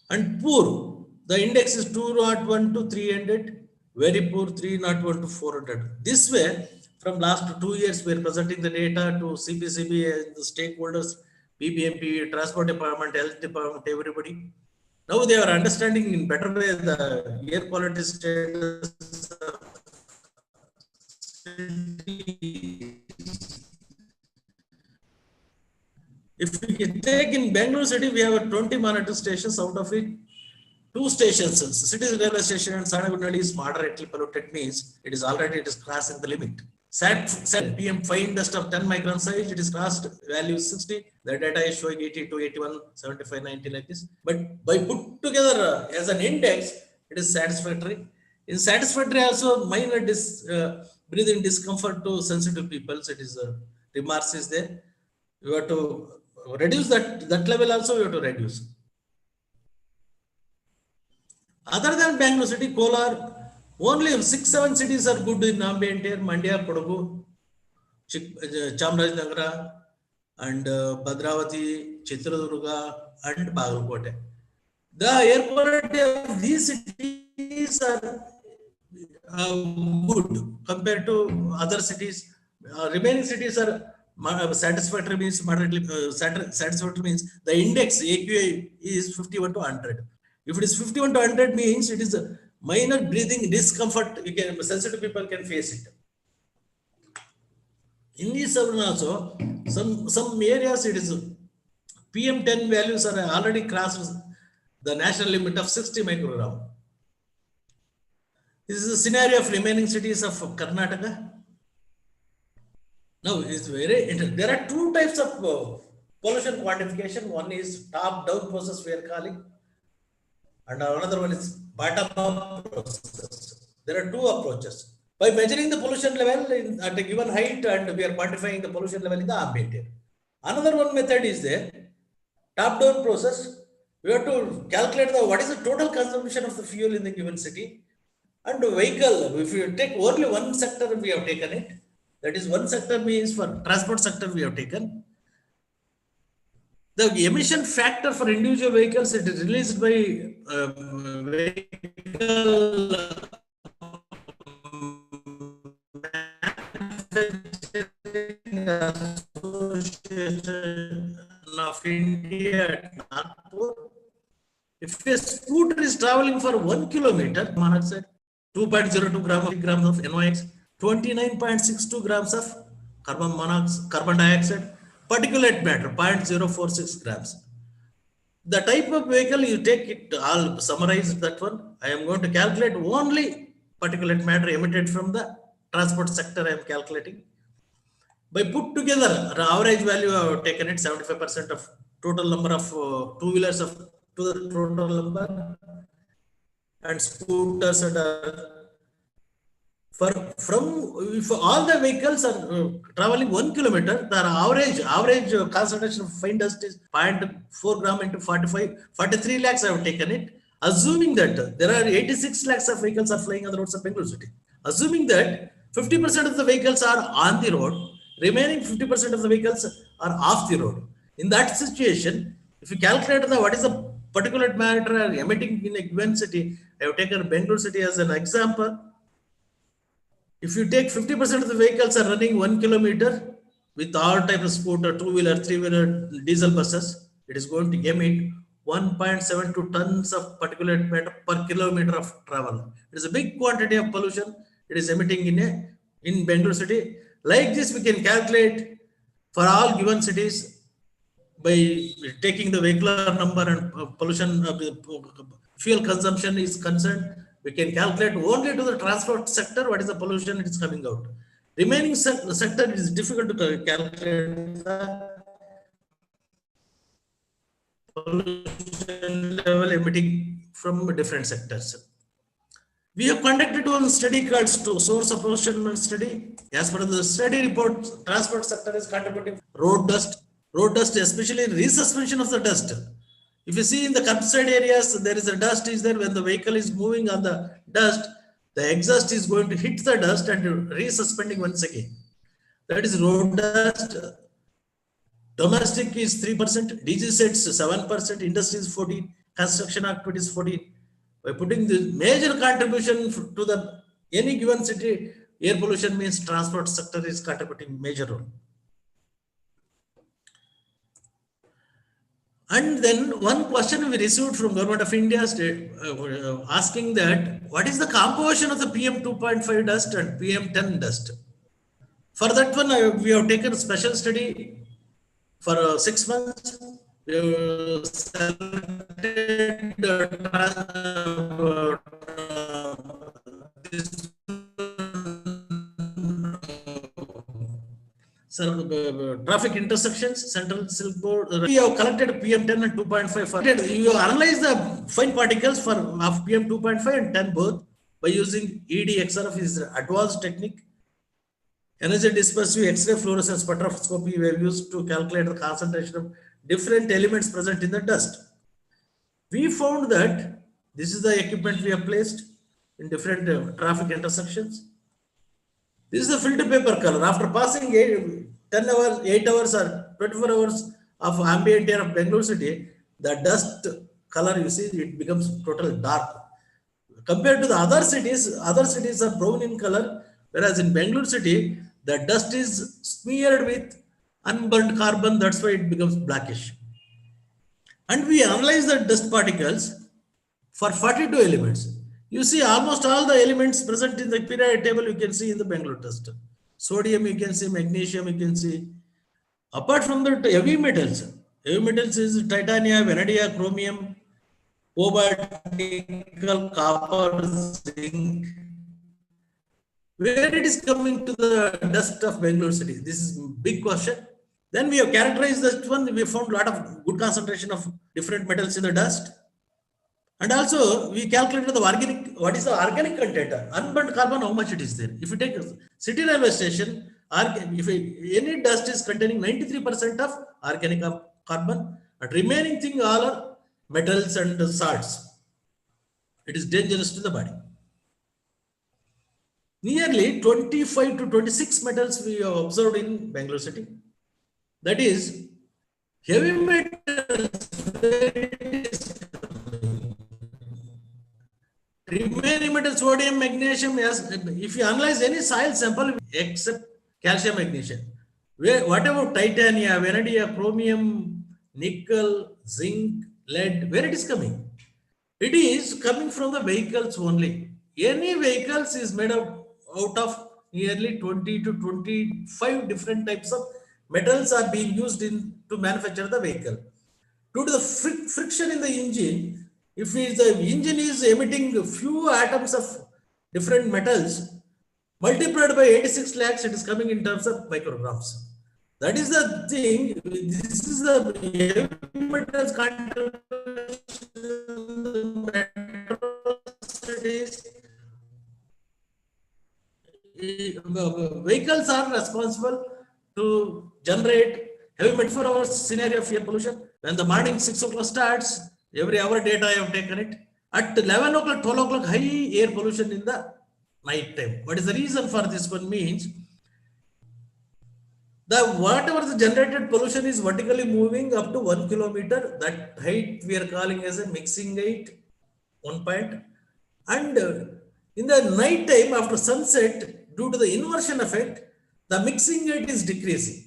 And poor, the index is 201 to 300, very poor 301 to 400. This way, from last 2 years, we are presenting the data to CPCB and the stakeholders, BBMP, Transport Department, Health Department, everybody. Now they are understanding in better way the air quality status. If we take in Bangalore city, we have 20 monitor stations, out of it, 2 stations, city railway station and Sanagunadi is moderately polluted, means it is crossing the limit. Set PM fine dust of 10 micron size, it is crossed value 60. The data is showing 82, 81, 75, 90 like this. But by put together as an index, it is satisfactory. In satisfactory also, minor breathing discomfort to sensitive people. It is remarks is there. You have to reduce that level also. You have to reduce. Other than Bangalore city, Kolar, only 6-7 cities are good in ambient air. Mandya, Kodagu, Chamarajanagar, and Bhadravati, Chitradurga, and Bagalkote. The air quality of these cities are good compared to other cities. Remaining cities are satisfactory, means moderately satisfactory, means the index AQI is 51 to 100. If it is 51 to 100, means it is a minor breathing discomfort. Sensitive people can face it. In these also, some areas it is PM10 values are already crossed the national limit of 60 microgram. This is a scenario of remaining cities of Karnataka. Now, it's there are 2 types of pollution quantification. One is top-down process we are calling, and another one is bottom-up process. There are 2 approaches. By measuring the pollution level at a given height, and we are quantifying the pollution level in the ambient air. Another one method is there, top-down process. We have to calculate what is the total consumption of the fuel in the given city. And the vehicle, if you take only one sector, we have taken it. That is, one sector means for transport sector we have taken. The emission factor for individual vehicles, it is released by vehicle Association of India, Nagpur. If a scooter is traveling for 1 kilometer, monoxide, 2.02 grams of NOx, 29.62 grams of carbon dioxide, particulate matter, 0.046 grams. The type of vehicle you take it, I'll summarize that one. I am going to calculate only particulate matter emitted from the transport sector. I am calculating. By put together, the average value I have taken it 75% of total number of 2-wheelers of to the total number, and scooters and if all the vehicles are traveling 1 kilometer, the average concentration of fine dust is 0.4 gram into 43 lakhs. I have taken it, assuming that there are 86 lakhs of vehicles are flying on the roads of Bangalore city. Assuming that 50% of the vehicles are on the road, remaining 50% of the vehicles are off the road. In that situation, if you calculate what is the particulate matter emitting in a given city, I have taken Bangalore city as an example. If you take 50% of the vehicles are running 1 kilometer with all types of scooter, 2-wheeler, 3-wheeler, diesel buses, it is going to emit 1.72 tons of particulate matter per kilometer of travel. It is a big quantity of pollution it is emitting in Bangalore city. Like this, we can calculate for all given cities by taking the vehicular number and pollution fuel consumption is concerned. We can calculate only to the transport sector what is the pollution it is coming out. Remaining sector is difficult to calculate the pollution level emitting from different sectors. We have conducted one study called source apportionment study. As per the study report, transport sector is contributing road dust, especially resuspension of the dust. If you see in the curbside areas, there is a dust is there. When the vehicle is moving on the dust, the exhaust is going to hit the dust and resuspending once again. That is road dust. Domestic is 3%, DG sets 7%, industry is 14%, construction activities 14%. By putting the major contribution to the any given city, air pollution means transport sector is contributing major role. And then one question we received from Government of India asking that what is the composition of the PM 2.5 dust and PM 10 dust? For that one, we have taken a special study for 6 months. We have selected this traffic intersections, Central Silk Board. We have collected PM 10 and 2.5. You analyze the fine particles for of PM 2.5 and 10 both by using EDXRF is advanced technique. Energy dispersive X-ray fluorescence spectroscopy we have used to calculate the concentration of different elements present in the dust. We found that this is the equipment we have placed in different traffic intersections. This is the filter paper color. After passing 10 hours, 8 hours or 24 hours of ambient air of Bangalore city, the dust color you see, it becomes total dark. Compared to the other cities are brown in color, whereas in Bangalore city, the dust is smeared with unburned carbon, that's why it becomes blackish. And we analyze the dust particles for 42 elements. You see almost all the elements present in the periodic table you can see in the Bangalore dust. Sodium you can see, magnesium you can see. Apart from the heavy metals is titanium, vanadium, chromium, cobalt, nickel, copper, zinc. Where it is coming to the dust of Bangalore city? This is big question. Then we have characterized this one. We found a lot of good concentration of different metals in the dust. And also we calculated the organic, what is the organic content? Unburned carbon, how much it is there? If you take city railway station, if any dust is containing 93% of organic carbon, and remaining thing all are metals and salts. It is dangerous to the body. Nearly 25 to 26 metals we have observed in Bangalore city. That is heavy metals. Remaining metals, sodium, magnesium, yes. If you analyze any soil sample except calcium, magnesium, whatever titanium, vanadium, chromium, nickel, zinc, lead, where it is coming? It is coming from the vehicles only. Any vehicles is made out of nearly 20 to 25 different types of metals are being used to manufacture the vehicle. Due to the friction in the engine, if the engine is emitting a few atoms of different metals, multiplied by 86 lakhs, it is coming in terms of micrograms. That is the thing. This is the heavy metals contribution. Vehicles are responsible to generate heavy metal for our scenario of air pollution. When the morning 6 o'clock starts, every hour data I have taken it. At 11 o'clock, 12 o'clock, high air pollution in the night time. What is the reason for this one means? Whatever the generated pollution is vertically moving up to 1 kilometer, that height we are calling as a mixing height, 1 point. And in the night time after sunset, due to the inversion effect, the mixing height is decreasing.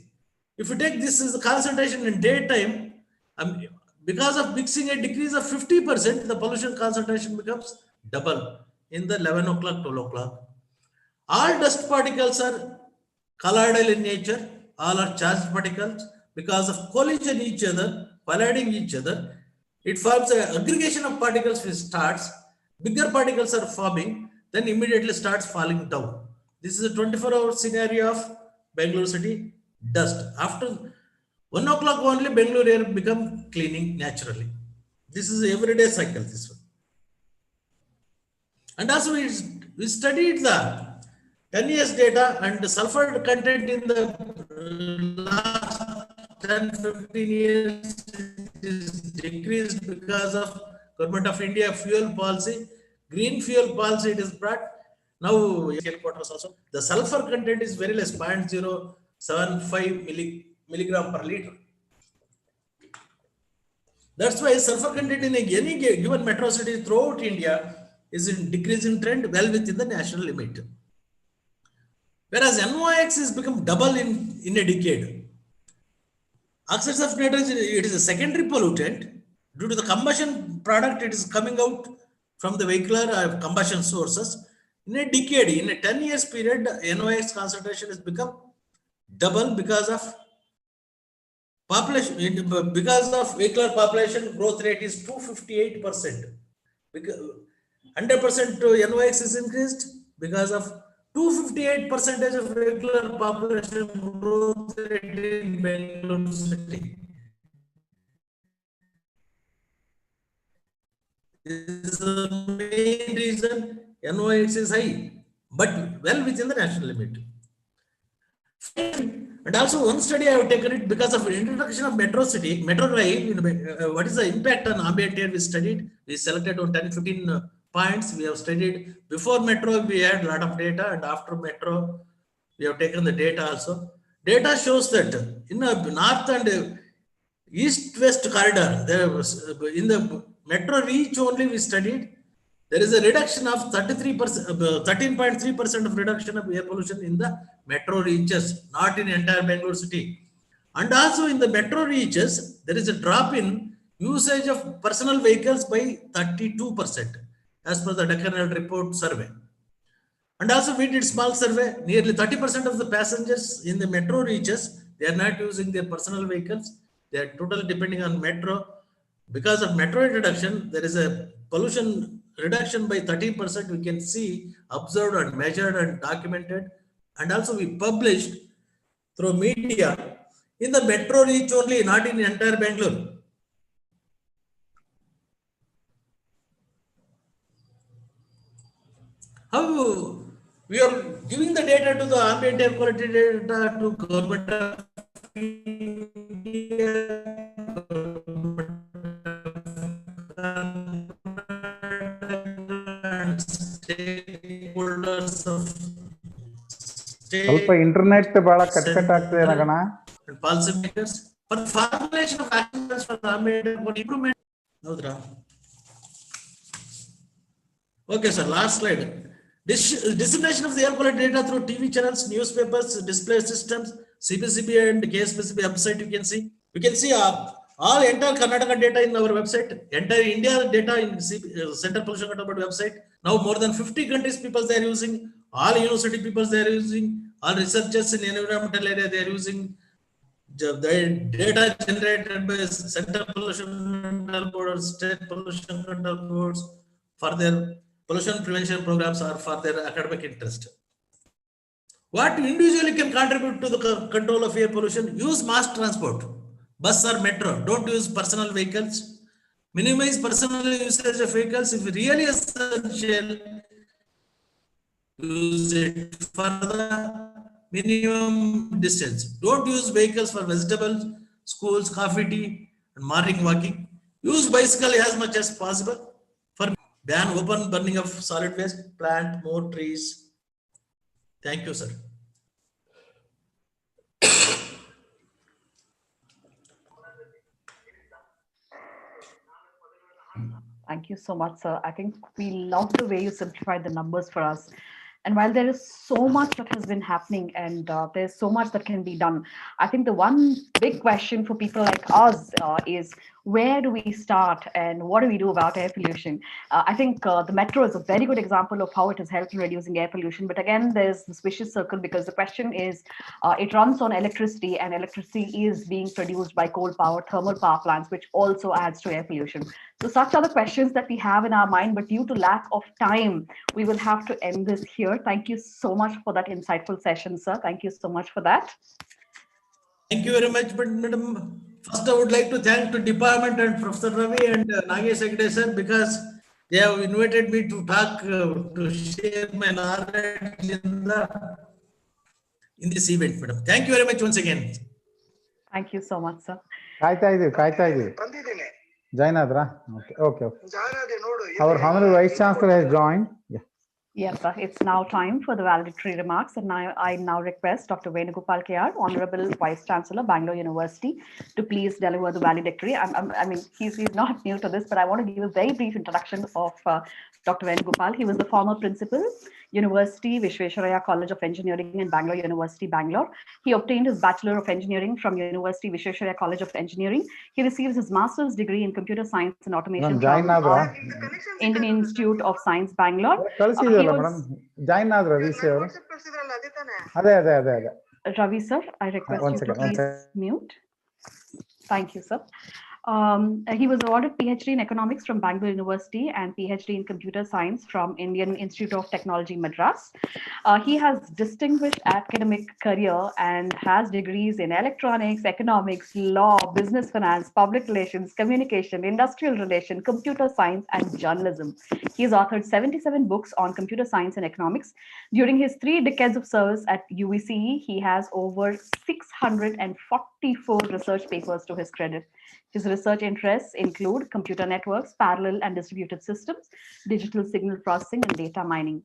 If you take this as the concentration in daytime, because of mixing a decrease of 50%, the pollution concentration becomes double in the 11 o'clock, 12 o'clock. All dust particles are colloidal in nature. All are charged particles. Because of collision each other, colliding each other, it forms an aggregation of particles which starts. Bigger particles are forming, then immediately starts falling down. This is a 24-hour scenario of Bangalore city dust. After 1 o'clock only, Bangalore air become cleaning naturally. This is an everyday cycle, this one. And also we studied the 10 years data and the sulfur content in the last 10-15 years is decreased because of Government of India fuel policy, green fuel policy it is brought. Now, headquarters also, the sulfur content is very less, 0.075 milligram per liter. That's why sulfur content in any given metro city throughout India is in decreasing trend, well within the national limit. Whereas NOx has become double in a decade. Oxides of nitrogen, it is a secondary pollutant. Due to the combustion product, it is coming out from the vehicular combustion sources. In a decade, in a 10 years period, NOx concentration has become double because of population, because of vehicular population growth rate is 258%. 100% NOx is increased because of 258% of vehicular population growth rate in Bangalore city. This is the main reason NOx is high, but well within the national limit. And also one study I have taken it because of introduction of metro rail. What is the impact on ambient air we studied? We selected on 10-15 points. We have studied before metro, we had a lot of data, and after metro, we have taken the data also. Data shows that in the north and east-west corridor, there was, in the metro reach only we studied, there is a reduction of 13.3% of reduction of air pollution in the metro reaches, not in entire Bangalore city. And also in the metro reaches, there is a drop in usage of personal vehicles by 32% as per the Deccan Herald report survey. And also we did small survey, nearly 30% of the passengers in the metro reaches, they are not using their personal vehicles. They are totally depending on metro. Because of metro introduction, there is a pollution reduction by 13%. We can see, observed and measured and documented. And also we published through media in the metro reach only, not in entire Bangalore. How we are giving the data to the ambient air quality data to Government of India, and stakeholders of ಸ್ವಲ್ಪ internet ಬಹಳ cut ಆಗ್ತದೆ ನಗಣ. And policymakers for the formulation of actions for ambient improvement. Okay, sir. Last slide. Dissemination of the air quality data through TV channels, newspapers, display systems, CPCB and KSPCB website. You can see all entire Karnataka data in our website, entire India data in Center Pollution Control Board website. Now more than 50 countries people they are using, all university people they are using, all researchers in environmental area they are using. The data generated by Center Pollution Control Board or State Pollution Control Boards for their pollution prevention programs or for their academic interest. What individually can contribute to the control of air pollution? Use mass transport, bus or metro. Don't use personal vehicles. Minimize personal usage of vehicles. If really essential, use it for the minimum distance. Don't use vehicles for vegetables, schools, coffee, tea, and morning walking. Use bicycle as much as possible. For ban open burning of solid waste, plant more trees. Thank you, sir. Thank you so much, sir. I think we love the way you simplified the numbers for us. And while there is so much that has been happening and there's so much that can be done, I think the one big question for people like us is where do we start and what do we do about air pollution? I think the metro is a very good example of how it has helped in reducing air pollution. But again, there's this vicious circle because the question is it runs on electricity and electricity is being produced by coal power, thermal power plants, which also adds to air pollution. So such are the questions that we have in our mind, but due to lack of time, we will have to end this here. Thank you so much for that insightful session, sir. Thank you so much for that. Thank you very much, madam. First, I would like to thank the department and Professor Ravi and Nagesh Hegde sir because they have invited me to talk, to share my knowledge in this event, madam. Thank you very much once again. Thank you so much, sir. ಕಾಯ್ತಾ ಇದೀವಿ Jainadra? Okay. Our Honorable Vice Chancellor has joined. Yeah. Yes, sir. It's now time for the valedictory remarks, and I now request Dr. Venugopal KR, Honorable Vice Chancellor, Bangalore University, to please deliver the valedictory. I mean, he's not new to this, but I want to give a very brief introduction of Dr. Venugopal. He was the former principal, University Vishveshwaraya College of Engineering in Bangalore University, Bangalore. He obtained his Bachelor of Engineering from University Vishveshwaraya College of Engineering. He receives his Master's degree in Computer Science and Automation from Indian Institute of Science, Bangalore. He was Jainadra, Ravi, sir, I request you to please mute. Thank you, sir. He was awarded PhD in Economics from Bangalore University and PhD in Computer Science from Indian Institute of Technology, Madras. He has distinguished academic career and has degrees in electronics, economics, law, business finance, public relations, communication, industrial relation, computer science, and journalism. He has authored 77 books on computer science and economics. During his 3 decades of service at UVCE, he has over 644 research papers to his credit. His research interests include computer networks, parallel and distributed systems, digital signal processing, and data mining.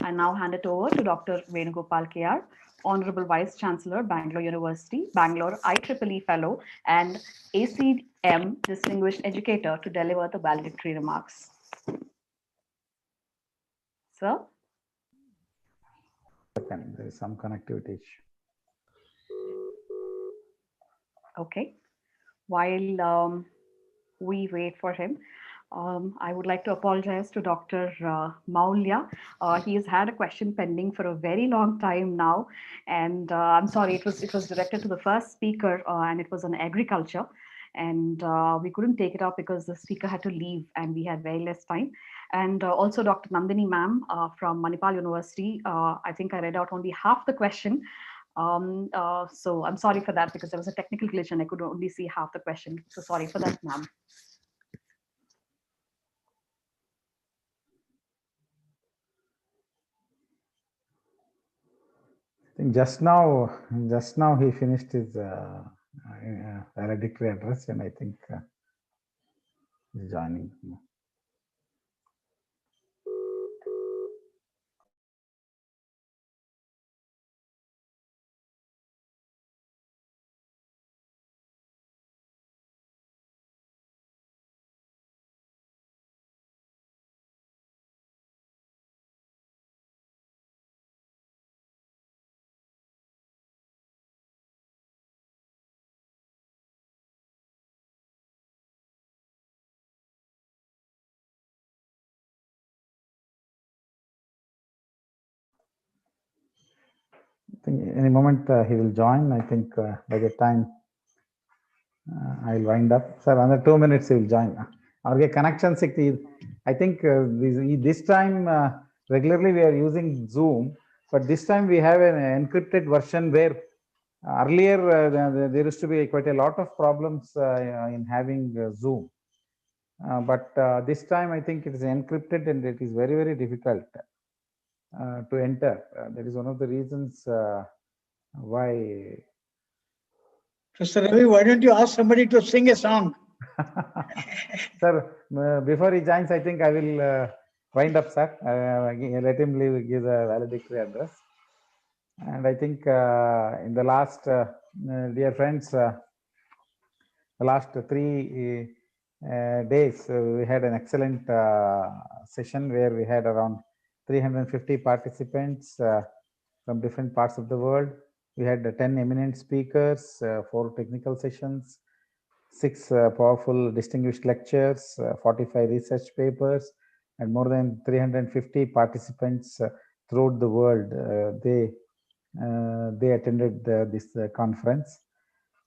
I now hand it over to Dr. Venugopal KR, Honorable Vice Chancellor, Bangalore University, Bangalore IEEE Fellow, and ACM Distinguished Educator to deliver the valedictory remarks. Sir? There is some connectivity issue. Okay. While we wait for him, I would like to apologize to Dr. Maulya. He has had a question pending for a very long time now, and I'm sorry, it was directed to the first speaker, and it was on agriculture, and we couldn't take it up because the speaker had to leave, and we had very less time. And also Dr. Nandini ma'am from Manipal University. I think I read out only half the question. So I'm sorry for that because there was a technical glitch and I could only see half the question. So sorry for that, ma'am. I think just now he finished his valedictory address, and I think he's joining. I think any moment he will join. I think by the time I'll wind up. Sir, another 2 minutes he will join. Our connection sector. I think this time regularly we are using Zoom, but this time we have an encrypted version where earlier there used to be quite a lot of problems in having Zoom. But this time I think it is encrypted and it is very, very difficult to enter. That is one of the reasons why. Mr. Ravi, why don't you ask somebody to sing a song? Sir, before he joins, I think I will wind up, sir. Let him give the valedictory address. And I think in the last, dear friends, the last 3 days, we had an excellent session where we had around 350 participants from different parts of the world. We had 10 eminent speakers, 4 technical sessions, 6 powerful distinguished lectures, 45 research papers, and more than 350 participants throughout the world. They attended this conference.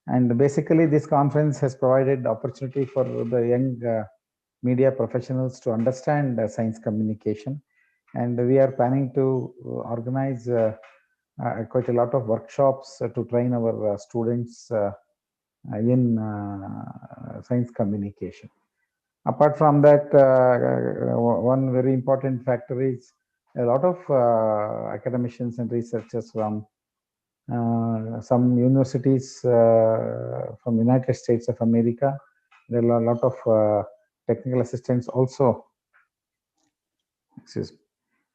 And basically, this conference has provided opportunity for the young media professionals to understand science communication. And we are planning to organize quite a lot of workshops to train our students in science communication. Apart from that, one very important factor is a lot of academicians and researchers from some universities from United States of America There are a lot of technical assistants also. Excuse me.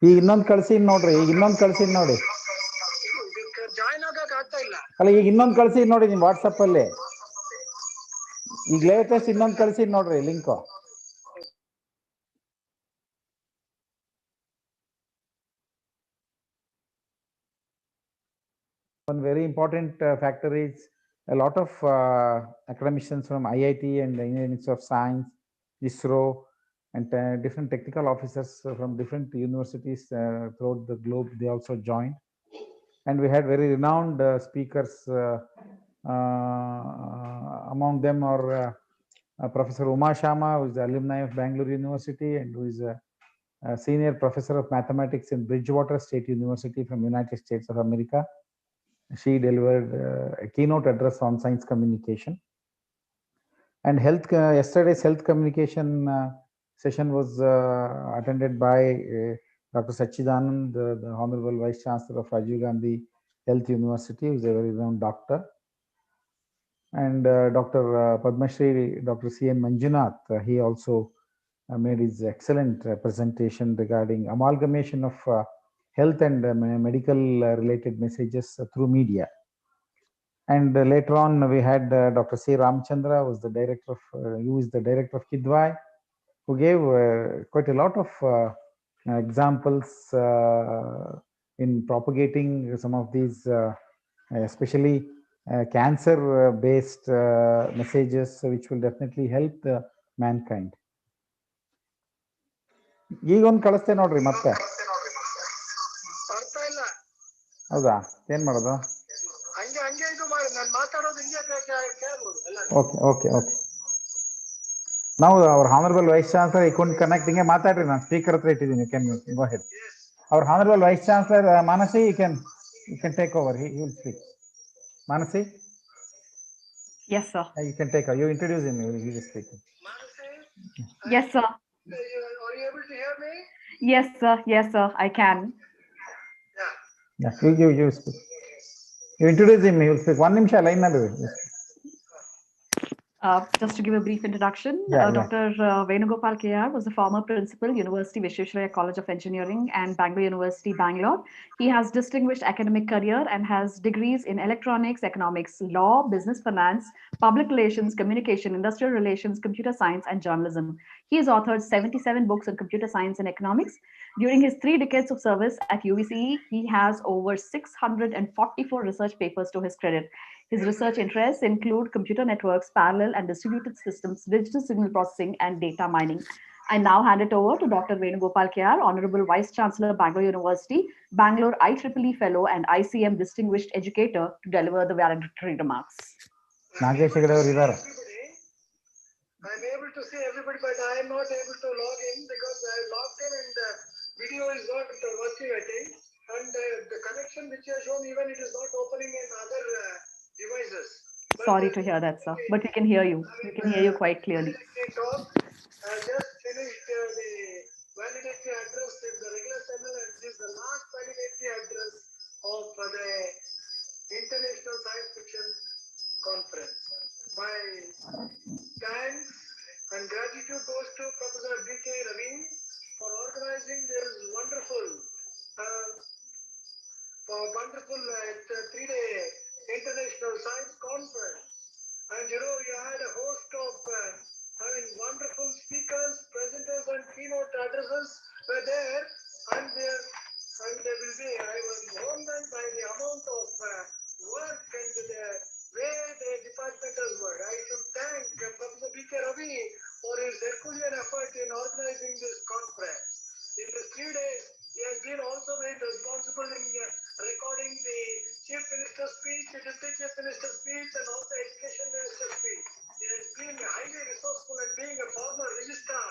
ಈಗ ಇನ್ನೊಂದು ಕಳ್ಸಿ ನೋಡ್ರಿ, ಈಗ ಇನ್ನೊಂದು ಕಳ್ಸಿ ನೋಡಿ. ಅಲ್ಲ, ಈಗ ಇನ್ನೊಂದು ಕಳ್ಸಿ ನೋಡಿ ನಿಮ್ ವಾಟ್ಸಪ್ ಅಲ್ಲಿ. ಈಗ ಲೇಟೆಸ್ಟ್ ಇನ್ನೊಂದು ಕಳ್ಸಿ ನೋಡ್ರಿ link. One very important factor is a lot of academicians from IIT and the Indian Institute of Science, ISRO, and different technical officers from different universities throughout the globe. They also joined, and we had very renowned speakers. Among them are Professor Uma Sharma, who is the alumni of Bangalore University and who is a senior professor of mathematics in Bridgewater State University from United States of America. She delivered a keynote address on science communication. And yesterday's health communication session was attended by Dr. Sachidanand, the Honorable Vice Chancellor of Rajiv Gandhi Health University, who is a very renowned doctor. And Dr. Padma Shri, Dr. C.N. Manjunath, he also made his excellent presentation regarding amalgamation of health and medical related messages through media. And later on, we had Dr. C. Ramchandra, who is the director of Kidwai, who gave quite a lot of examples in propagating some of these, especially cancer-based messages, which will definitely help the mankind. ಈಗ ಒಂದು ಕಳಿಸ್ತೇ ನೋಡ್ರಿ ಮತ್ತೆ. ಹೌದಾ, ಏನ್ ಮಾಡೋದು? Okay. Now our Honorable Vice Chancellor, he couldn't connect. ಹಿಂಗೆ ಮಾತಾಡ್ರಿ, ನಾನು ಸ್ಪೀಕರ್ ಹತ್ರ ಇಟ್ಟಿದ್ದೀನಿ. You can go ahead. Our Honorable Vice Chancellor Manasi, you can take over. He will speak. Manasi? Yes, sir. You can take over. You introduce him. He will speak. Yes, sir. Are you able to hear me? Yes, sir. Yes, sir. I can. Yeah, you speak. You introduce him. He will speak. One ನಿಮಿಷ line ನಲ್ಲಿ. Just to give a brief introduction, Dr. Venugopal KR was the former principal, University Visvesvaraya College of Engineering and Bangalore University, Bangalore. He has distinguished academic career and has degrees in electronics, economics, law, business finance, public relations, communication, industrial relations, computer science, and journalism. He has authored 77 books on computer science and economics. During his 3 decades of service at UVCE, he has over 644 research papers to his credit. His research interests include computer networks, parallel and distributed systems, digital signal processing, and data mining. I now hand it over to Dr. Venugopal KR, Honorable Vice Chancellor, Bangalore University, Bangalore IEEE Fellow, and ICM Distinguished Educator, to deliver the valedictory remarks. Nagesh Hegde ಅವರು ಇದ್ದಾರೆ. I'm able to see everybody, but I am not able to log in because I logged in and the video is not working, I think. And the connection which you have shown, even it is not opening in other devices. Sorry to hear that, sir, but we can hear you. We can hear you quite clearly. I just finished the validity address in the regular channel, and this is the last validity address of the International Science Fiction Conference. My thanks and gratitude goes to Professor B.K. Ravi for organizing this wonderful 3-day International Science Conference. And you had a host of wonderful speakers, presenters, and keynote addresses were there, and there will be. I was overwhelmed by the amount of work and the way the department has worked. I should thank Professor B.K. Ravi for his Herculean effort in organizing this conference. In the 3 days, he has been also made responsible in recording the Chief Minister's speech, the Deputy Chief Minister's speech, and also Education Minister's speech. He has been highly resourceful, and being a former registrar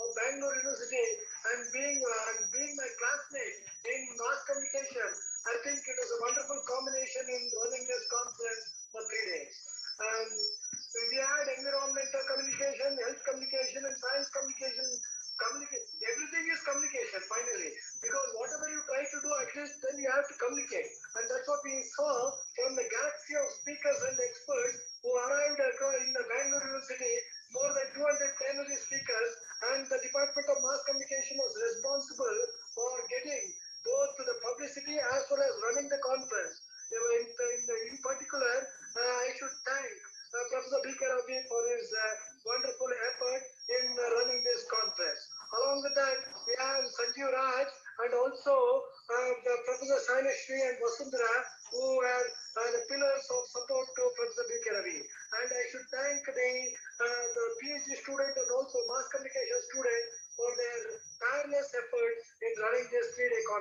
of Bangalore University and being my classmate in mass communication, I think it was a wonderful combination in running this conference for 3 days. And we had environmental communication, health communication, and science communication. Everything is communication finally, because whatever you try to do, at least then you have to communicate, and that's what we saw from the galaxy of speakers and experts who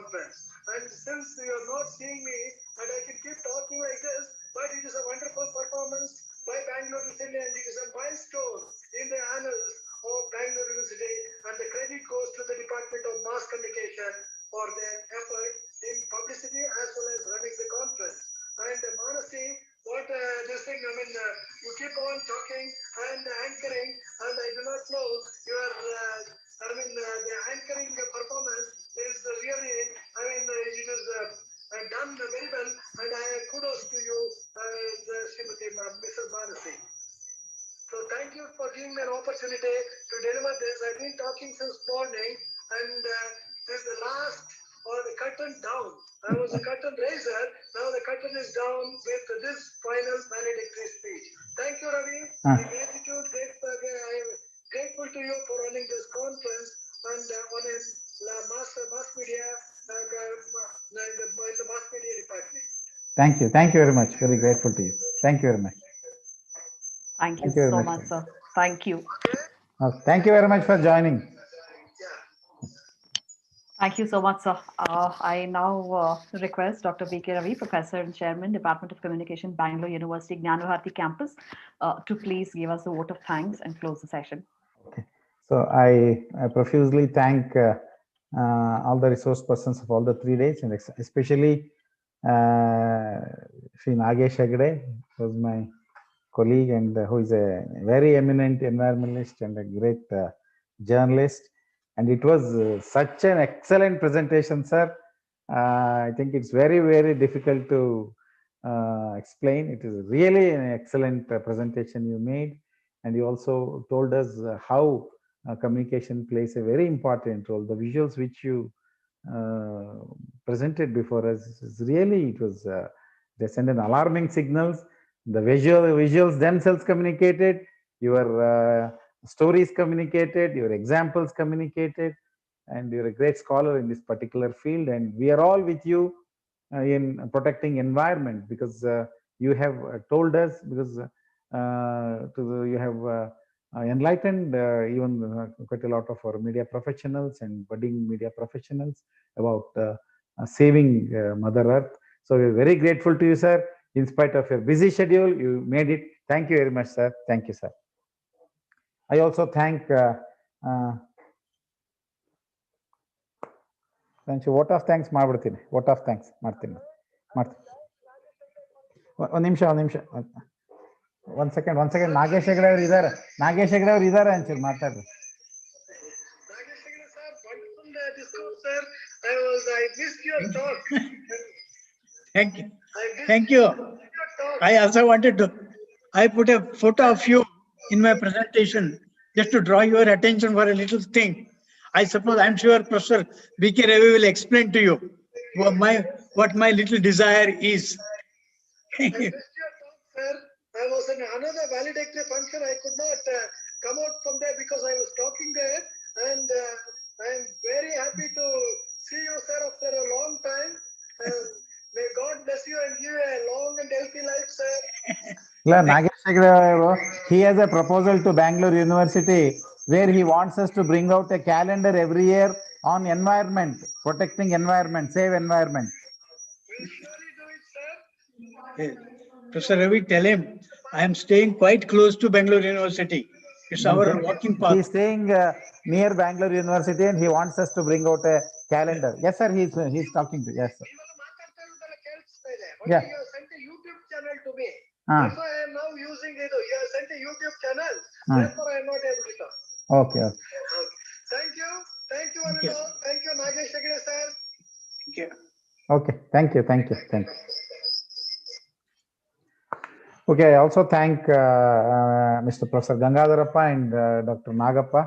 conference. And since you are not seeing me, and I can keep talking like this, but it is a wonderful performance by Bangalore University, and it is a milestone in the annals of Bangalore University, and the credit goes to the Department of Mass Communication for their effort in publicity as well as running the conference. And Manasi, what this thing, I mean, you keep on talking and anchoring, and I do not know your, the anchoring performance is really, it is done very well, and I kudos to you, Srimati Mrs. Manasi. So thank you for giving me an opportunity to deliver this. I've been talking since morning, and this is the last or the curtain down. I was a curtain raiser. Now the curtain is down with this final valedictory speech. Thank you, Ravi. My gratitude, I am grateful to you for running this conference and on a mass media, the mass media department. Thank you. Thank you very much. Very grateful to you. Thank you very much. Thank you so much, sir. Thank you. Thank you very much for joining. Thank you so much, sir. I now request Dr. B.K. Ravi, Professor and Chairman, Department of Communication, Bangalore University, Gnanaharati Campus, to please give us a vote of thanks and close the session. Okay. So I profusely thank all the resource persons of all the 3 days, and especially Sri Nagesh Hegde, who is my colleague and who is a very eminent environmentalist and a great journalist. And it was such an excellent presentation, sir. I think it's very, very difficult to explain. It is really an excellent presentation you made. And you also told us how communication plays a very important role. The visuals which you presented before us is really, it was, they sent an alarming signals. The visuals themselves communicated, your stories communicated, your examples communicated, and you're a great scholar in this particular field. And we are all with you in protecting environment, because you have told us, because you have enlightened even quite a lot of our media professionals and budding media professionals about saving Mother Earth. So we're very grateful to you, sir. In spite of your busy schedule, you made it. Thank you very much, sir. Thank you, sir. I also thank vote of thanks ಮಾಡ್ಬಿಡ್ತೀನಿ. Vote of thanks ಮಾಡ್ತೀನಿ. ಒಂದು ನಿಮಿಷ one second Nagesh Hegde ಅವರು ಇದ್ದಾರೆ. ನಾಗೇಶ್ ಹೆಗಡೆ ಅವರು ಇದ್ದಾರೆ ಅಂಚೂರು ಮಾತಾಡ್ರಿ. Nagesh Hegde sir, wonderful discourse, sir. I missed your talk. Thank you. I also wanted to, I put a photo of you in my presentation just to draw your attention for a little thing. I suppose, I'm sure Professor B.K. Ravi will explain to you what my little desire is. I missed your talk, sir. I was in another valedictory function. I could not come out from there because I was talking there, and I am very happy to see you, sir, after a long time. May God bless you and give you a long and healthy life, sir. Nagesh Hegde, he has a proposal to Bangalore University where he wants us to bring out a calendar every year on environment, protecting environment, save environment. We'll surely do it, sir. Hey, Professor Ravi, tell him I am staying quite close to Bangalore University. It's our walking path. He's staying near Bangalore University and he wants us to bring out a calendar. Yes, sir, he's talking to you. Yes, sir. Yeah. You have sent a YouTube channel to me. That's why I am now using it. You have sent a YouTube channel. Therefore, I am not able to talk. Okay. Thank you. Thank you, one and all. Thank you, Nagesh Hegde, sir. Thank you. Okay. Thank you. Okay. I also thank Mr. Professor Gangadharappa and Dr. Nagappa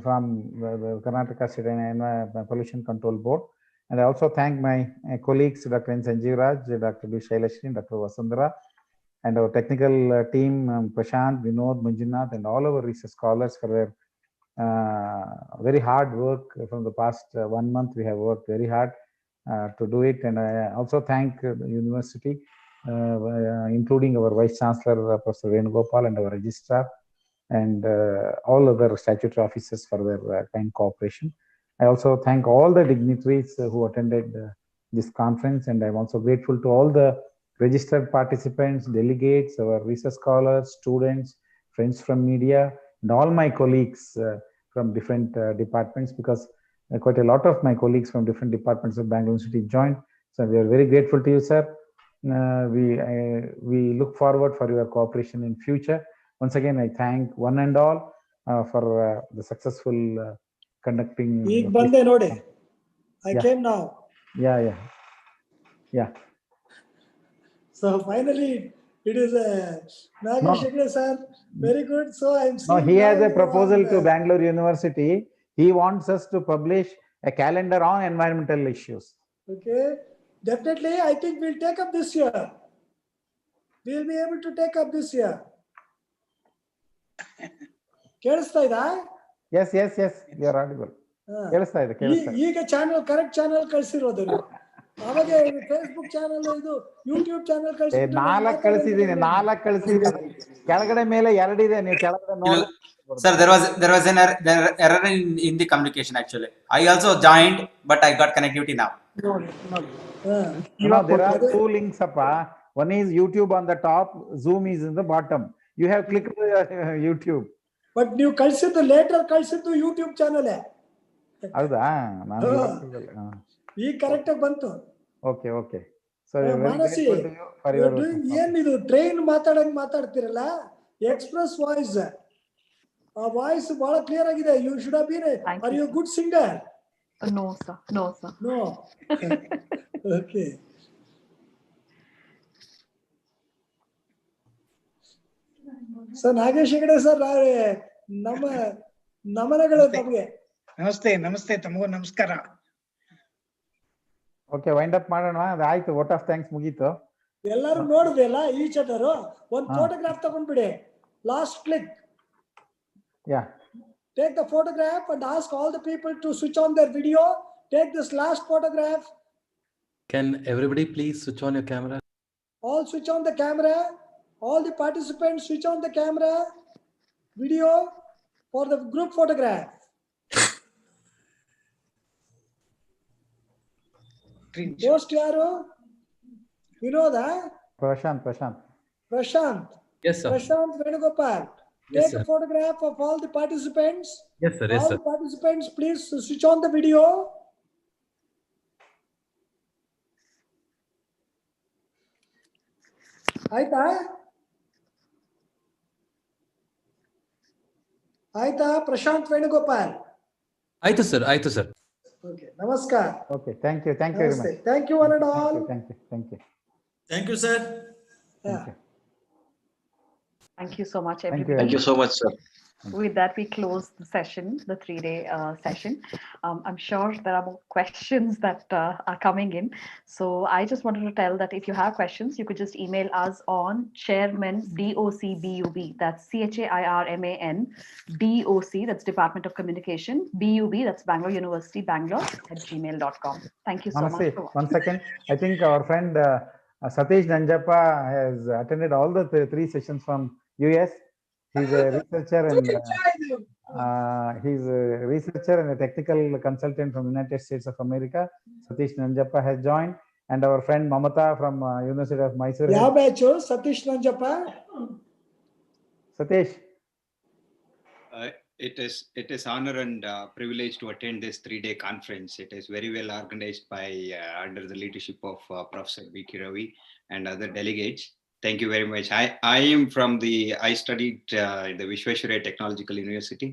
from the Karnataka State Pollution Control Board. And I also thank my colleagues, Dr. N. Sanjeev Raj, Dr. B. Shailashri, Dr. Vasundhara, and our technical team, Prashant, Vinod, Manjunath, and all our research scholars for their very hard work. From the past 1 month, we have worked very hard to do it. And I also thank the university, including our Vice Chancellor, Professor Venugopal, and our Registrar, and all other statutory officers for their kind cooperation. I also thank all the dignitaries who attended this conference, and I'm also grateful to all the registered participants, delegates, our research scholars, students, friends from media, and all my colleagues from different departments, because quite a lot of my colleagues from different departments of Bangalore University joined. So we are very grateful to you, sir. We look forward for your cooperation in future. Once again, I thank one and all for the successful conducting. ಈಗ ಬಂದೆ ನೋಡಿ. I Yeah. came now. Yeah. So finally, it is a Nagesh Hegde sir. Very good. So I'm No, seeing he has now a proposal on, to Bangalore University. He wants us to publish a calendar on environmental issues. Okay, definitely. I think we'll take up this year. We'll be able to take up this year. ಕೇಳಿಸ್ತಾ ಇದಾ? Yes, you are audible. ಕೇಳಿಸ್ತಾ ಇದೆ. ಈಗ channel correct channel ಕಳಿಸಿರೋದು ನೀವು. ಅವಾಗ Facebook channel, ಇದು YouTube channel ಕಳಿಸಿದ್ರೆ 4 ಕಳಿಸಿದೀನಿ. ಕೆಳಗಡೆ ಮೇಲೆ 2 ಇದೆ, ನೀವು ಕೆಳಗಡೆ ನೋಡಿ. Sir, there was an error in the communication actually. I also joined, but I got connectivity now. No, there are 2 links, appa. One is YouTube on the top, Zoom is in the bottom. You have clicked YouTube. But ನೀವು ಕಳಿಸಿದ್ದು litre ಕಳಿಸಿದ್ದು YouTube channel. ಹೌದಾ? ನಾನು ಈಗ correct ಆಗಿ ಬಂತು. Okay. So Manasi, ಏನಿದು train ಮಾತಾಡಂಗ್ ಮಾತಾಡ್ತಿರಲ್ಲ, express voice. ಆ ವಾಯ್ಸ್ ಬಹಳ ಕ್ಲಿಯರ್ ಆಗಿದೆ. You should have been are you good singer? No, sir. No. Okay. Sir Nagesh Hegde sir, ನಮ್ಮ ನಮನಗಳು ತಮಗೆ. ನಮಸ್ತೆ ತಮಗೂ ನಮಸ್ಕಾರ. ಓಕೆ, ವೈಂಡ್ ಅಪ್ ಮಾಡೋಣ. ಆಯ್ತು, ವೋಟ್ ಆಫ್ ಥ್ಯಾಂಕ್ಸ್ ಮುಗೀತು. ಎಲ್ಲರೂ ನೋಡಿದ್ರಲ್ಲ ಈ ಚಟರು. ಒಂದು ಫೋಟೋಗ್ರಾಫ್ ತಗೊಂಡ್ಬಿಡಿ. Last click. Yeah. Take the photograph and ask all the people to switch on their video. Take this last photograph. Can everybody please switch on your camera? All switch on the camera. All the participants switch on the camera. Video for the group photograph. Post yaru? Vinoda? Prashant. Yes, sir. Prashant Venugopal. Yes, Take a photograph of all the participants. Yes, sir. All the participants, please switch on the video. ಆಯ್ತಾ ಪ್ರಶಾಂತ್ ವೇಣುಗೋಪಾಲ್? ಆಯ್ತು sir. Okay, namaskar. Okay, thank you very much. Thank you one and all. Thank you, sir. Thank you so much, Thank everybody. you. Thank you so much, sir. With that, we close the session, the 3-day session. I'm sure there are more questions that are coming in. So I just wanted to tell that if you have questions, you could just email us on chairman DOC, that's CHAIRMAN DOC, that's Department of Communication, B.U.B, that's Bangalore University, Bangalore, @gmail.com. Thank you so much. One second. I think our friend Satish Nanjappa has attended all the 3 sessions from US. He's a researcher and a technical consultant from United States of America. Satish Nanjappa has joined, and our friend Mamata from University of Mysore. ಯಾವ batch Satish Nanjappa? Satish. It is honor and privilege to attend this 3-day conference. It is very well organized by under the leadership of Professor B.K. Ravi and other delegates. Thank you very much. I studied in the Vishweshwaraya Technological University,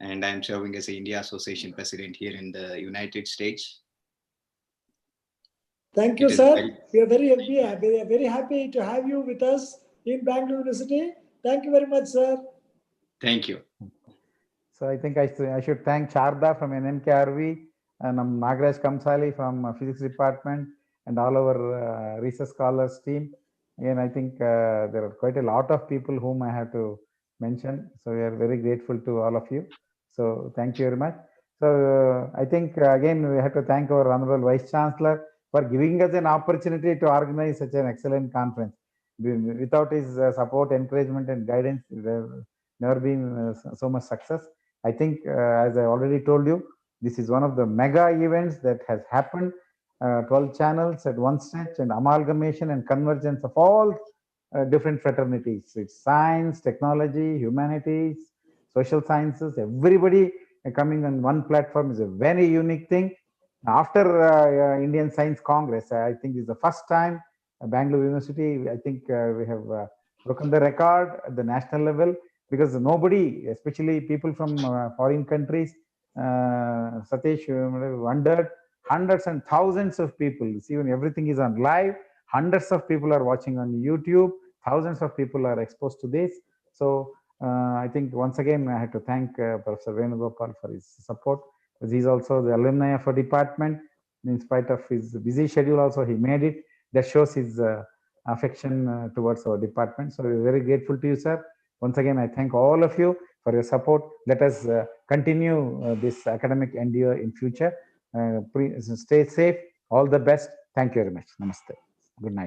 and I am serving as the India Association President here in the United States. Thank you, sir. We are very happy to have you with us in Bangalore University. Thank you very much, sir. Thank you. So I think I should thank Sharda from NMKRV and Nagraj Kamsali from Physics Department and all our research scholars team. Again, I think there are quite a lot of people whom I have to mention. So we are very grateful to all of you. So thank you very much. So I think again we have to thank our Honorable Vice Chancellor for giving us an opportunity to organize such an excellent conference. Without his support, encouragement and guidance, there never been so much success. I think as I already told you, This is one of the mega events that has happened. 12 channels at one stretch, and amalgamation and convergence of all different fraternities. It's science, technology, humanities, social sciences. Everybody coming on one platform is a very unique thing. After Indian Science Congress, I think is the first time Bangalore University, I think we have broken the record at the national level, because nobody, especially people from foreign countries, Satish wondered, hundreds and thousands of people, see, when everything is on live, hundreds of people are watching on YouTube, thousands of people are exposed to this. So I think once again I have to thank Professor Venugopal for his support, because he's also the alumni of a department. In spite of his busy schedule, also he made it. That shows his affection towards our department. So we're very grateful to you, sir. Once again, I thank all of you for your support. Let us continue this academic endeavor in future. Stay safe. All the best. Thank you very much. Namaste. Good night.